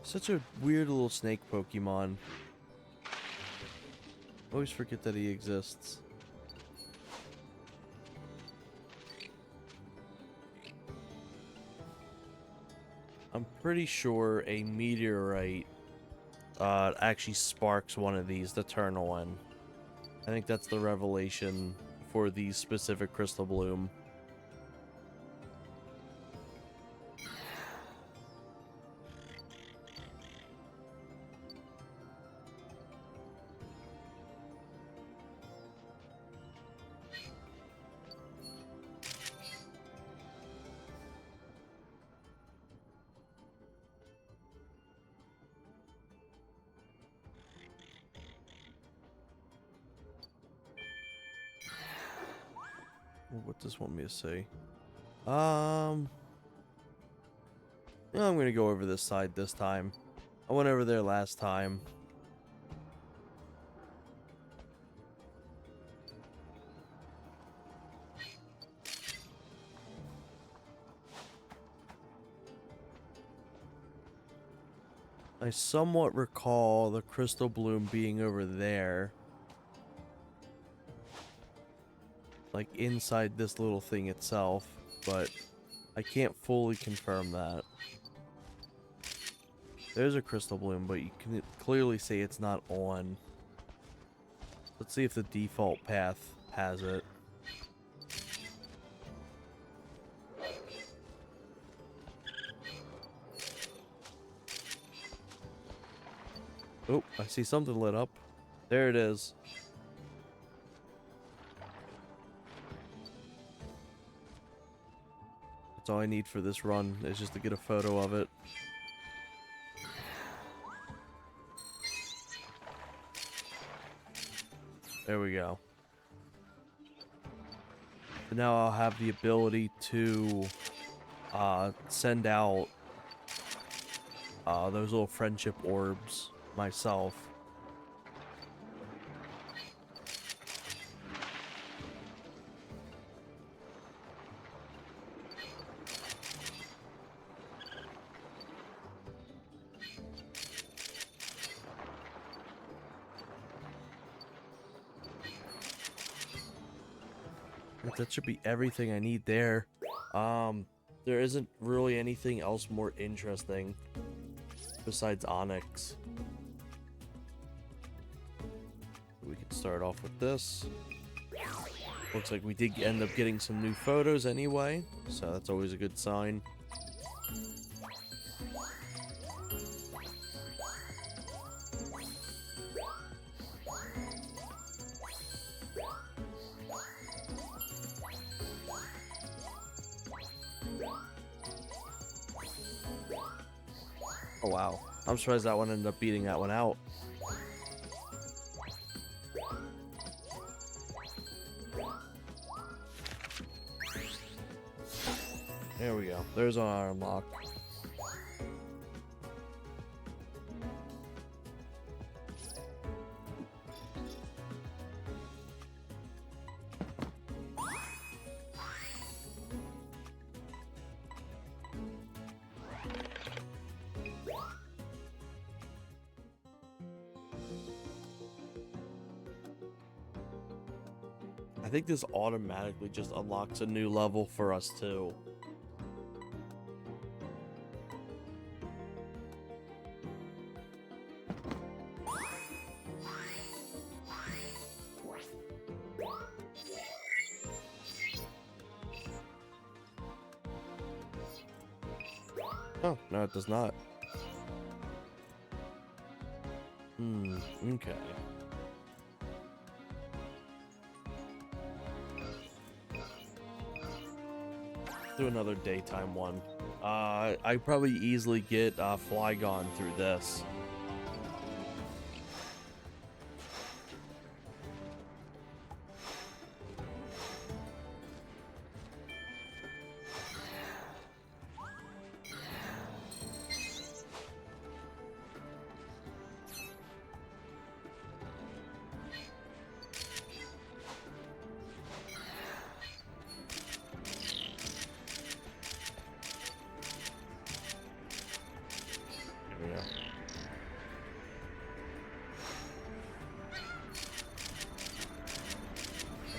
Such a weird little snake Pokemon. Always forget that he exists. I'm pretty sure a meteorite actually sparks one of these, the Eternal one. I think that's the revelation for the specific Crystal Bloom. What does this want me to say? Yeah, I'm gonna go over this side this time. I went over there last time. I somewhat recall the Crystal Bloom being over there. Like inside this little thing itself, but I can't fully confirm that. There's a Crystal Bloom, but you can clearly see it's not on. Let's see if the default path has it. Oh, I see something lit up. There it is. That's all I need for this run, is just to get a photo of it. There we go. So now I'll have the ability to send out those little friendship orbs myself. That should be everything I need there. There isn't really anything else more interesting besides Onyx. We can start off with this. Looks like we did end up getting some new photos anyway, so that's always a good sign. Oh wow, I'm surprised that one ended up beating that one out. There we go. There's our unlock. I think this automatically just unlocks a new level for us too. Oh, no, it does not. Okay. Do another daytime one. I probably easily get Flygon through this.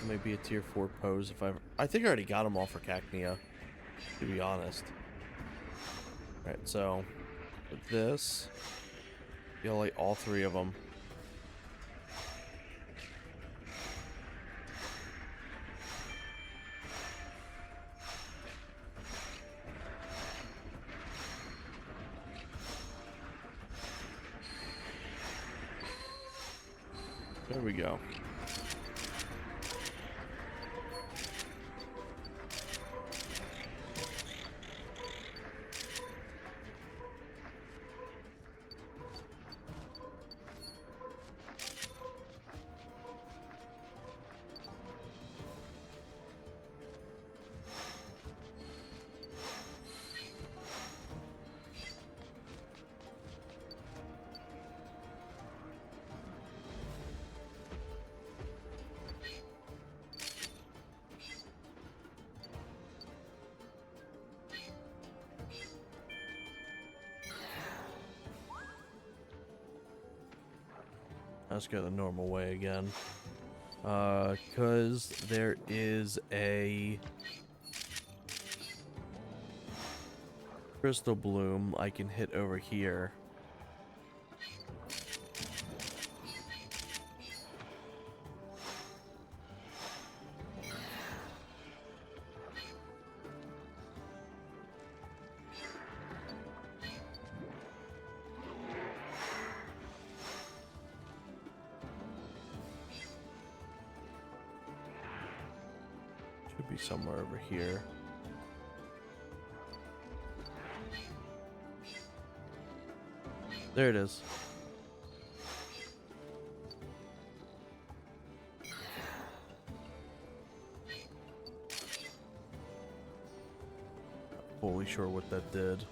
Maybe a tier 4 pose if I think I already got them all for Cacnea, to be honest. Alright, so with this, you'll like all 3 of them. There we go. Let's go the normal way again. Because there is a crystal bloom I can hit over here. Be somewhere over here. There it is. Not fully sure what that did.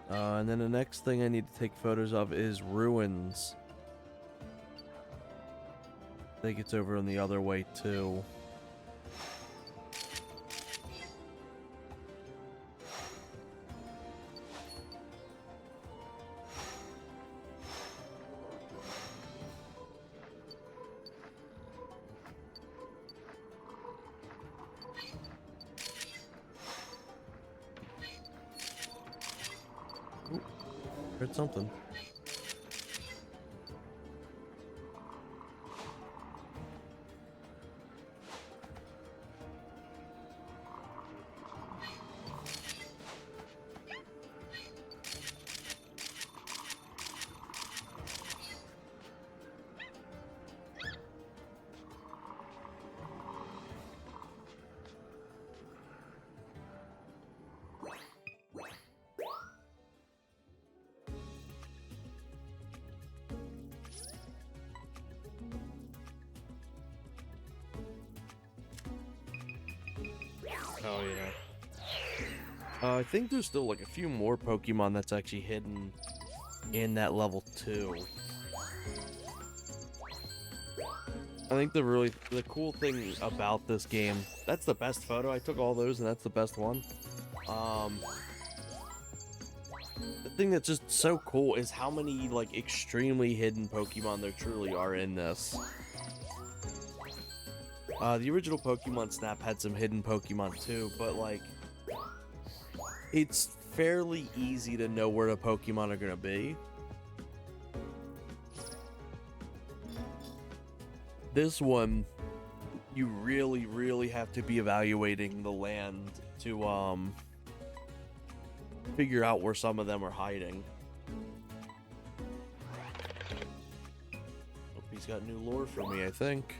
And then the next thing I need to take photos of is ruins. I think it's over on the other way too. Ooh, heard something. Oh yeah. I think there's still like a few more Pokemon that's actually hidden in that level 2. I think the cool thing about this game, that's the best photo. I took all those and that's the best one. The thing that's just so cool is how many like extremely hidden Pokemon there truly are in this. The original Pokemon Snap had some hidden Pokemon too, but like it's fairly easy to know where the Pokemon are gonna be. This one, you really have to be evaluating the land to figure out where some of them are hiding. Hope he's got new lore for me, I think.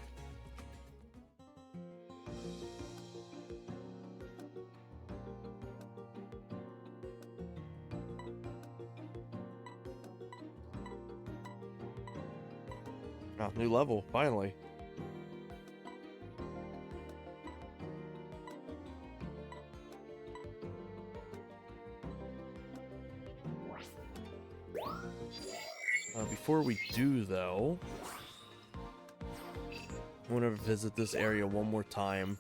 Oh, new level, finally. Before we do, though, I want to visit this area one more time,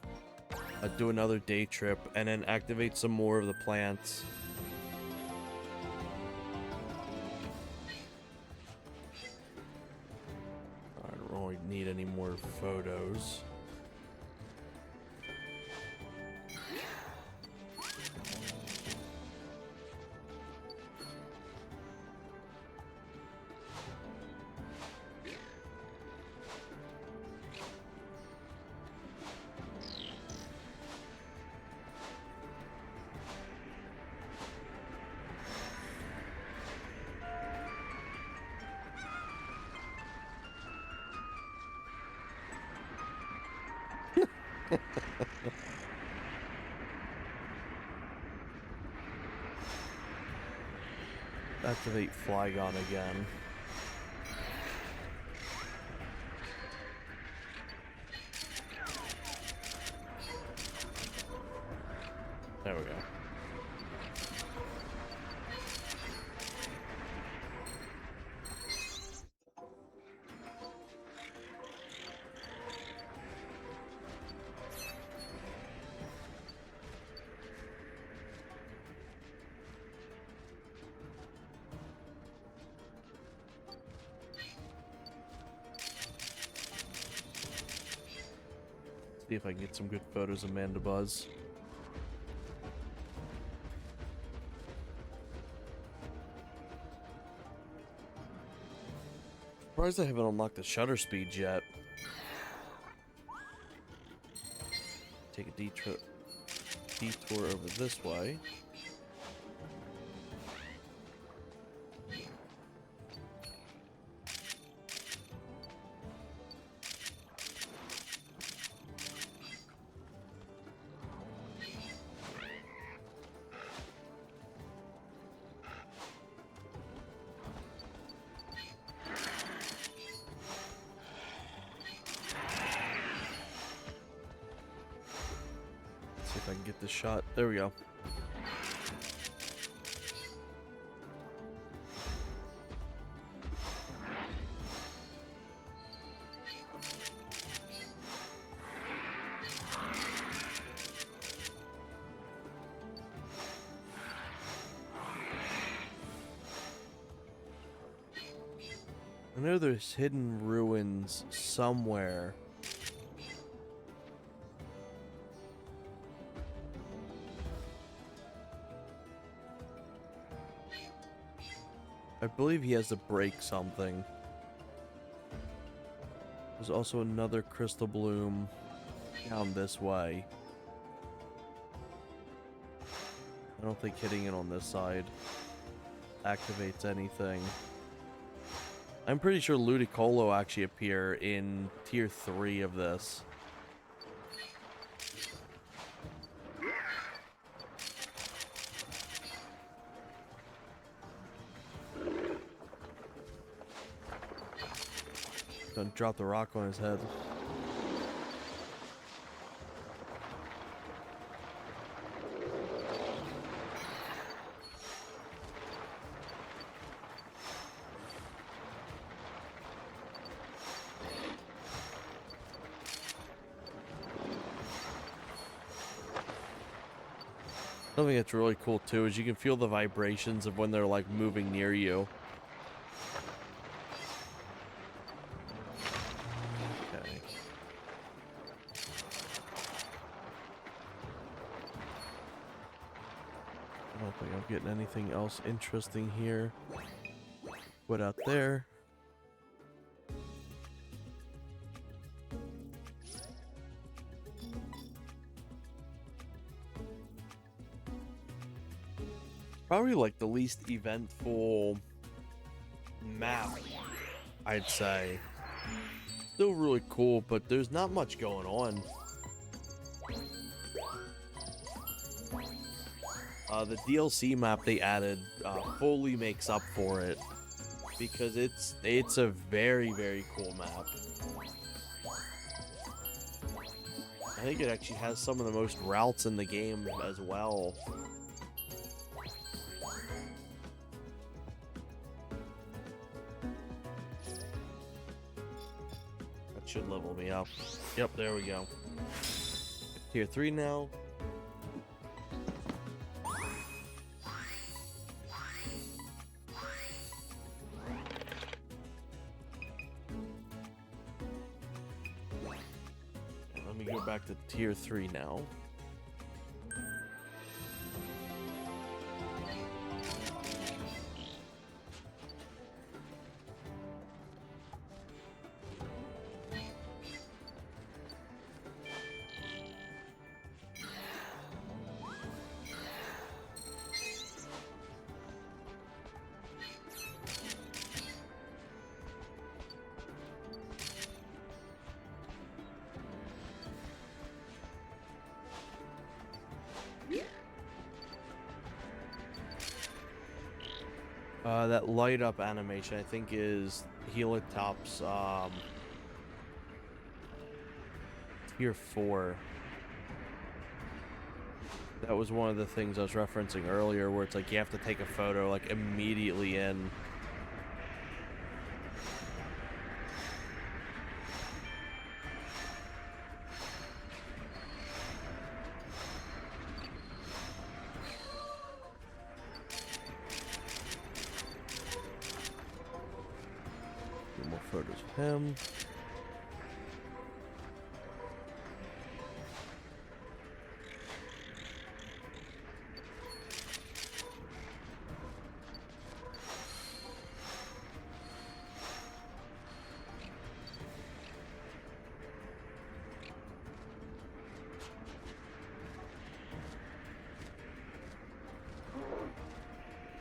do another day trip, and then activate some more of the plants. I don't really need any more photos. Activate Flygon again. There we go. See if I can get some good photos of Mandibuzz. Surprised I haven't unlocked the shutter speeds yet. Take a detour over this way. See if I can get this shot. There we go. I know there's hidden ruins somewhere. I believe he has to break something. There's also another crystal bloom down this way. I don't think hitting it on this side activates anything. I'm pretty sure Ludicolo actually appear in tier 3 of this. Don't drop the rock on his head. Something that's really cool too is you can feel the vibrations of when they're like moving near you. Okay. I don't think I'm getting anything else interesting here. What out there? Probably like the least eventful map, I'd say. Still really cool, but there's not much going on. The DLC map they added fully makes up for it because it's a very, very cool map. I think it actually has some of the most routes in the game as well. Should level me up. Yep, there we go. Tier 3 now. Let me go back to tier 3 now. That light up animation, I think, is Helitop's tier 4. That was one of the things I was referencing earlier, where it's like you have to take a photo like immediately in. More photos of him.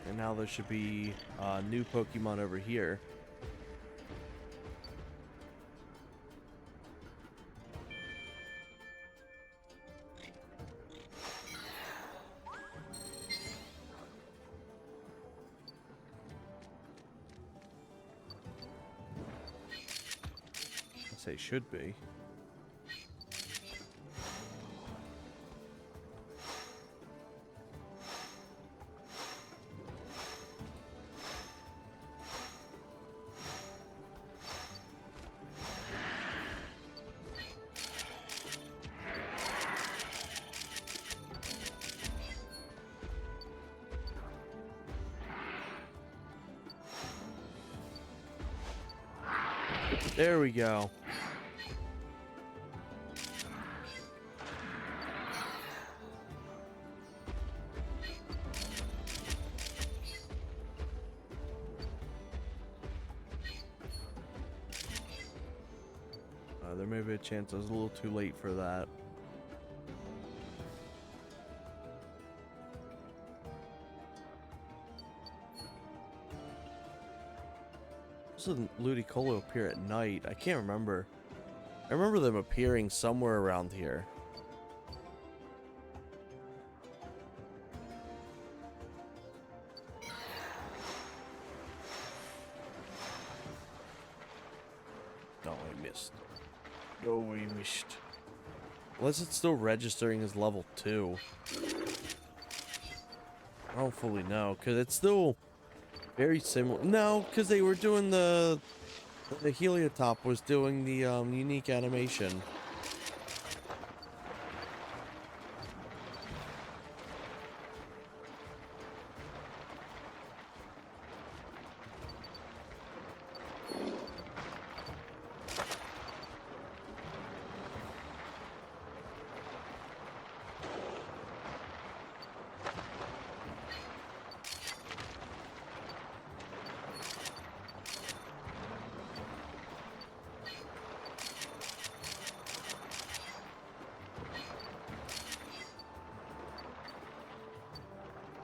And now there should be a new Pokemon over here. Say should be. There we go. There may be a chance I was a little too late for that. Doesn't Ludicolo appear at night? I can't remember. I remember them appearing somewhere around here. No, I missed. No, we missed. Unless it's still registering as level 2. I don't fully know, because it's still very similar. No, because they were doing the Heliotop was doing the unique animation.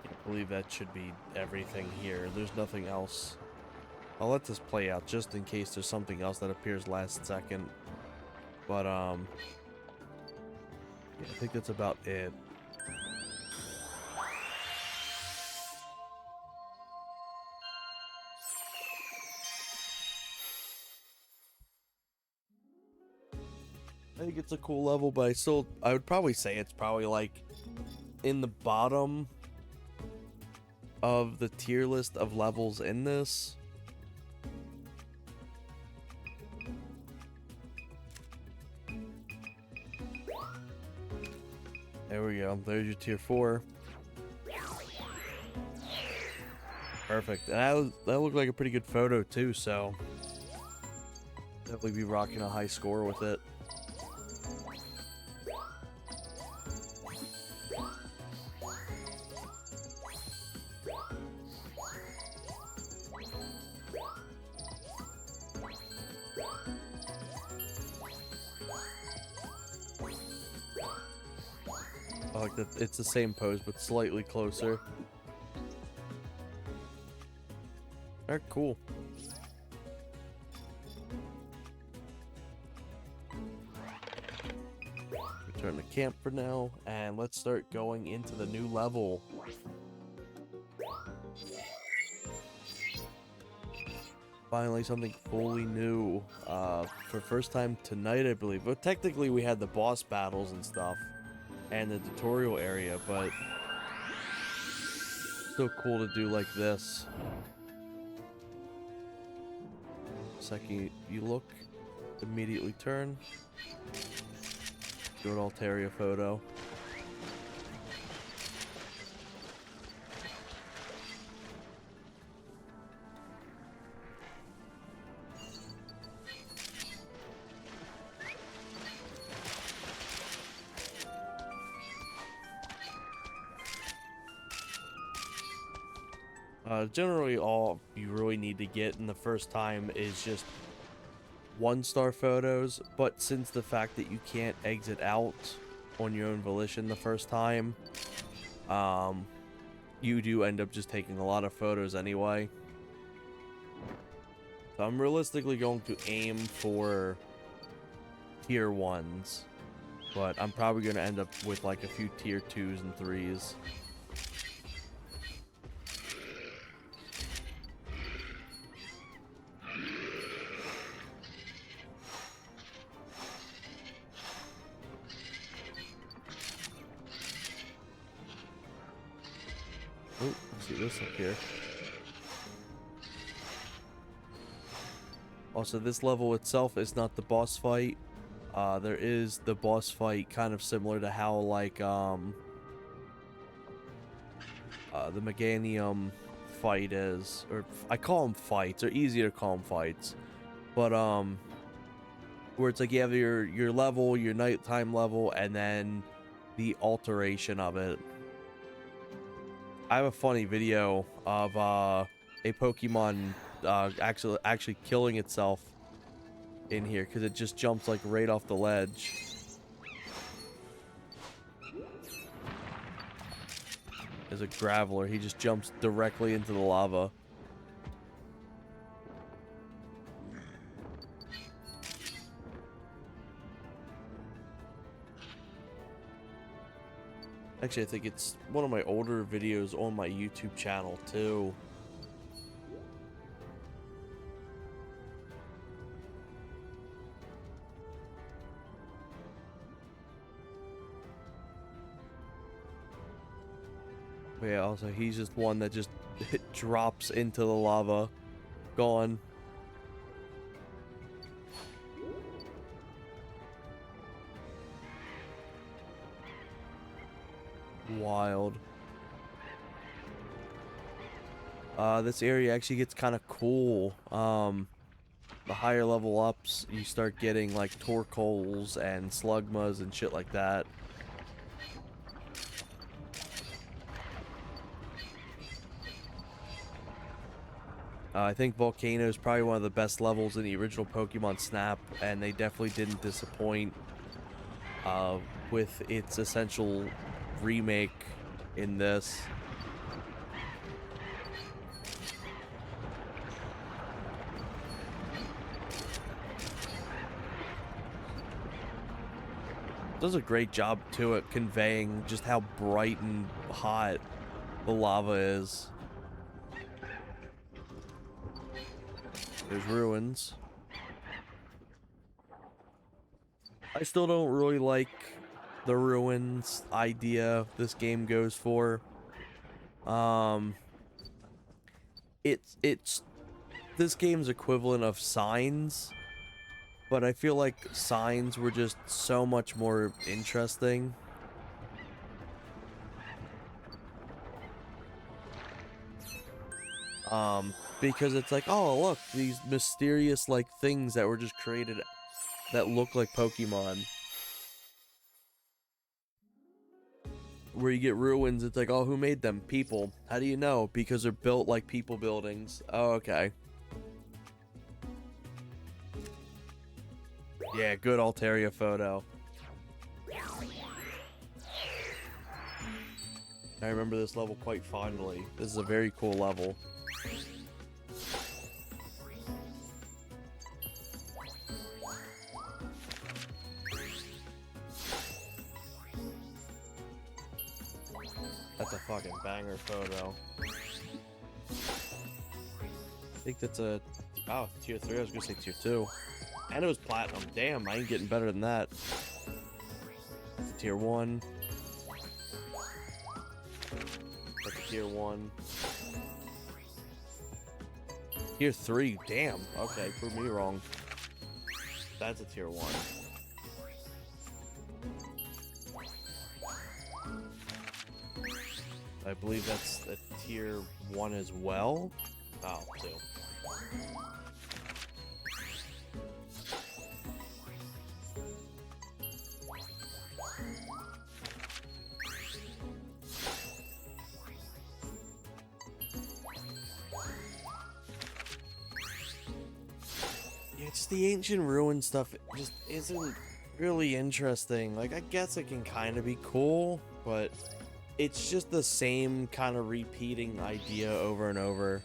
I believe that should be everything here. There's nothing else. I'll let this play out just in case there's something else that appears last second. But yeah, I think that's about it. I think it's a cool level, but I would probably say it's probably like in the bottom of the tier list of levels in this. There we go. There's your tier 4. Perfect. And that looked like a pretty good photo too, so definitely be rocking a high score with it. I like that it's the same pose but slightly closer. Alright, cool. Return to camp for now, and let's start going into the new level. Finally, something fully new. For first time tonight, I believe. But technically, we had the boss battles and stuff, and the tutorial area, but still cool to do like this. Second you look, immediately turn. Good Altaria photo. Generally all you really need to get in the first time is just 1-star photos, but since the fact that you can't exit out on your own volition the first time, you do end up just taking a lot of photos anyway. So I'm realistically going to aim for tier 1s, but I'm probably going to end up with like a few tier 2s and 3s. Oh, let's see this up here. Also, this level itself is not the boss fight. There is the boss fight kind of similar to how, like, the Meganium fight is. Or, I call them fights. They're easier to call them fights. But, where it's like you have your level, your nighttime level, and then the alteration of it. I have a funny video of a Pokemon actually killing itself in here because it just jumps like right off the ledge. There's a Graveler. He just jumps directly into the lava. Actually, I think it's one of my older videos on my YouTube channel, too. But yeah, also, he's just one that just drops into the lava. Gone. Wild. This area actually gets kind of cool. The higher level ups, you start getting like Torkoals and Slugmas and shit like that. I think Volcano is probably one of the best levels in the original Pokemon Snap, and they definitely didn't disappoint with its essential remake in this. Does a great job too at conveying just how bright and hot the lava is. There's ruins. I still don't really like the ruins idea this game goes for. It's this game's equivalent of Signs, but I feel like Signs were just so much more interesting. Because it's like, oh look, these mysterious like things that were just created that look like Pokemon. Where you get ruins, it's like, oh, who made them? People. How do you know? Because they're built like people buildings. Oh, okay. Yeah, good Altaria photo. I remember this level quite fondly. This is a very cool level. That's a fucking banger photo. I think that's a... Oh, tier 3. I was gonna say tier 2. And it was platinum. Damn, I ain't getting better than that. That's a tier 1. That's a tier 1. Tier 3. Damn. Okay, prove me wrong. That's a tier 1. I believe that's a tier 1 as well. Oh, 2. Yeah, it's the ancient ruin stuff. It just isn't really interesting. Like, I guess it can kind of be cool, but it's just the same kind of repeating idea over and over.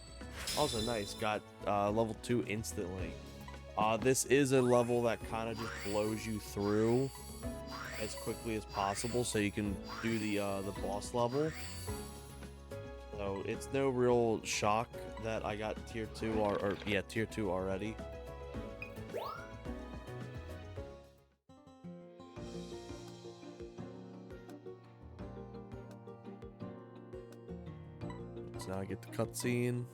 Also nice, got level 2 instantly. This is a level that kind of just blows you through as quickly as possible so you can do the boss level. So it's no real shock that I got tier 2 or yeah, tier 2 already. So now I get the cutscene.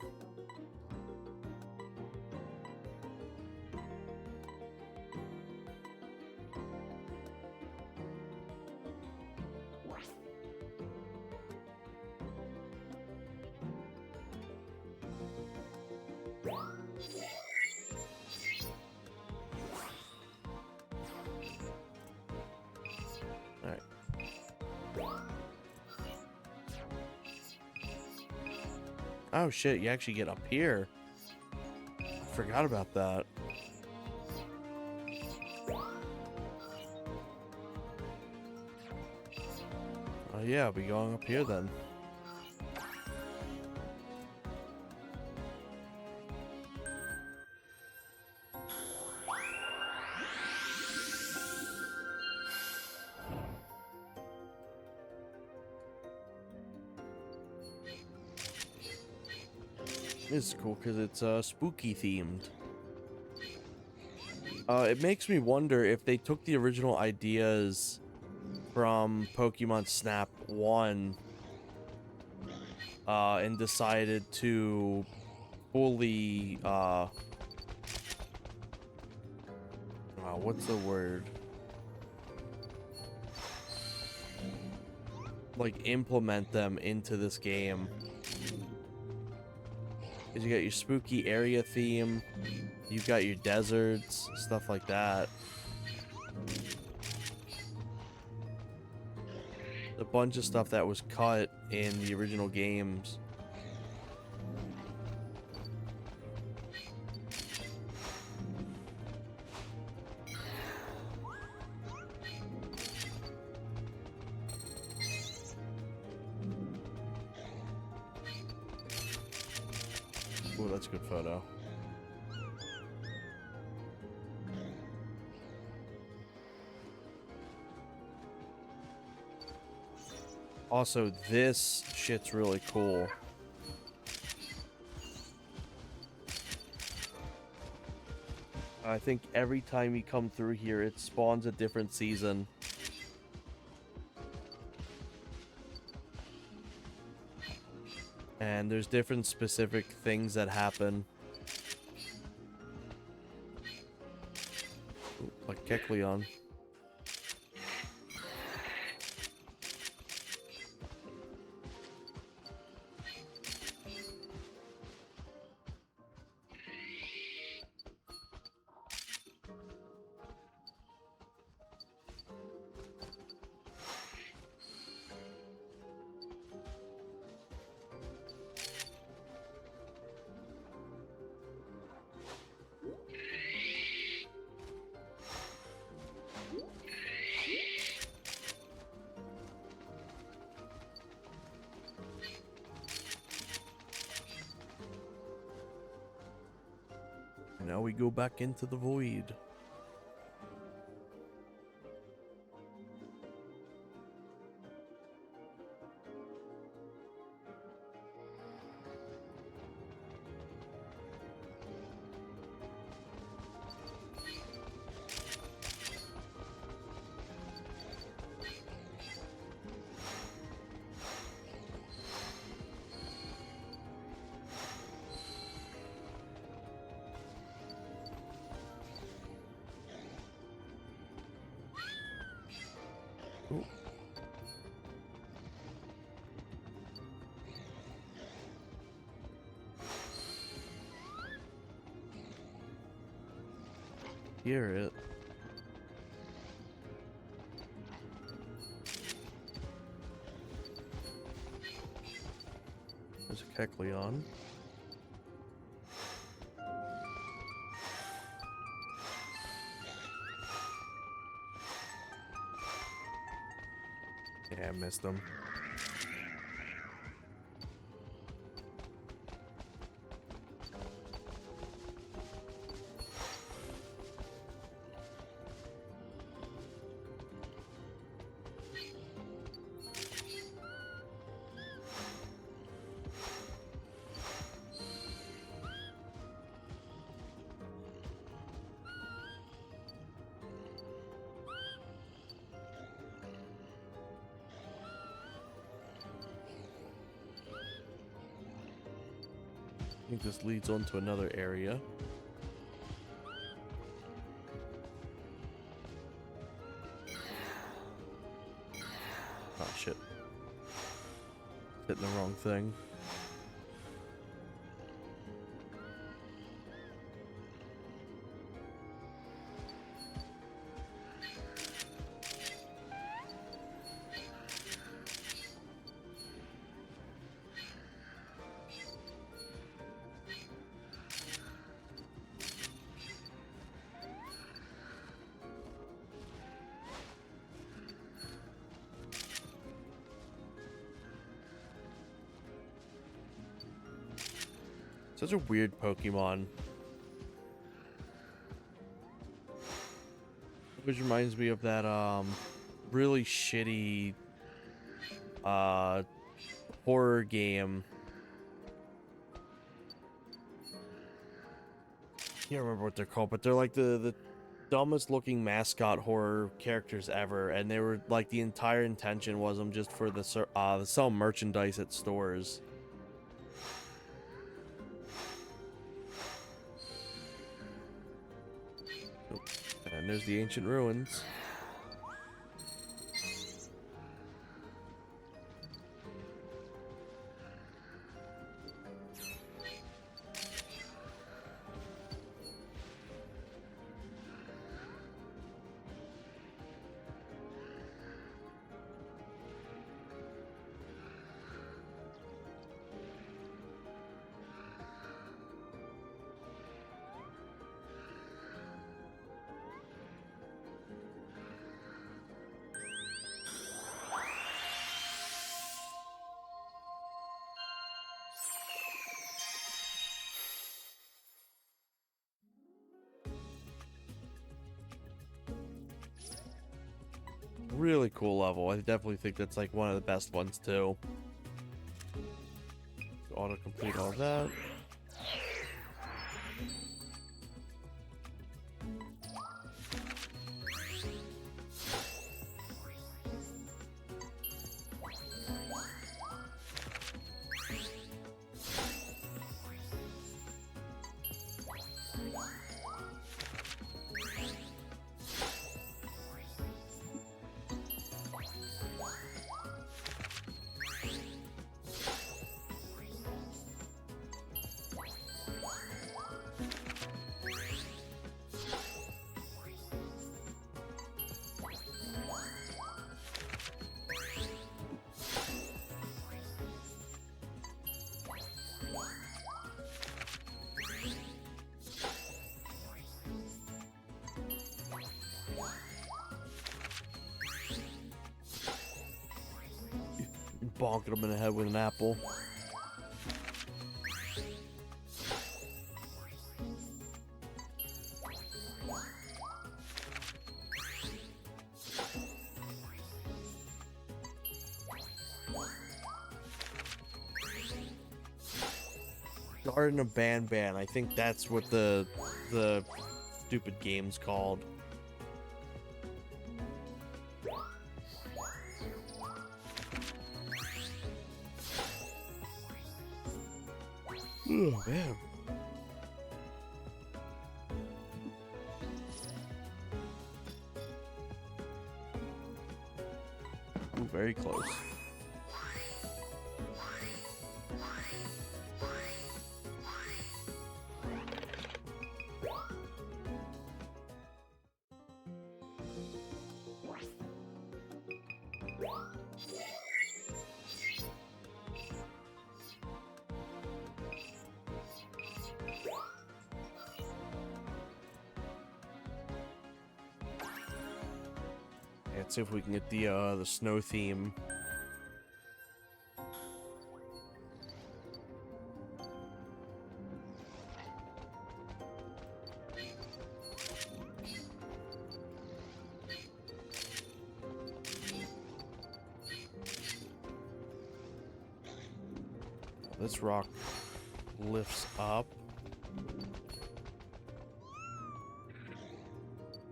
Oh shit, you actually get up here. Forgot about that. Oh yeah, I'll be going up here then. This is cool because it's spooky themed. It makes me wonder if they took the original ideas from Pokemon Snap 1 and decided to fully what's the word? Like implement them into this game. Because you got your spooky area theme, you've got your deserts, stuff like that. A bunch of stuff that was cut in the original games. Ooh, that's a good photo. Also, this shit's really cool. I think every time you come through here, it spawns a different season. And there's different specific things that happen. Ooh, like Kecleon. Now we go back into the void. Ooh. Hear it. There's a Kecleon. Yeah, I missed him. I think this leads on to another area. Oh shit. Hitting the wrong thing. Such a weird Pokemon. Which reminds me of that really shitty horror game. Can't remember what they're called, but they're like the dumbest looking mascot horror characters ever, and they were like the entire intention was them just for the sell merchandise at stores. Oh, and there's the ancient ruins. Really cool level. I definitely think that's like one of the best ones too. Auto complete all that. Bonking him in the head with an apple. Garden of Ban. I think that's what the stupid game's called. Oh, man. Ooh, very close. Let's see if we can get the snow theme. This rock lifts up.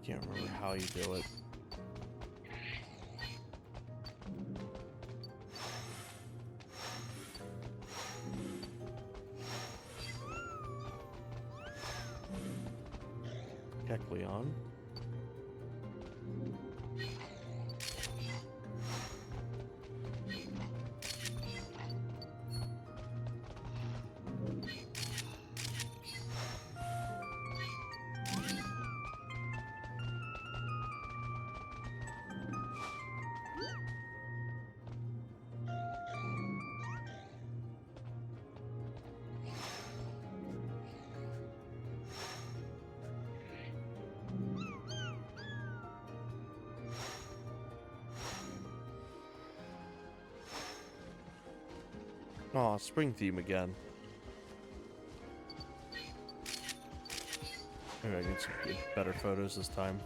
Can't remember how you do it. Leon. Oh, spring theme again. Maybe I get some better photos this time.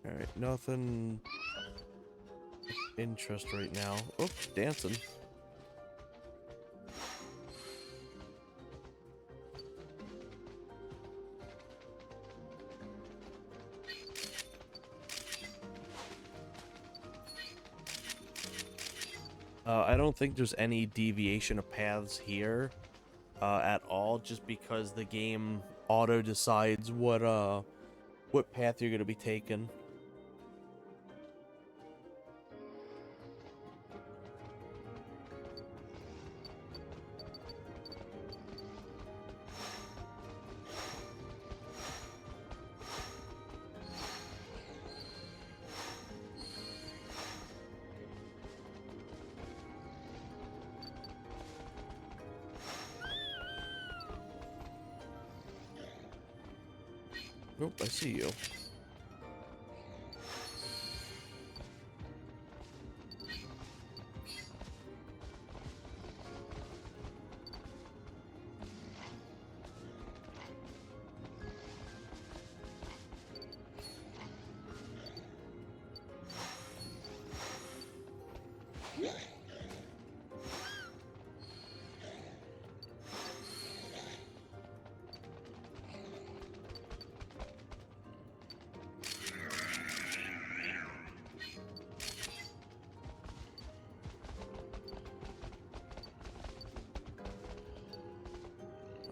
Alright, nothing of interest right now. Oh, dancing. I don't think there's any deviation of paths here at all, just because the game auto decides what path you're gonna be taking. Nope, I see you.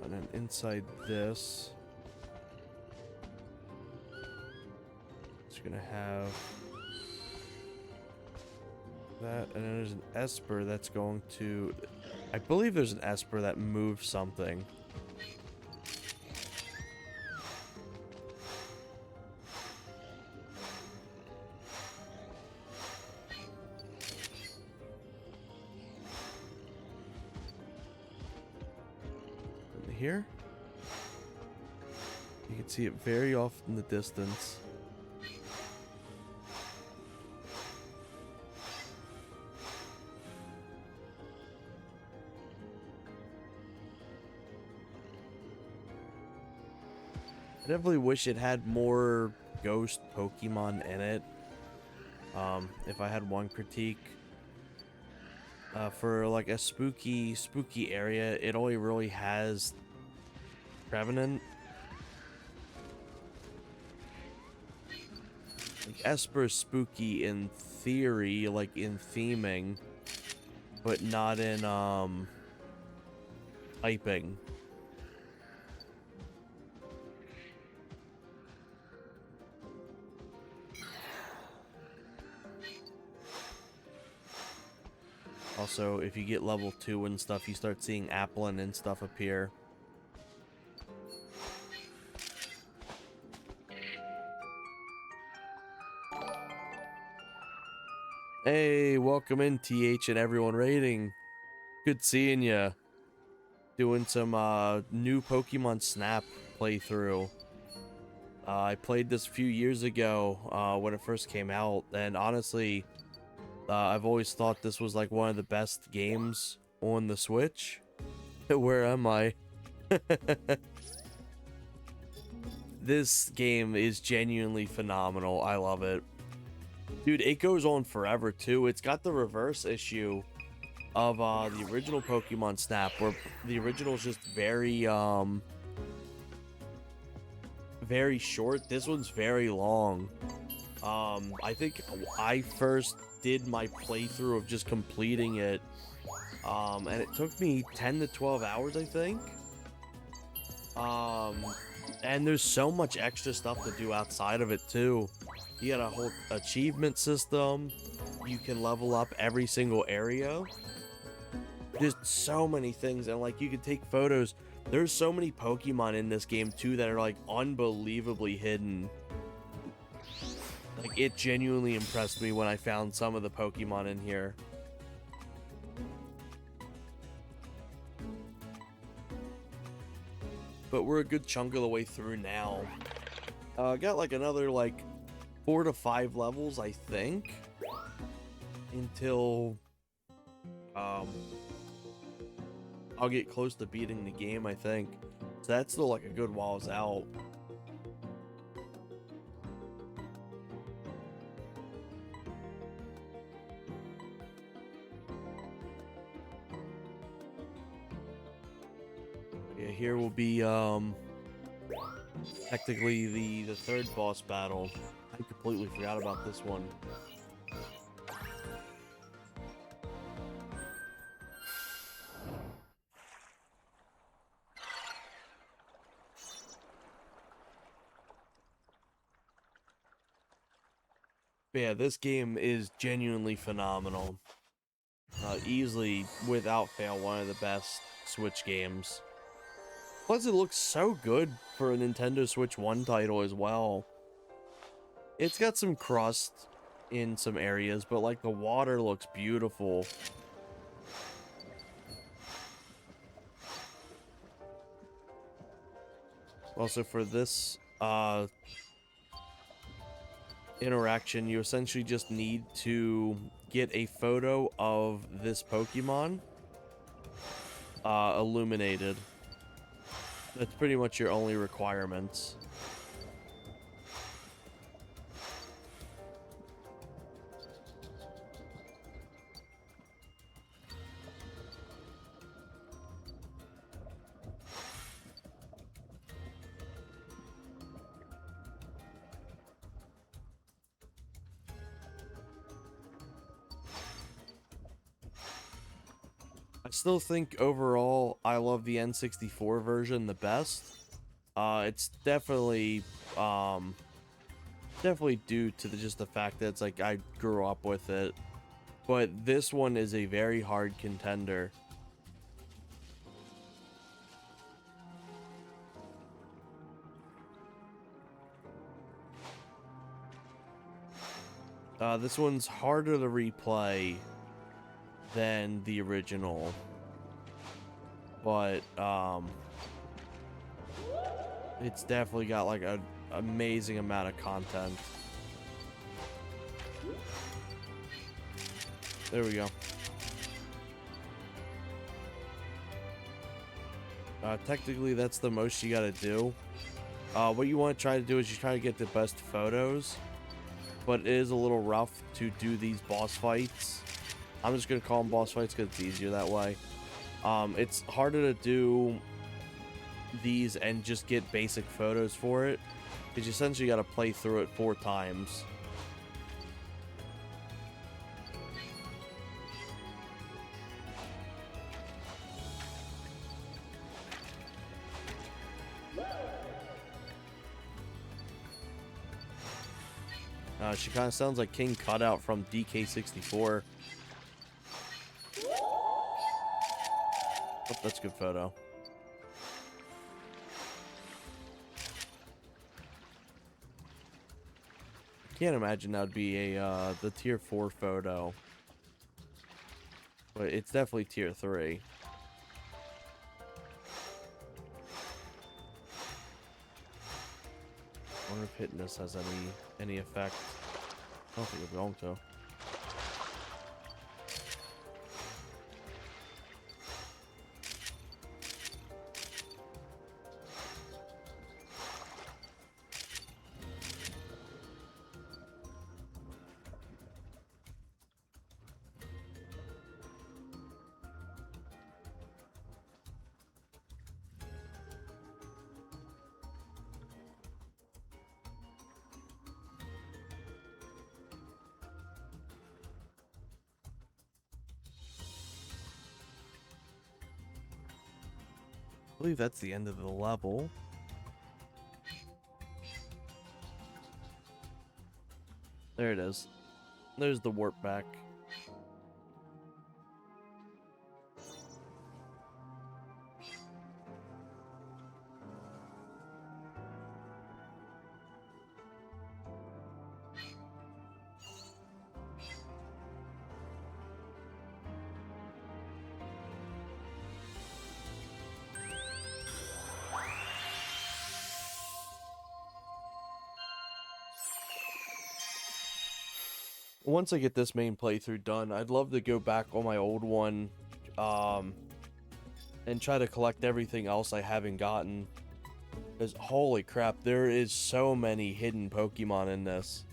And then inside this, it's gonna have that, and then there's an Esper that's going to, I believe there's an Esper that moves something. Here, you can see it very off in the distance. I definitely wish it had more ghost Pokemon in it. If I had one critique, for like a spooky area, it only really has Trevenant. Like, Esper's spooky in theory, like in theming, but not in typing. Also, if you get level 2 and stuff, you start seeing Applin and stuff appear. Hey, welcome in, TH, and everyone raiding. Good seeing ya. Doing some new Pokemon Snap playthrough. I played this a few years ago when it first came out, and honestly, I've always thought this was like one of the best games on the Switch. Where am I? This game is genuinely phenomenal. I love it. Dude, it goes on forever too. It's got the reverse issue of the original Pokemon Snap, where the original is just very very short. This one's very long. I think I first did my playthrough of just completing it, and it took me 10 to 12 hours, I think. And there's so much extra stuff to do outside of it too. You got a whole achievement system. You can level up every single area. There's so many things, and like you can take photos. There's so many Pokemon in this game too that are like unbelievably hidden. Like it genuinely impressed me when I found some of the Pokemon in here. But we're a good chunk of the way through now. Got like another like 4 to 5 levels, I think, until I'll get close to beating the game, I think. So that's still like a good whiles out. Yeah, here will be technically the third boss battle. I completely forgot about this one. But yeah, this game is genuinely phenomenal. Easily, without fail, one of the best Switch games. Plus, it looks so good for a Nintendo Switch 1 title as well. It's got some crust in some areas, but like the water looks beautiful. Also, for this interaction, you essentially just need to get a photo of this Pokemon illuminated. That's pretty much your only requirements. I still think overall I love the N64 version the best. It's definitely due to just the fact that it's like I grew up with it. But this one is a very hard contender. This one's harder to replay than the original, but it's definitely got like an amazing amount of content. There we go. Technically, that's the most you gotta do. What you want to try to do is you try to get the best photos, but it is a little rough to do these boss fights. I'm just gonna call them boss fights because it's easier that way. It's harder to do these and just get basic photos for it, because you essentially got to play through it 4 times. She kind of sounds like King Cutout from DK64. Oh, that's a good photo. I can't imagine that would be a the tier 4 photo, but it's definitely tier 3. I wonder if hitting this has any effect. I don't think it's going to. I believe that's the end of the level. There it is. There's the warp back. Once I get this main playthrough done, I'd love to go back on my old one, and try to collect everything else I haven't gotten. Because holy crap, there is so many hidden Pokemon in this.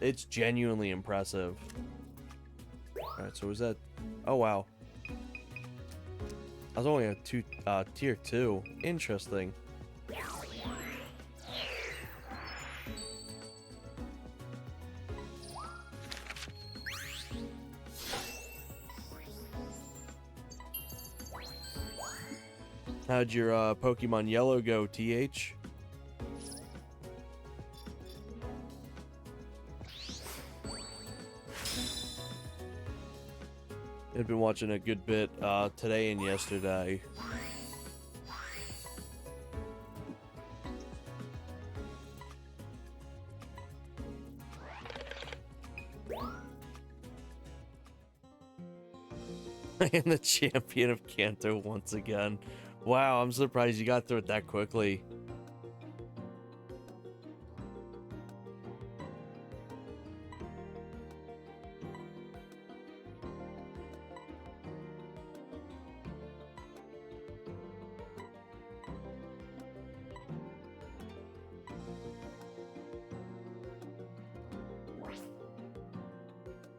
It's genuinely impressive. Alright, so was that... Oh wow. I was only at tier 2. Interesting. How'd your Pokemon Yellow go, TH? I've been watching a good bit today and yesterday. I am the champion of Kanto once again. Wow, I'm surprised you got through it that quickly.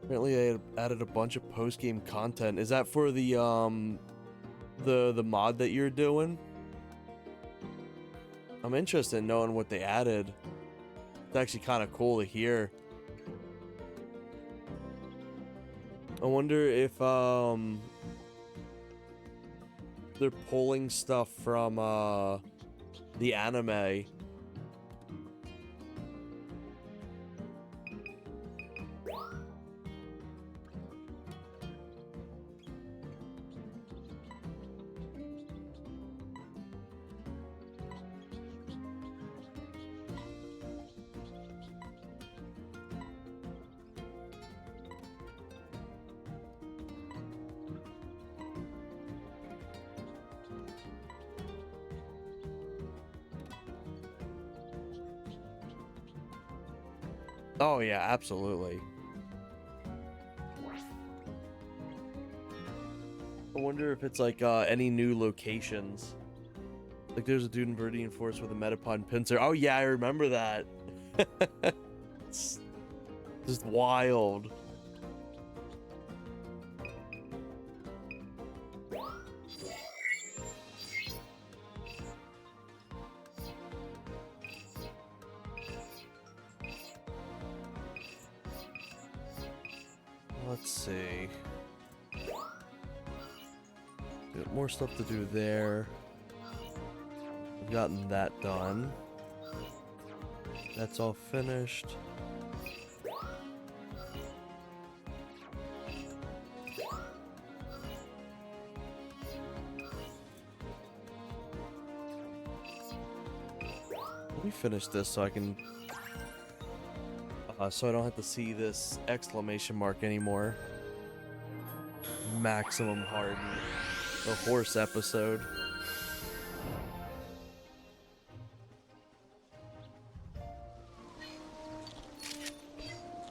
Apparently they added a bunch of post-game content. Is that for the mod that you're doing? I'm interested in knowing what they added. It's actually kind of cool to hear. I wonder if they're pulling stuff from the anime. Oh yeah, absolutely. I wonder if it's like any new locations. Like there's a dude in Viridian Forest with a Metapod pincer. Oh yeah, I remember that. It's just wild. Let's see. Got more stuff to do there. I've gotten that done. That's all finished. Let me finish this so I can so I don't have to see this exclamation mark anymore. Maximum Harden. The horse episode.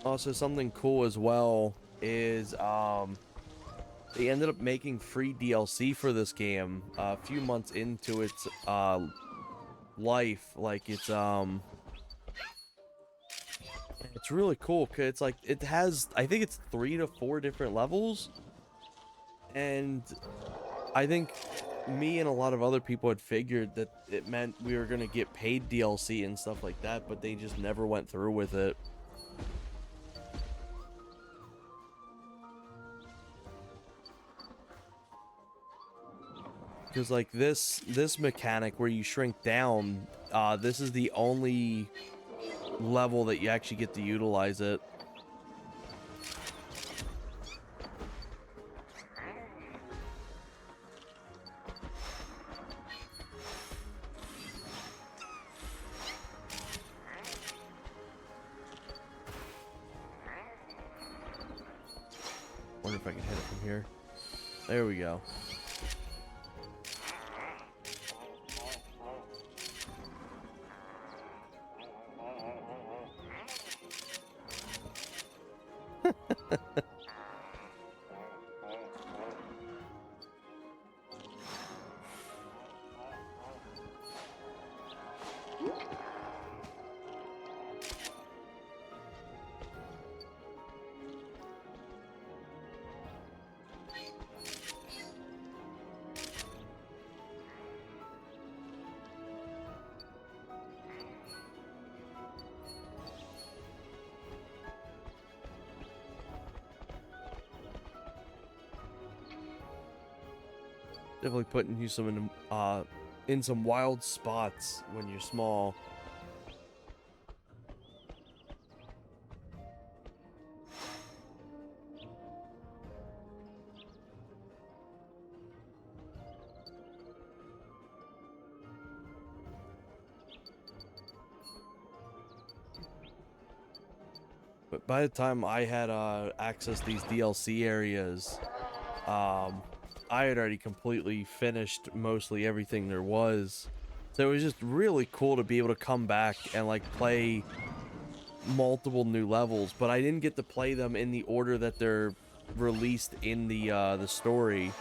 Also, something cool as well is they ended up making free DLC for this game a few months into its life. Like it's really cool because it's like it has, I think it's 3 to 4 different levels, and I think me and a lot of other people had figured that it meant we were gonna get paid DLC and stuff like that, but they just never went through with it. Because like this mechanic where you shrink down, this is the only level that you actually get to utilize it. here. There we go. Definitely putting you in some wild spots when you're small. But by the time I had access to these DLC areas, I had already completely finished mostly everything there was. So it was just really cool to be able to come back and like play multiple new levels, but I didn't get to play them in the order that they're released in the story.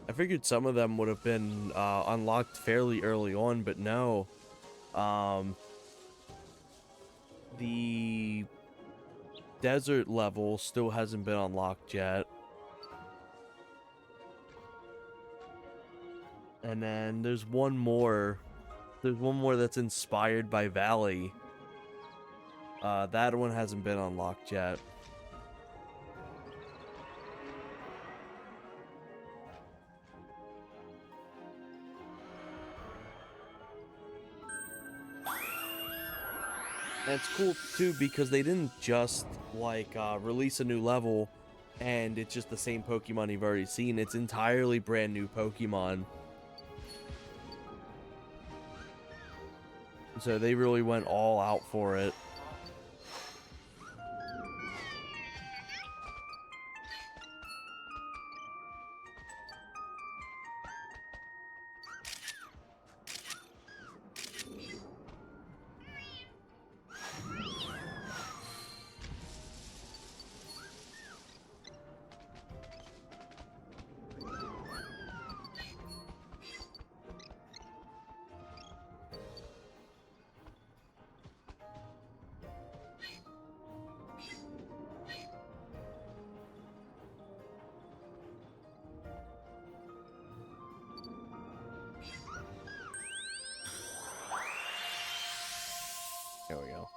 I figured some of them would have been unlocked fairly early on, but no. The desert level still hasn't been unlocked yet. And then there's one more. There's one more that's inspired by Valley. That one hasn't been unlocked yet. And it's cool too because they didn't just like release a new level and it's just the same Pokemon you've already seen. It's entirely brand new Pokemon. So they really went all out for it. There we go.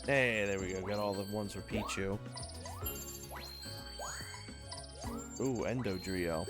Hey, there we go. Got all the ones for Pichu. Ooh, Endodrio.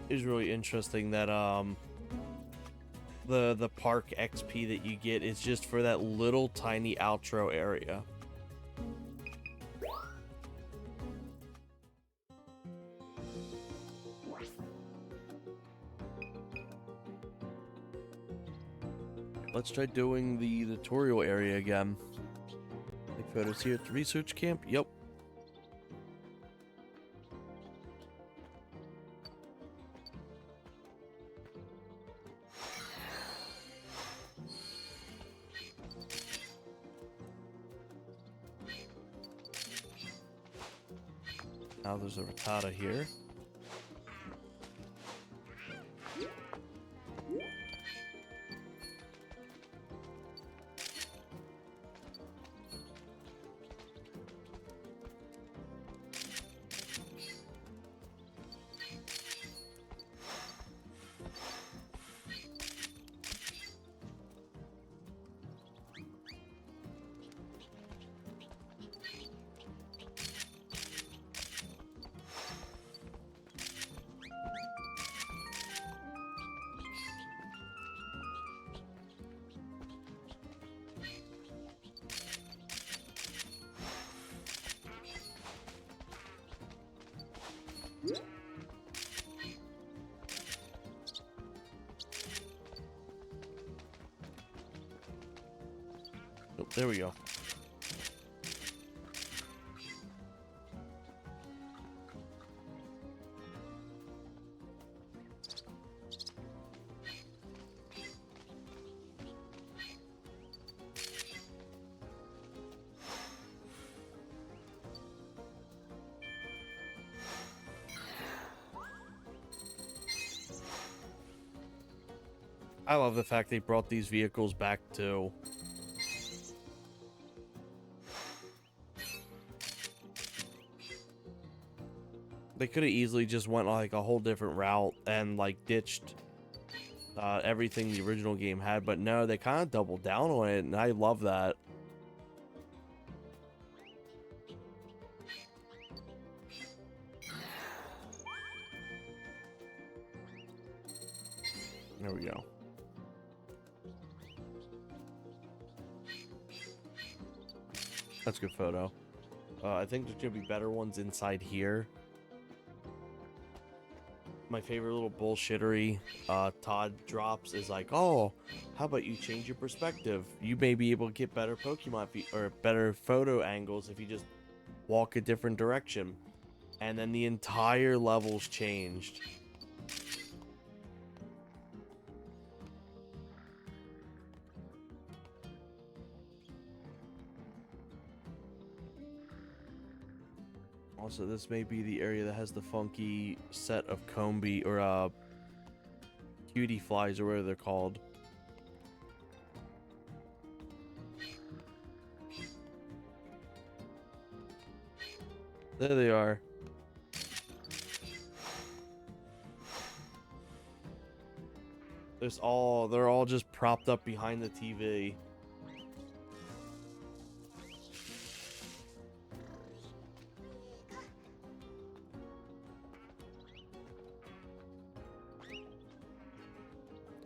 Is really interesting that the park XP that you get is just for that little tiny outro area. let's try doing the tutorial area again. Take photos here at the research camp. Yep. Now there's a Rattata here. Oh, there we go. I love the fact they brought these vehicles back too. They could have easily just went like a whole different route and like ditched everything the original game had, but no, they kind of doubled down on it, and I love that. There we go. That's a good photo. I think there's gonna be better ones inside here. My favorite little bullshittery Todd drops is like, oh, how about you change your perspective? You may be able to get better Pokemon or better photo angles if you just walk a different direction. And then the entire level's changed. Also, this may be the area that has the funky set of Combi or cutie flies or whatever they're called. There they are. They're all just propped up behind the TV.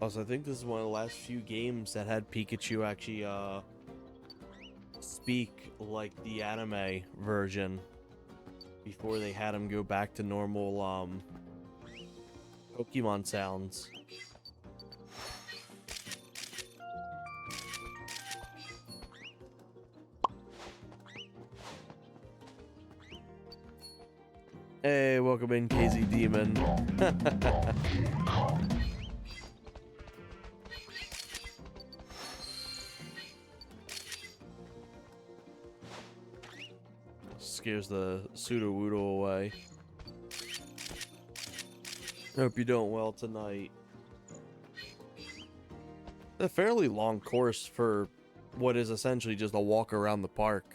Also, I think this is one of the last few games that had Pikachu actually speak like the anime version before they had him go back to normal Pokemon sounds. Hey, welcome in, KZ Demon. Scares the Sudowoodo away. Hope you're doing well tonight. A fairly long course for what is essentially just a walk around the park.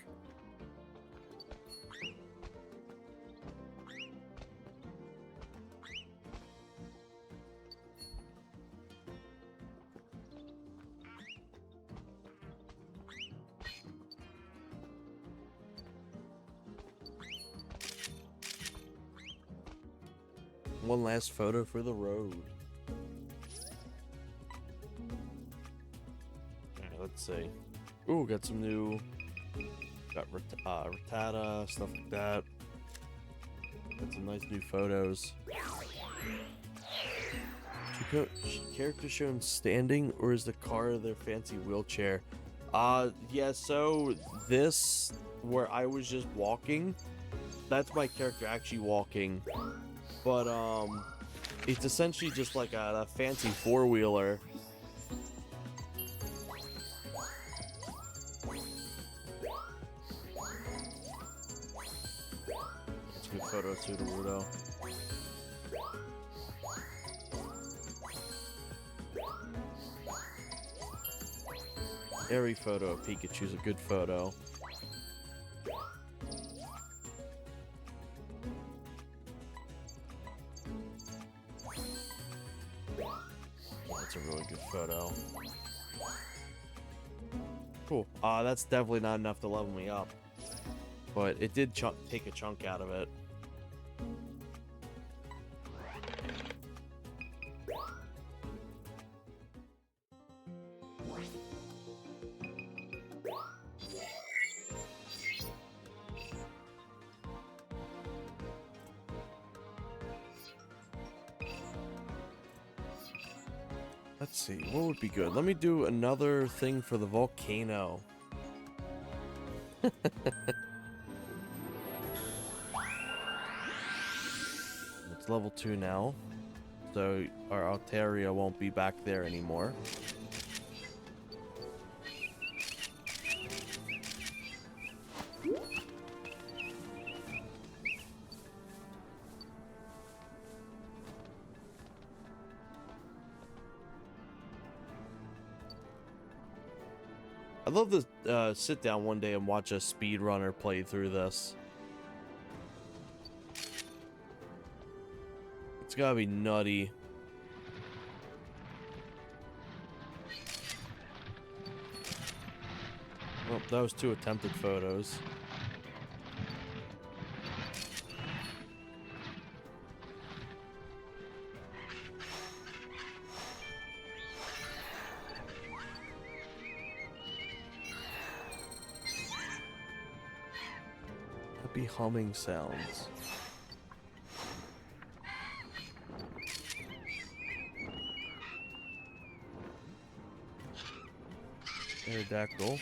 One last photo for the road. Alright, let's see. Ooh, got some new... Got Rattata, stuff like that. Got some nice new photos. Character shown standing, or is the car their fancy wheelchair? Yeah, so this, where I was just walking, that's my character actually walking. But, it's essentially just like a fancy four-wheeler. That's a good photo of Sudowoodo. Every photo of Pikachu's a good photo. That's a really good photo. Cool. That's definitely not enough to level me up, but it did take a chunk out of it. Let's see, what would be good? Let me do another thing for the volcano. It's level 2 now, so our Altaria won't be back there anymore. I'd love to sit down one day and watch a speedrunner play through this. It's gotta be nutty. Well, that was 2 attempted photos. Happy humming sounds. Aerodactyl.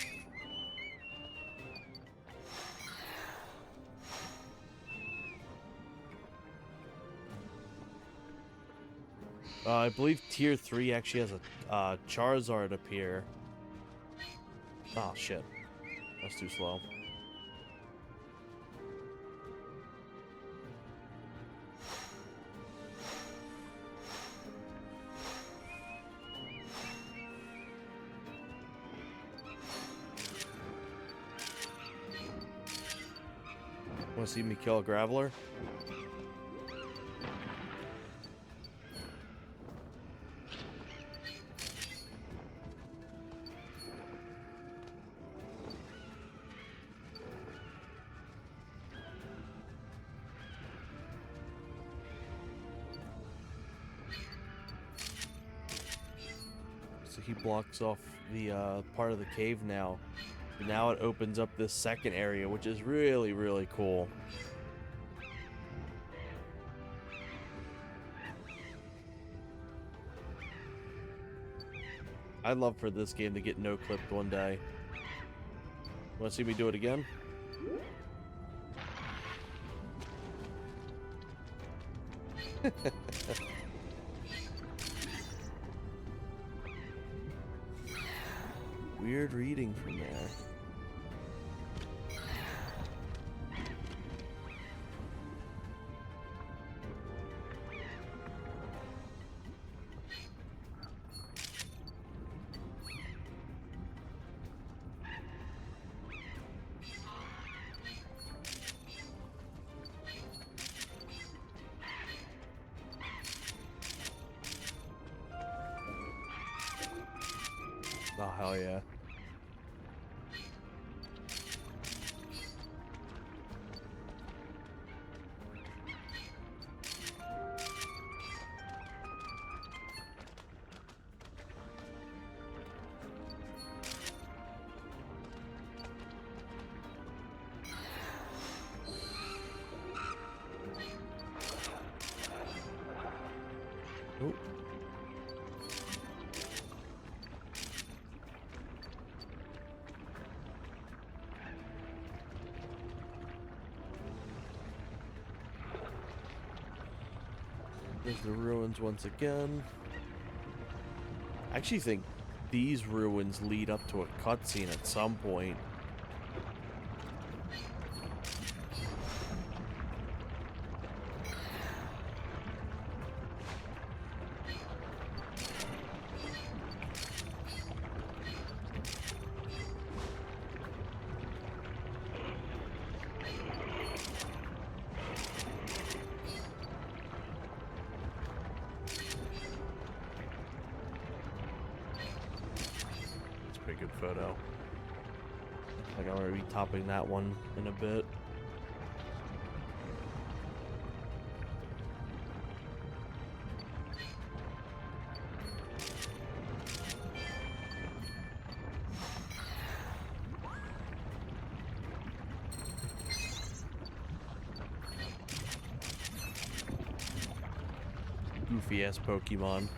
I believe tier 3 actually has a Charizard appear. Oh shit. That's too slow. Want to see me kill a Graveler? So he blocks off the part of the cave now. Now it opens up this second area, which is really, really cool. I'd love for this game to get no-clipped one day. Want to see me do it again? Weird reading from there. Oh, hell yeah. Oh. There's the ruins once again. I actually think these ruins lead up to a cutscene at some point. Pretty good photo. Like I'm gonna be topping that one in a bit. Goofy ass Pokemon.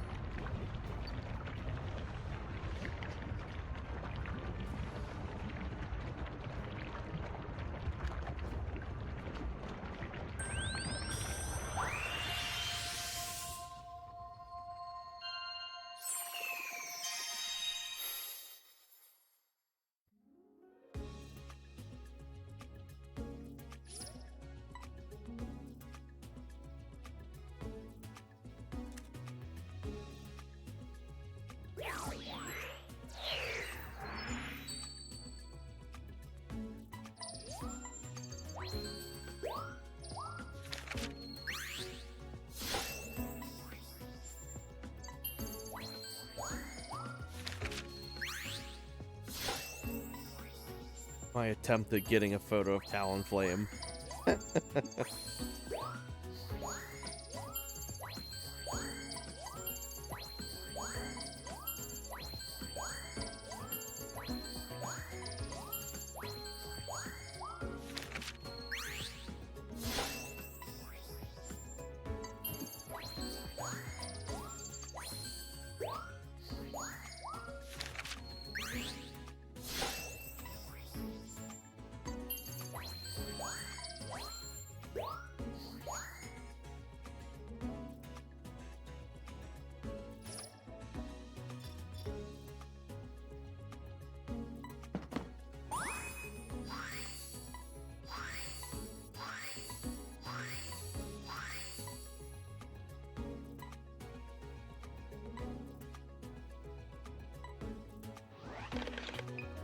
My attempt at getting a photo of Talonflame.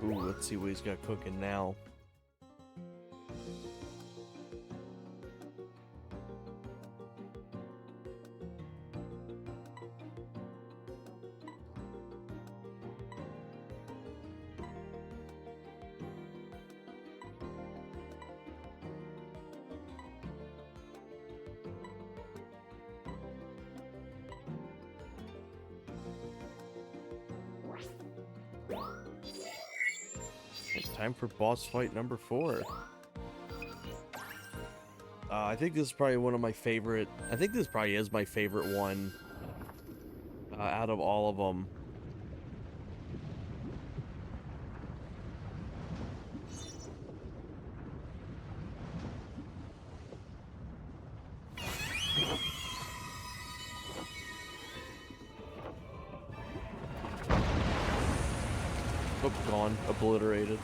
Ooh, let's see what he's got cooking now. Time for boss fight number 4. I think this is probably one of my favorite. I think this probably is my favorite one out of all of them. Oh, gone. Obliterated.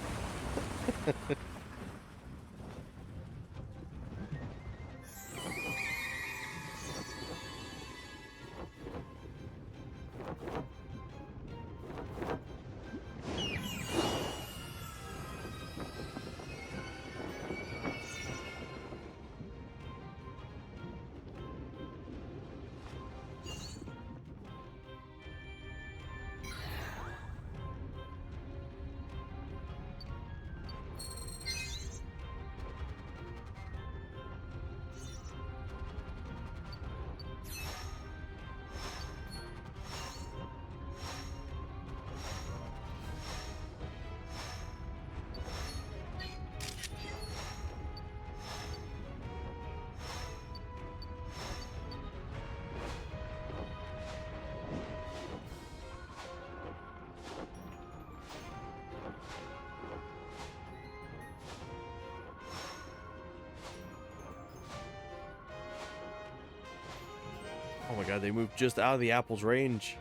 Oh my god, they moved just out of the apple's range.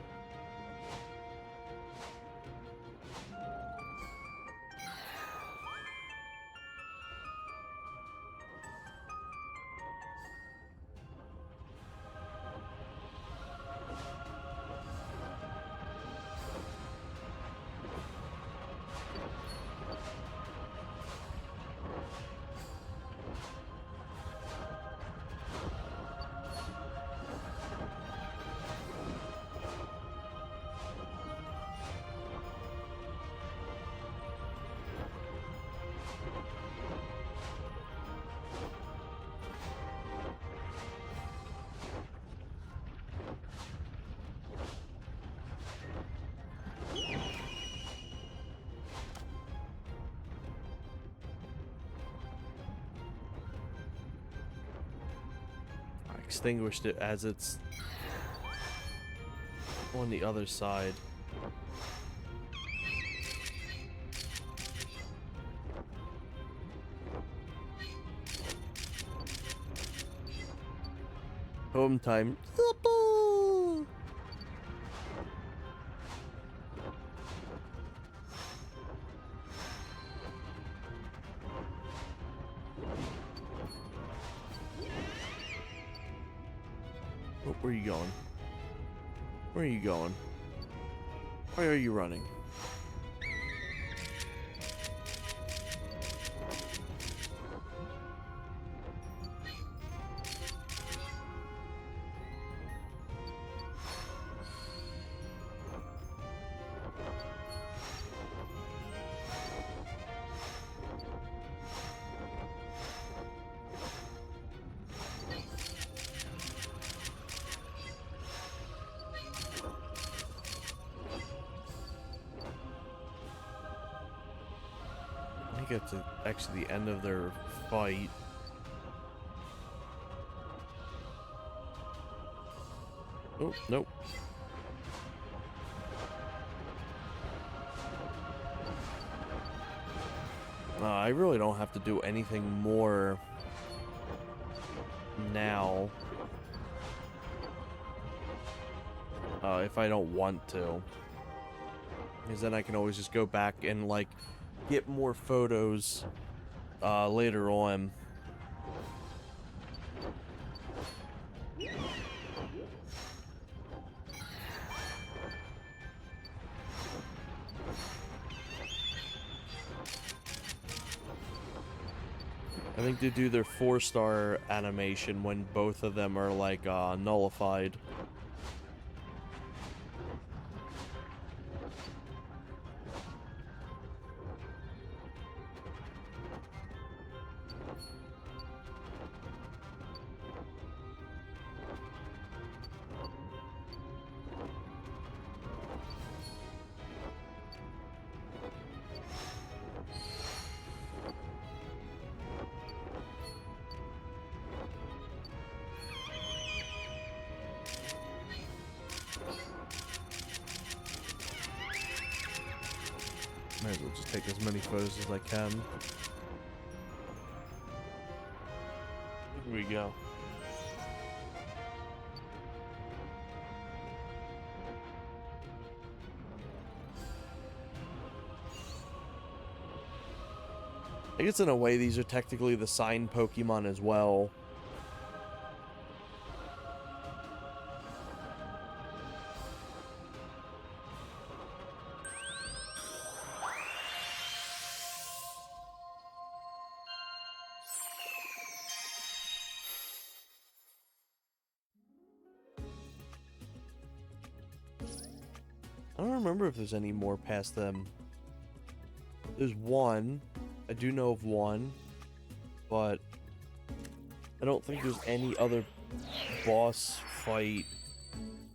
Extinguished it as it's on the other side. Home time. Where are you going? Where are you going? Why are you running? I think it's actually the end of their fight. Oh, nope. I really don't have to do anything more now. If I don't want to. Because then I can always just go back and, like, get more photos later on. I think they do their 4-star animation when both of them are, like, nullified. Might as well just take as many photos as I can. Here we go. I guess in a way these are technically the signed Pokemon as well. I don't remember if there's any more past them. There's one. I do know of one. But I don't think there's any other boss fight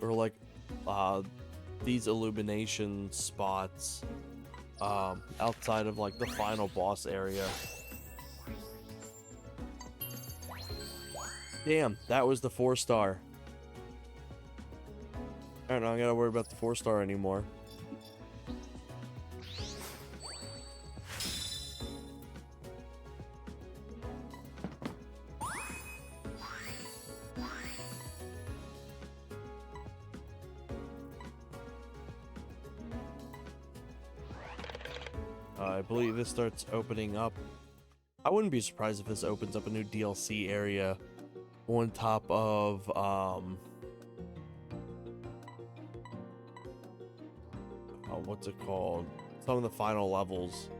or like these illumination spots outside of like the final boss area. Damn, that was the 4-star. Alright, now I gotta worry about the 4-star anymore. I believe this starts opening up. I wouldn't be surprised if this opens up a new DLC area on top of, what's it called? Some of the final levels.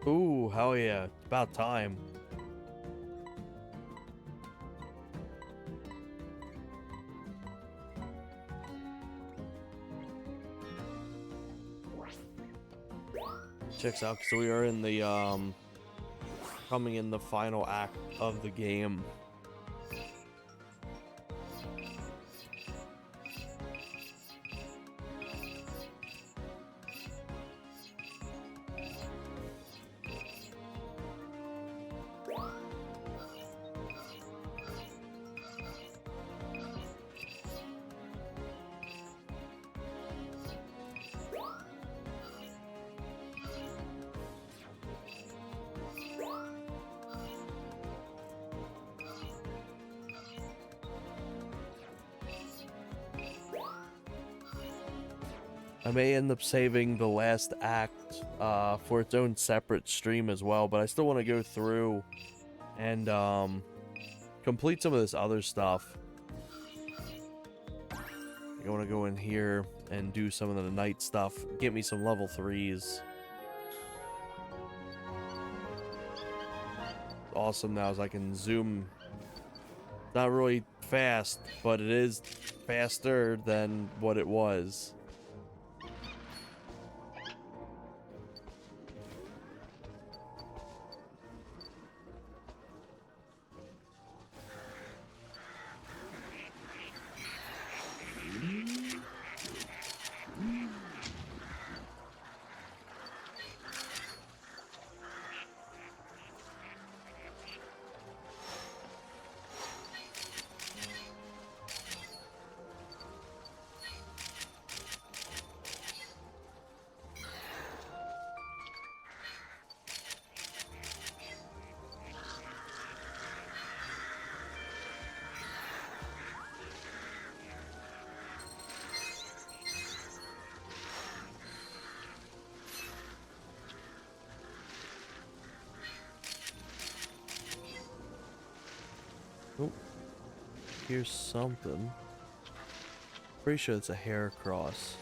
Ooh, hell yeah. It's about time. Checks out, so we are in the, coming in the final act of the game. I may end up saving the last act for its own separate stream as well, but I still want to go through and complete some of this other stuff. I want to go in here and do some of the night stuff, get me some level 3s. Awesome now is I can zoom. Not really fast, but it is faster than what it was. Oh, here's something. Pretty sure it's a hair cross.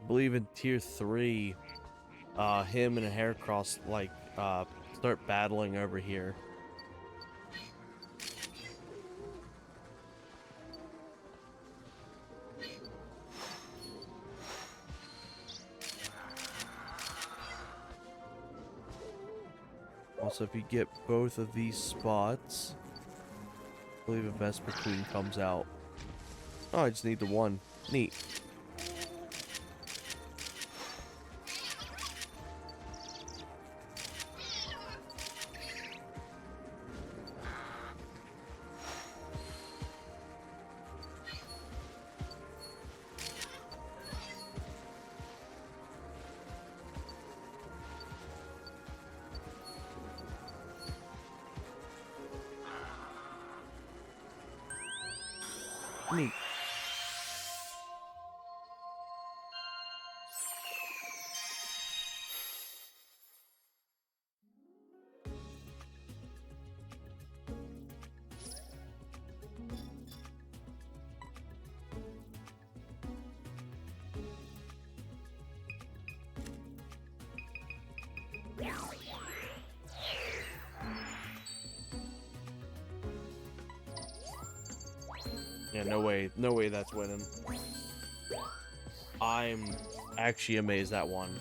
believe in tier 3, him and Haircross like start battling over here. Also, if you get both of these spots, I believe a Vesper Queen comes out. Oh, I just need the one. Neat. Neat. Yeah, no way that's winning. I'm actually amazed that one.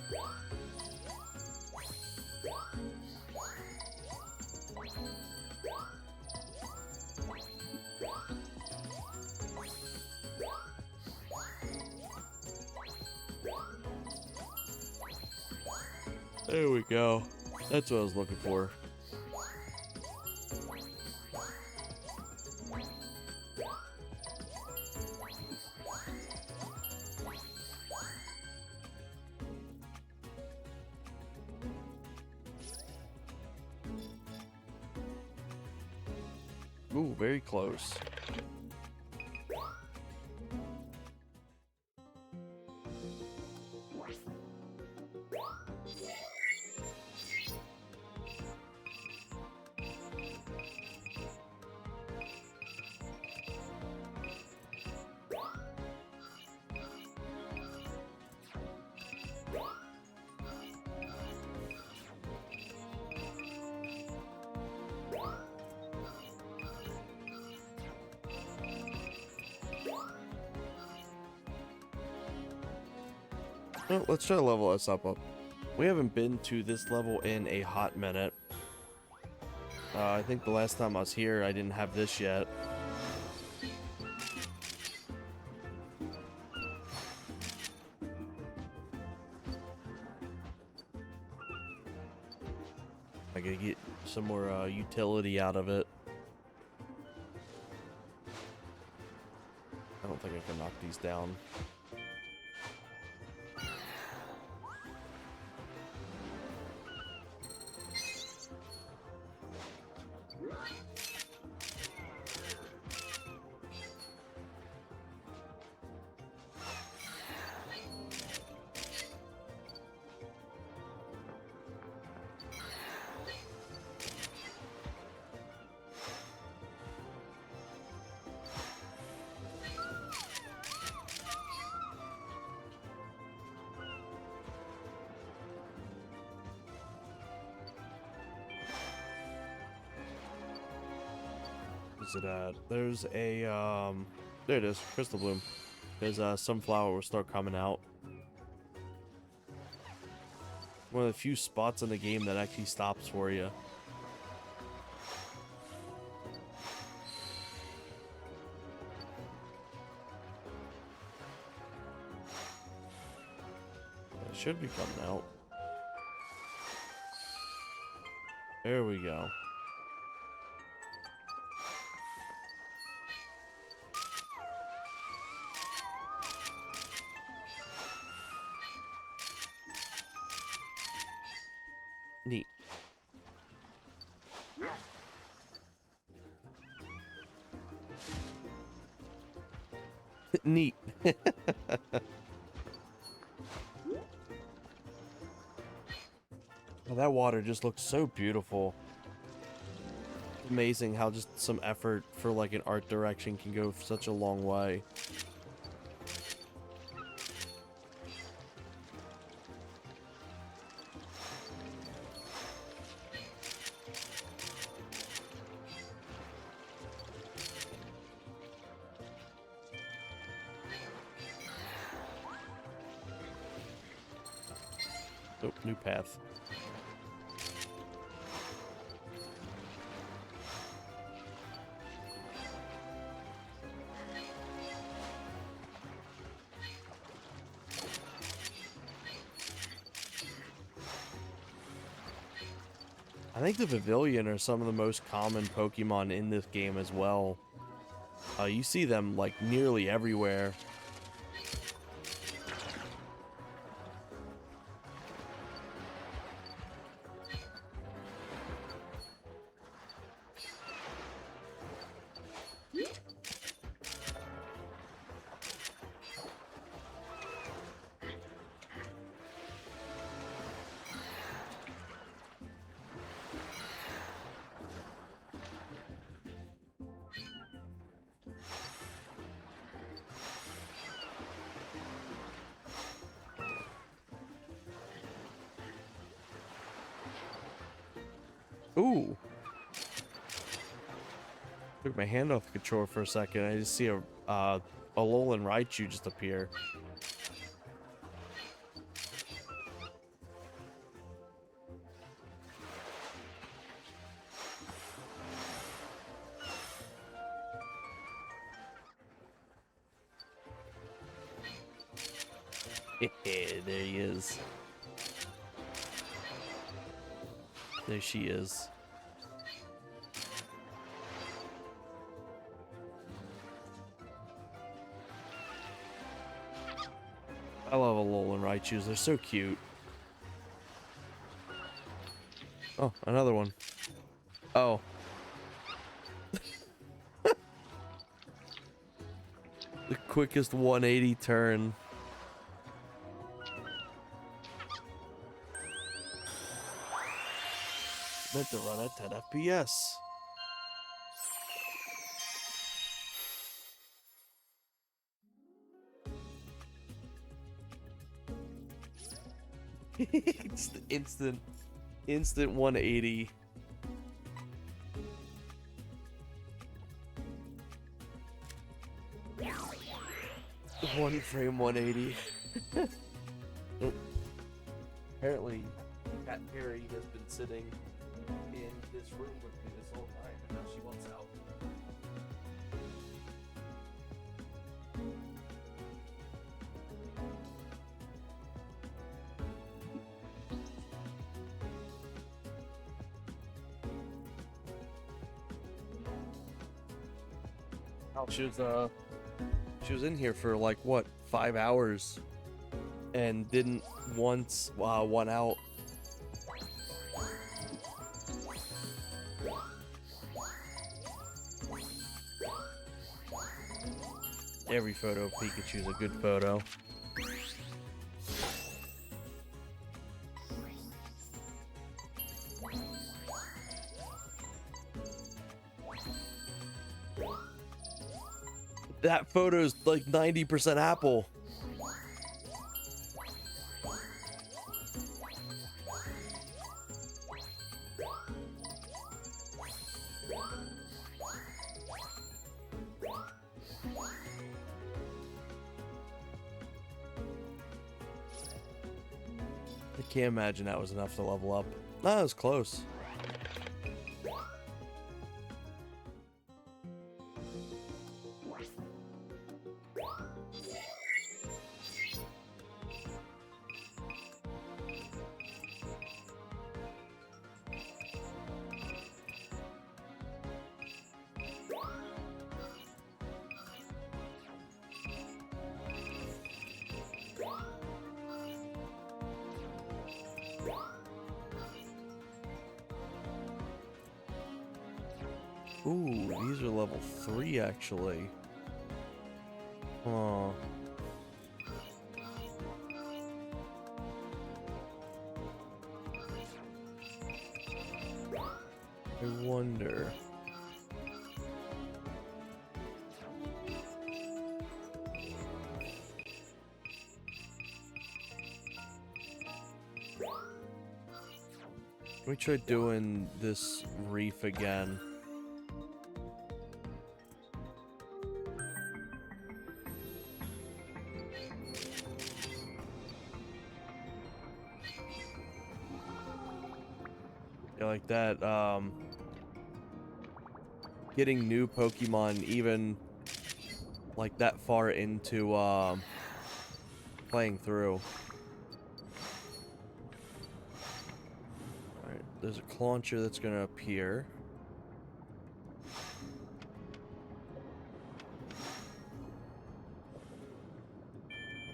There we go. That's what I was looking for. Ooh, very close. Well, let's try to level us up. We haven't been to this level in a hot minute. I think the last time I was here, I didn't have this yet. I gotta get some more utility out of it. I don't think I can knock these down. Where's it at? There's a, there it is, Crystal Bloom. There's a sunflower will start coming out. One of the few spots in the game that actually stops for you. It should be coming out. There we go. Neat. Neat. Oh, that water just looks so beautiful. Amazing how just some effort for like an art direction can go such a long way. Oh, new path. I think the Pavilion are some of the most common Pokemon in this game as well. You see them like nearly everywhere. Ooh. Took my hand off the controller for a second. I just see a Alolan Raichu just appear. There he is. There she is. I love Alolan Raichus. They're so cute. Oh, another one. Oh. The quickest 180 turn. Meant to run at 10 FPS. It's the instant 180. One frame 180. Oh. Apparently, Cat Perry has been sitting in this room with me this whole time, and now she wants out. She was in here for like what, 5 hours, and didn't once want out. Every photo of Pikachu is a good photo. That photo's like 90% apple. I can't imagine that was enough to level up. That was close. Ooh, these are level 3 actually. Oh. I wonder. Let me try doing this reef again. Yeah, like that, getting new Pokemon even, like, that far into, playing through. Alright, there's a Clauncher that's gonna appear.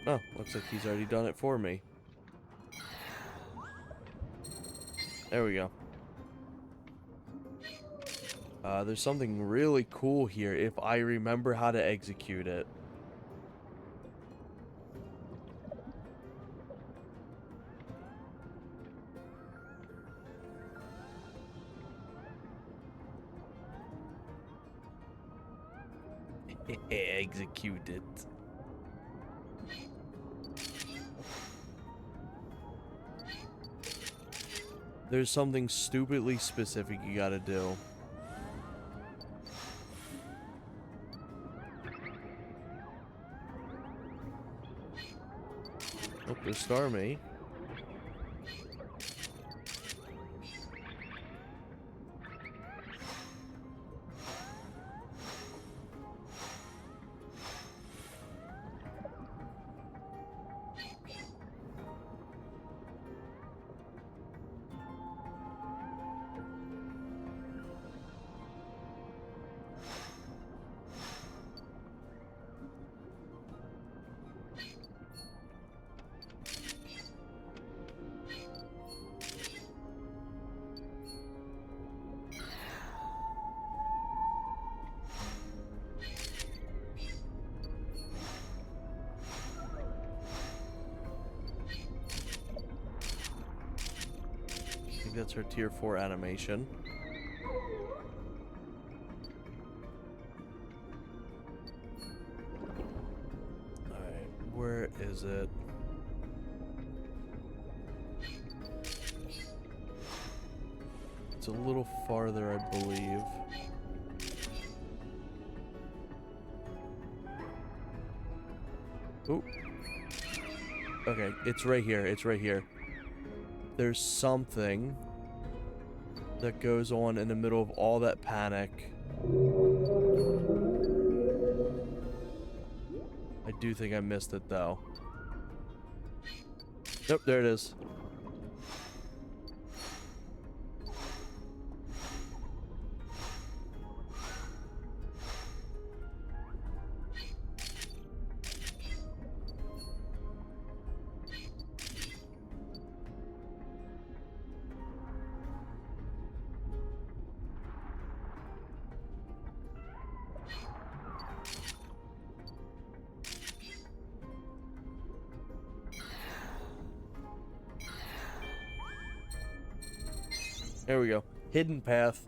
Oh, looks like he's already done it for me. There we go. There's something really cool here if I remember how to execute it. Execute it. There's something stupidly specific you gotta do. Oh, there's Starmie. I think that's her tier 4 animation. Alright, where is it? It's a little farther, I believe. Oop. Okay, it's right here. It's right here. There's something that goes on in the middle of all that panic. I do think I missed it, though. Nope, there it is. There we go. Hidden path.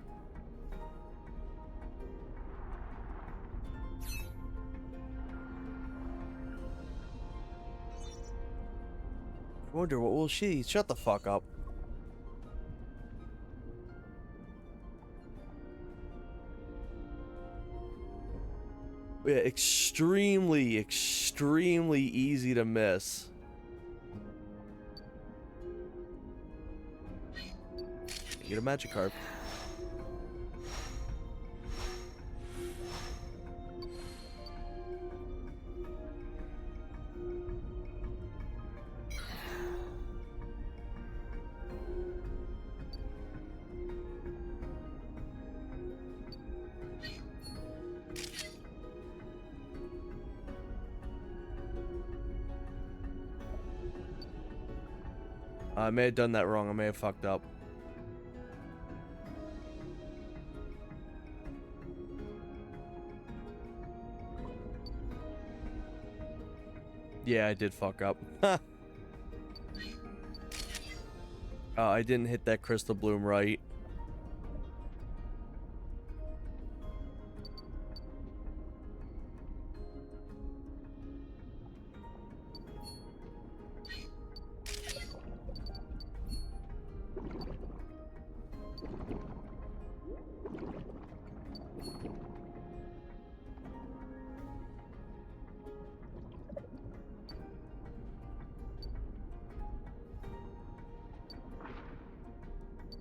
I wonder what will she? Shut the fuck up. Yeah, extremely, extremely easy to miss. Get a Magikarp. I may have done that wrong. I may have fucked up. Yeah, I did fuck up. I didn't hit that Crystal Bloom right.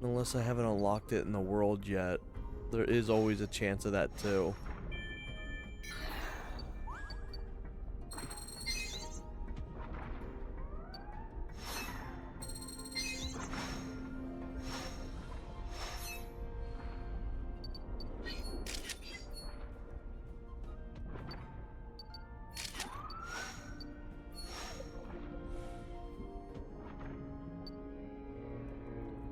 Unless I haven't unlocked it in the world yet. There is always a chance of that too.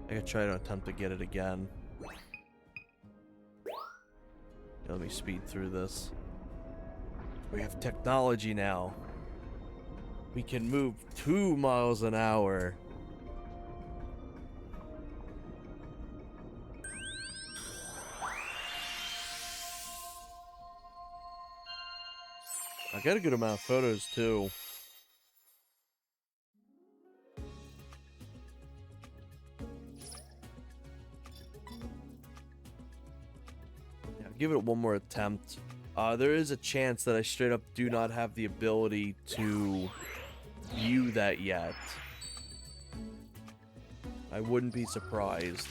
I could try to attempt to get it again. Let me speed through this. We have technology now. We can move 2 miles an hour. I got a good amount of photos too. Yeah, give it one more attempt. There is a chance that I straight up do not have the ability to view that yet. I wouldn't be surprised.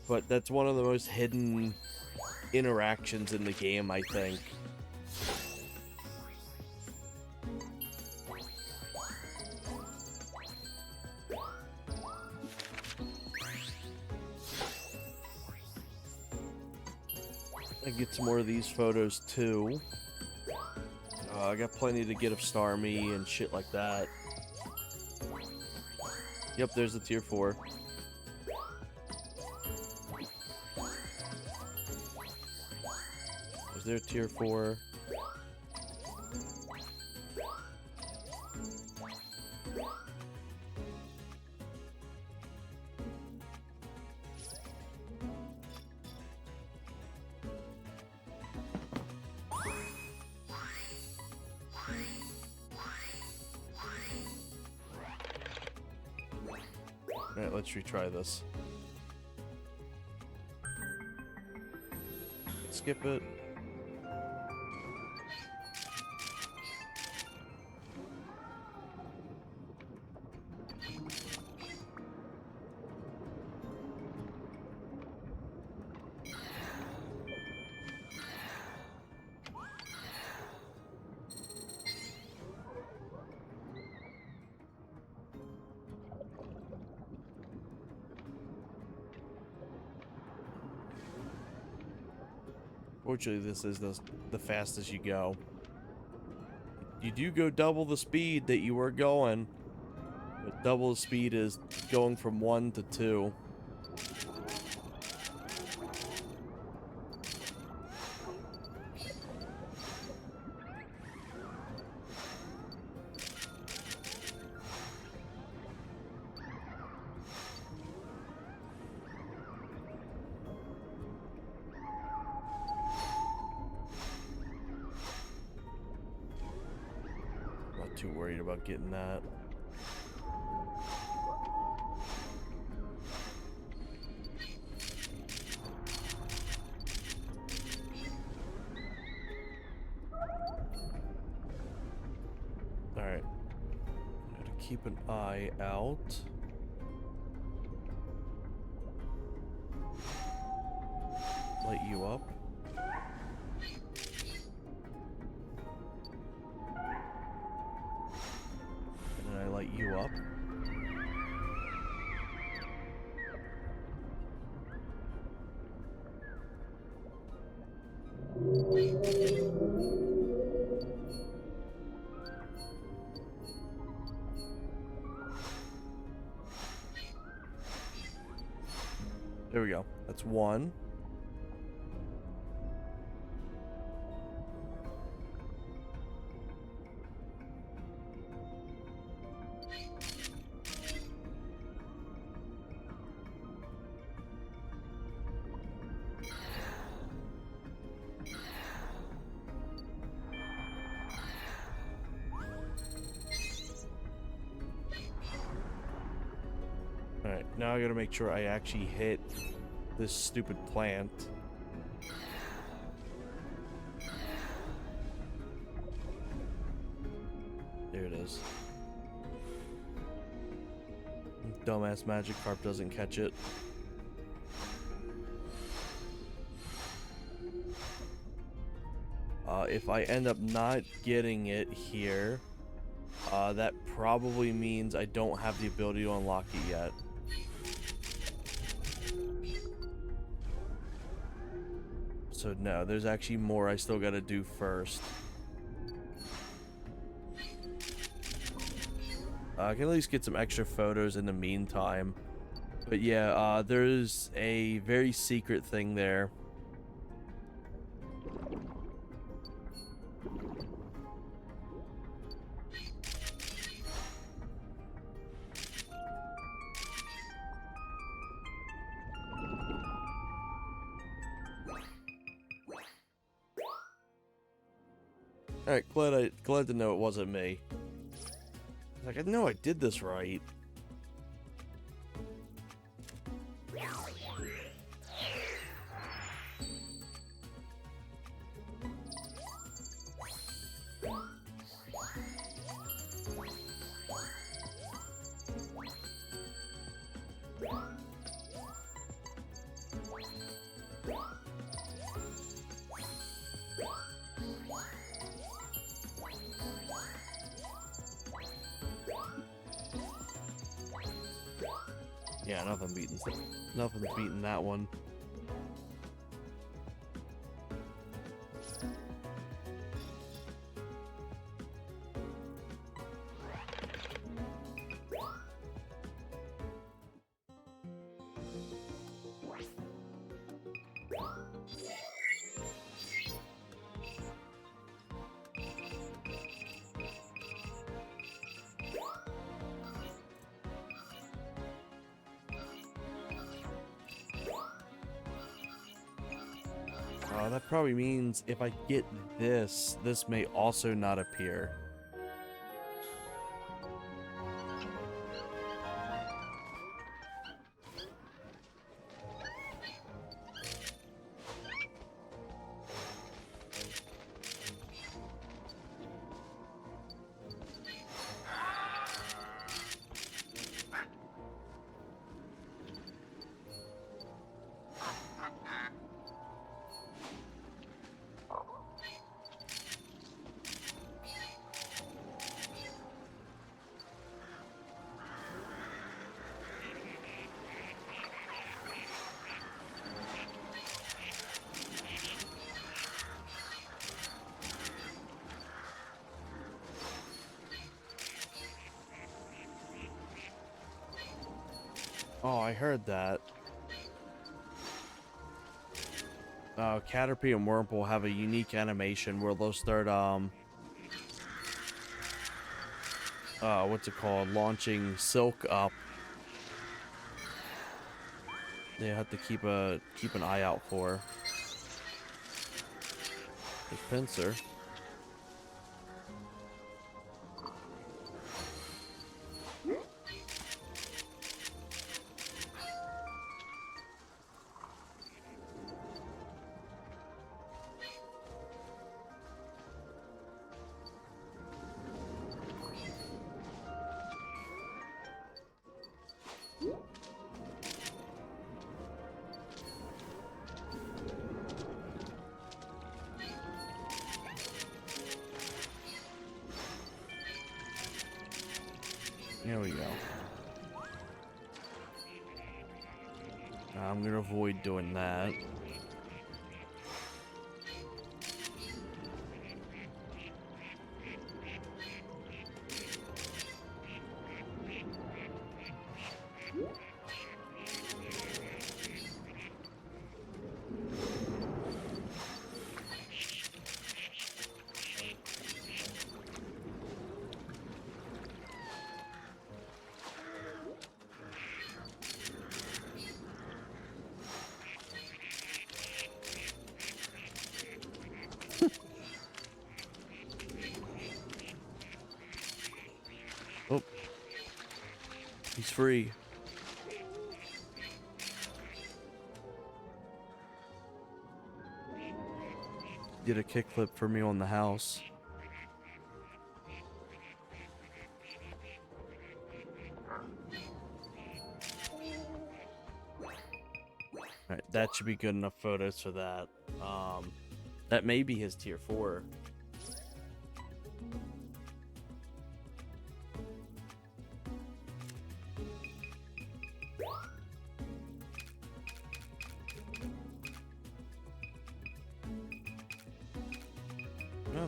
But that's one of the most hidden interactions in the game, I think. I get some more of these photos too. I got plenty to get of Starmie and shit like that. Yep, there's the tier 4. Is there a tier 4? Alright, let's retry this. Skip it. Fortunately, this is the fastest you go. You do go double the speed that you were going, but double the speed is going from 1 to 2. Too worried about getting that. All right. Gotta keep an eye out. Light you up. Light you up. There we go. That's 1. Alright, now I gotta make sure I actually hit this stupid plant. There it is. dumbass magic carp doesn't catch it. If I end up not getting it here, that probably means I don't have the ability to unlock it yet. So no, there's actually more I still gotta do first. I can at least get some extra photos in the meantime. But yeah, there's a very secret thing there. Alright, glad to know it wasn't me. Like, I know I did this right. Yeah, nothing's beating that one. That probably means if I get this, this may also not appear. Oh, I heard that. Caterpie and Wurmple have a unique animation where they'll start, what's it called? Launching silk up. They have to keep an eye out for. There's Pincer. There we go. I'm gonna avoid doing that. Oh, he's free. Did a kickflip for me on the house. that should be good enough photos for that. That may be his tier 4. Oh,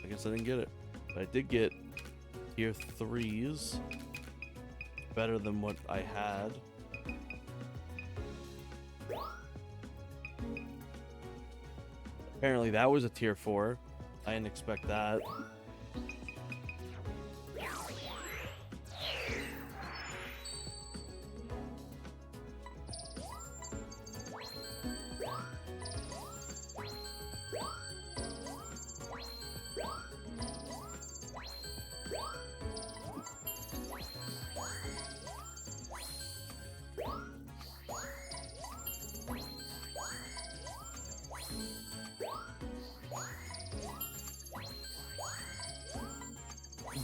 I guess I didn't get it. But I did get tier 3s. Better than what I had. Apparently that was a tier 4. I didn't expect that.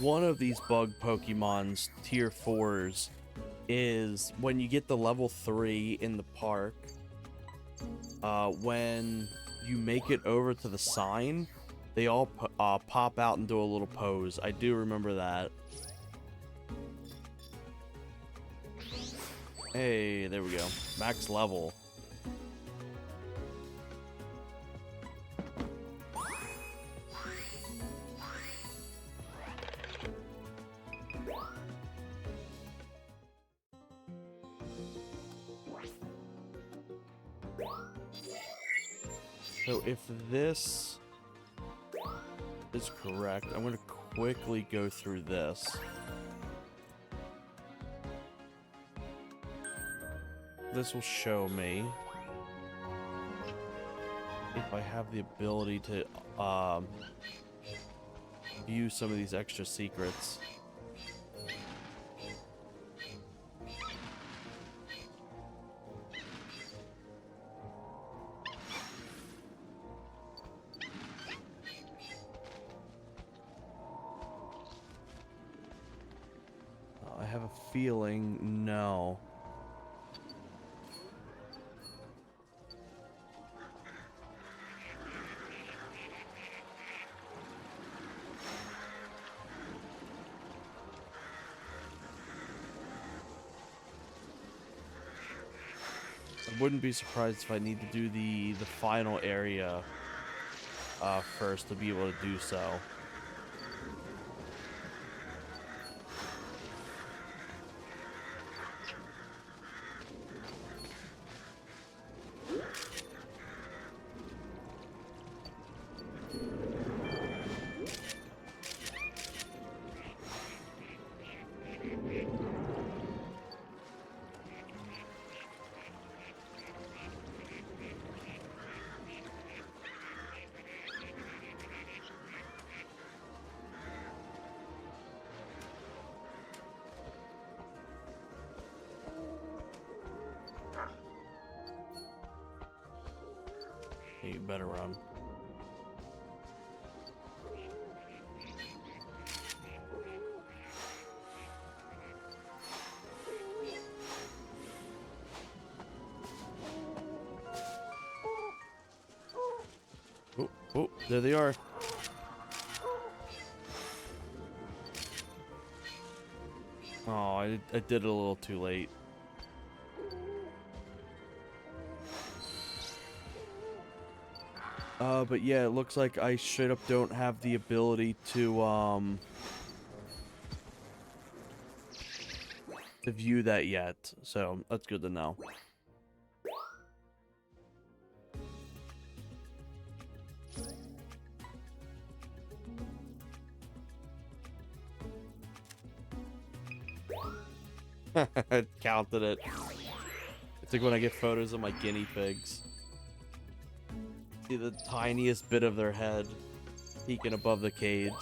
One of these bug Pokemon's tier 4s is when you get the level 3 in the park, when you make it over to the sign, they all pop out and do a little pose. I do remember that. Hey, there we go. Max level. So if this is correct, I'm going to quickly go through this. This will show me if I have the ability to view some of these extra secrets. I have a feeling no. I wouldn't be surprised if I need to do the final area first to be able to do so. You better run. Oh, oh, there they are. Oh, I did it a little too late. But yeah, it looks like I straight up don't have the ability to view that yet, so that's good to know. Counted it. It's like when I get photos of my guinea pigs. See the tiniest bit of their head peeking above the cage.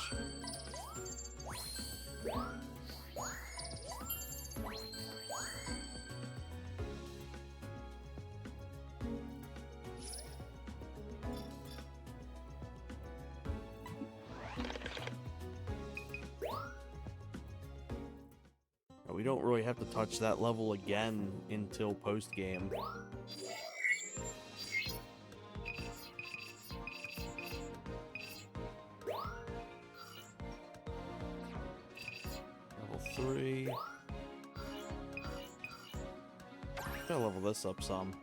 We don't really have to touch that level again until post-game. 3. Gotta level this up some.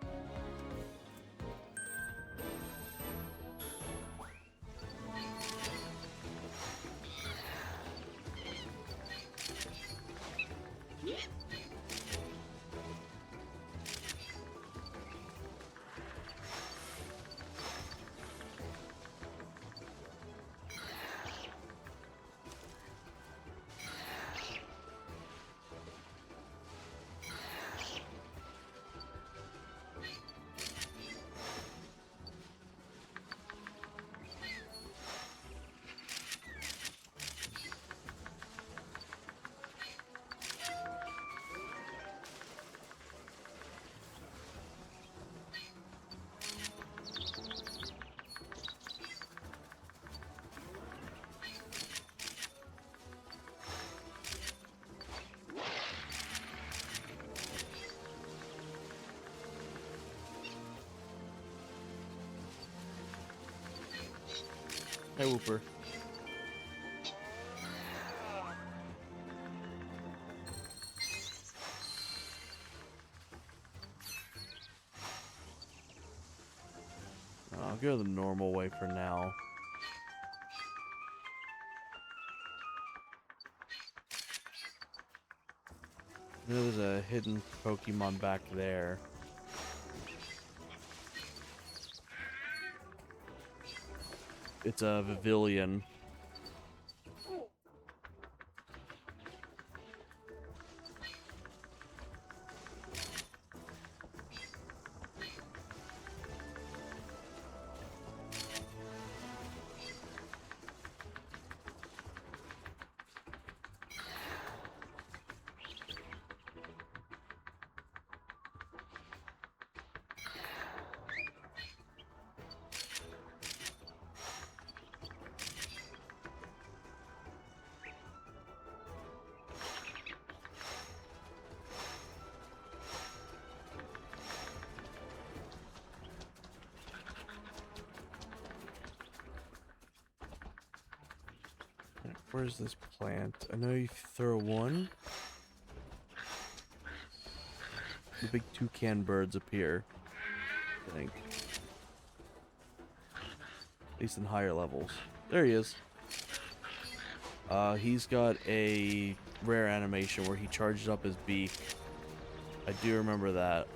Hey, Whooper. I'll go the normal way for now. There's a hidden Pokemon back there. It's a Vivillon. Where's this plant? I know you throw one. The big toucan birds appear, I think. At least in higher levels. There he is. He's got a rare animation where he charges up his beak. I do remember that.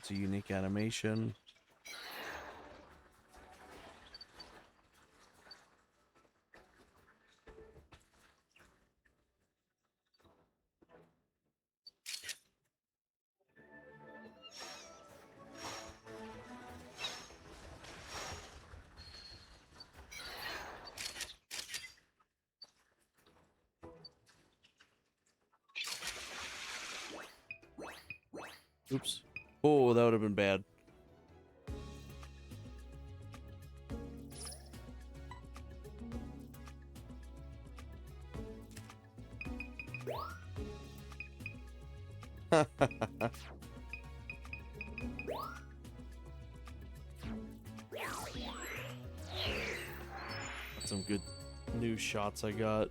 It's a unique animation. Oops. Oh, that would have been bad. Some good new shots I got.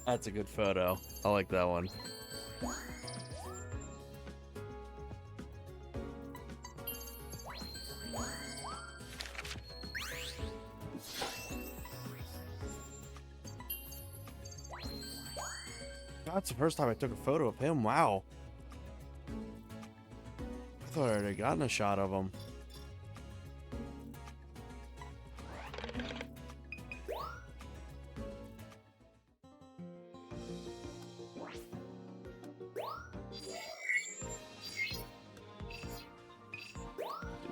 That's a good photo. I like that one. That's the first time I took a photo of him. Wow. I thought I already gotten a shot of him.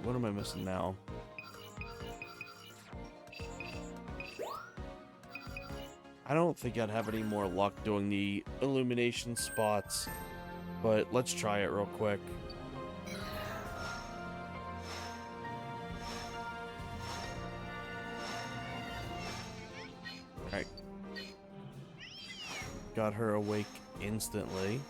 what am I missing now? I don't think I'd have any more luck doing the illumination spots, but let's try it real quick. Alright. Got her awake instantly.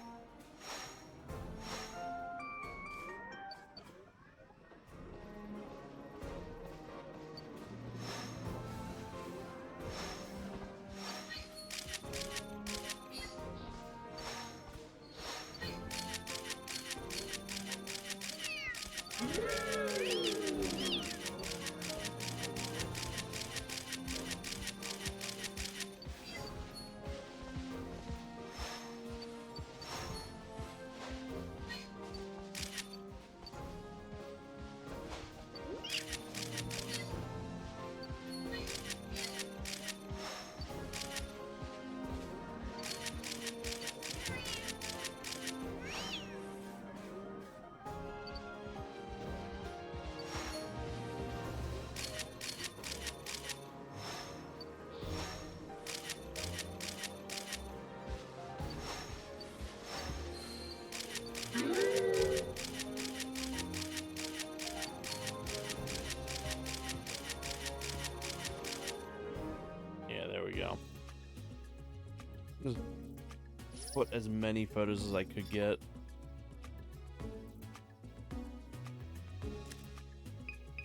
Just put as many photos as I could get.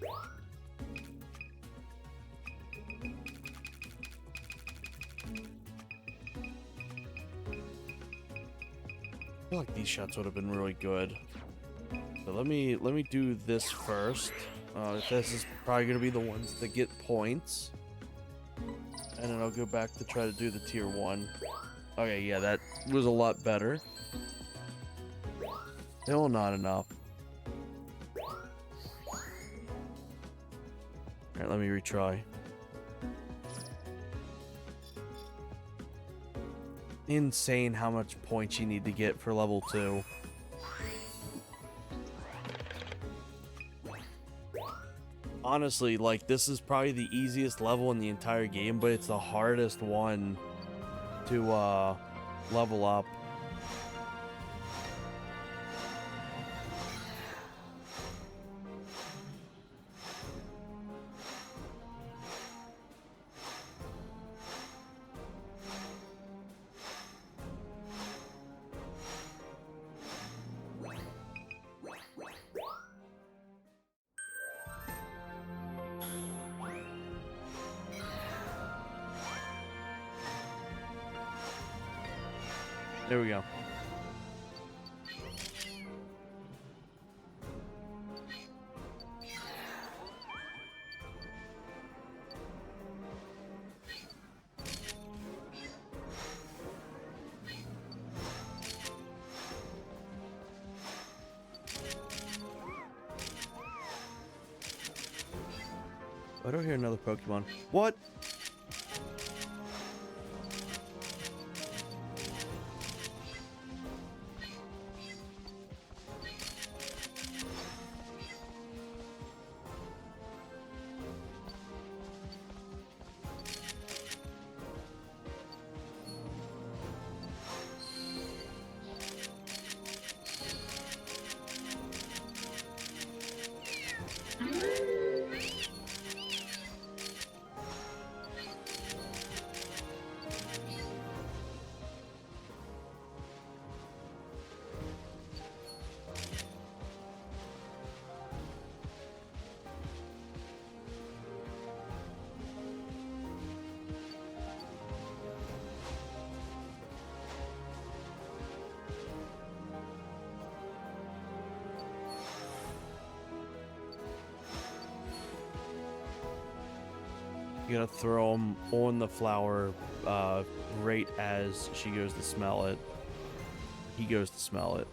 I feel like these shots would have been really good. So let me do this first. This is probably gonna be the ones that get points. And then I'll go back to try to do the tier 1. Okay, yeah, that was a lot better. Still not enough. Alright, let me retry. Insane how much points you need to get for level 2. Honestly, like, this is probably the easiest level in the entire game, but it's the hardest one to level up. There we go. I don't hear another Pokemon. What? You gotta throw them on the flower right as she goes to smell it. He goes to smell it.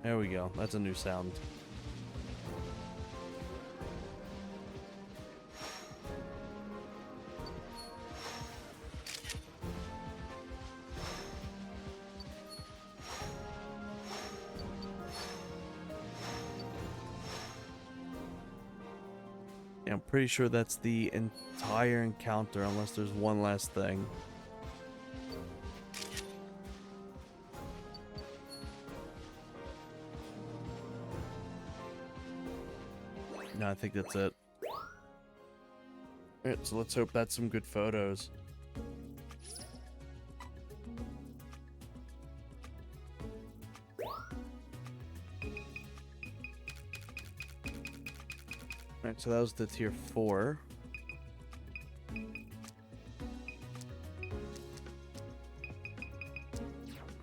There we go. That's a new sound. Yeah, I'm pretty sure that's the entire encounter, unless there's one last thing. No, I think that's it. Alright, so let's hope that's some good photos. Alright, so that was the tier 4.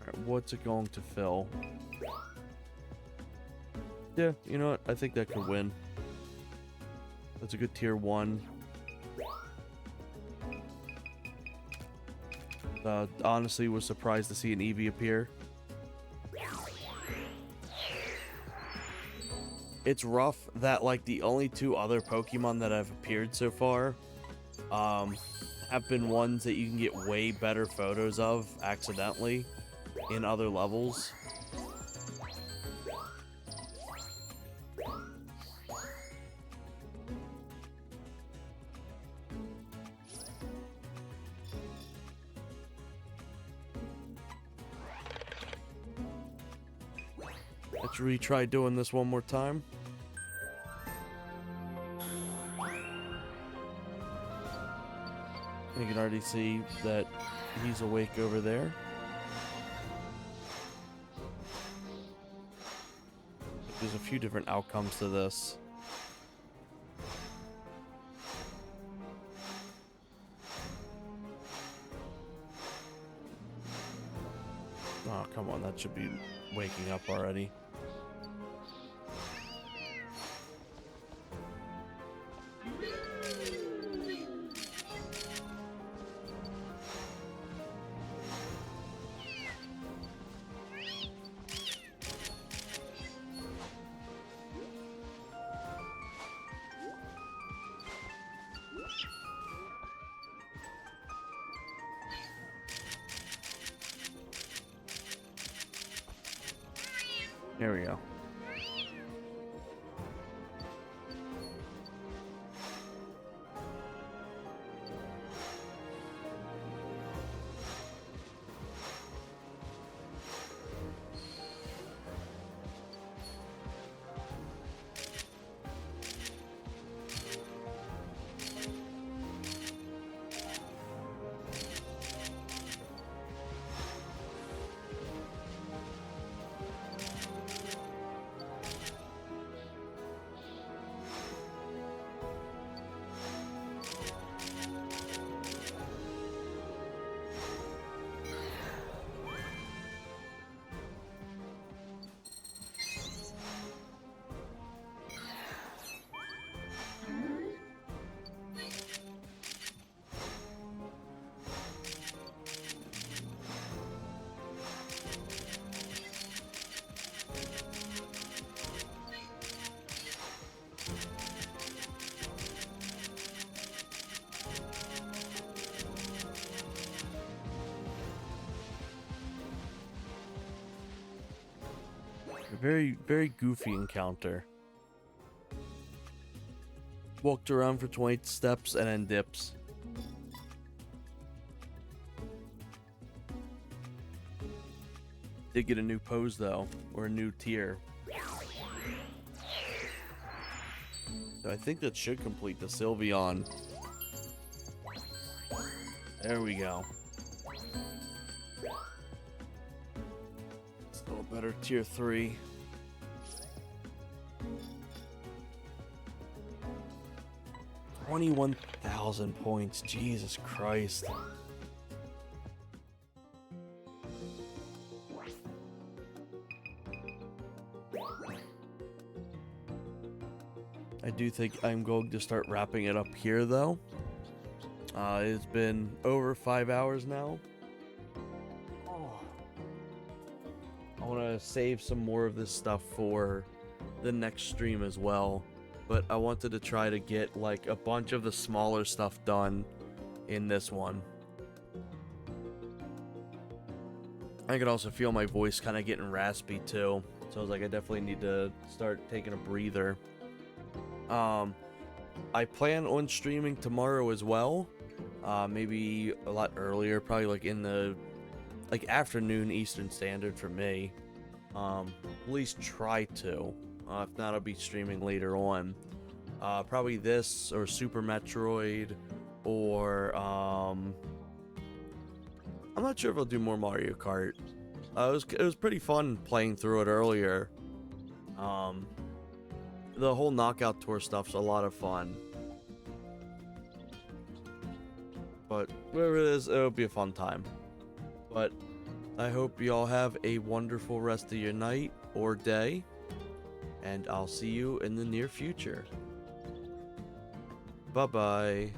Alright, what's it going to fill? Yeah, you know what? I think that could win. That's a good tier 1. Honestly, was surprised to see an Eevee appear. It's rough that, like, the only 2 other Pokemon that have appeared so far have been ones that you can get way better photos of accidentally in other levels. Let's retry doing this one more time. You can already see that he's awake over there. There's a few different outcomes to this. Oh, come on, that should be waking up already. There we go. A very, very goofy encounter. Walked around for 20 steps and then dips. Did get a new pose though, or a new tier. So I think that should complete the Sylveon. There we go. Still a better tier 3. $21,000 points. Jesus Christ. I do think I'm going to start wrapping it up here, though. It's been over 5 hours now. I want to save some more of this stuff for the next stream as well. But I wanted to try to get like a bunch of the smaller stuff done in this one. I could also feel my voice kind of getting raspy too. So I was like, I definitely need to start taking a breather. I plan on streaming tomorrow as well. Maybe a lot earlier, probably like in the afternoon Eastern Standard for me. At least try to. If not, I'll be streaming later on. Probably this or Super Metroid, or I'm not sure if I'll do more Mario Kart. It was pretty fun playing through it earlier. The whole knockout tour stuff's a lot of fun. But whatever it is, it'll be a fun time. But I hope you all have a wonderful rest of your night or day, and I'll see you in the near future. Bye-bye.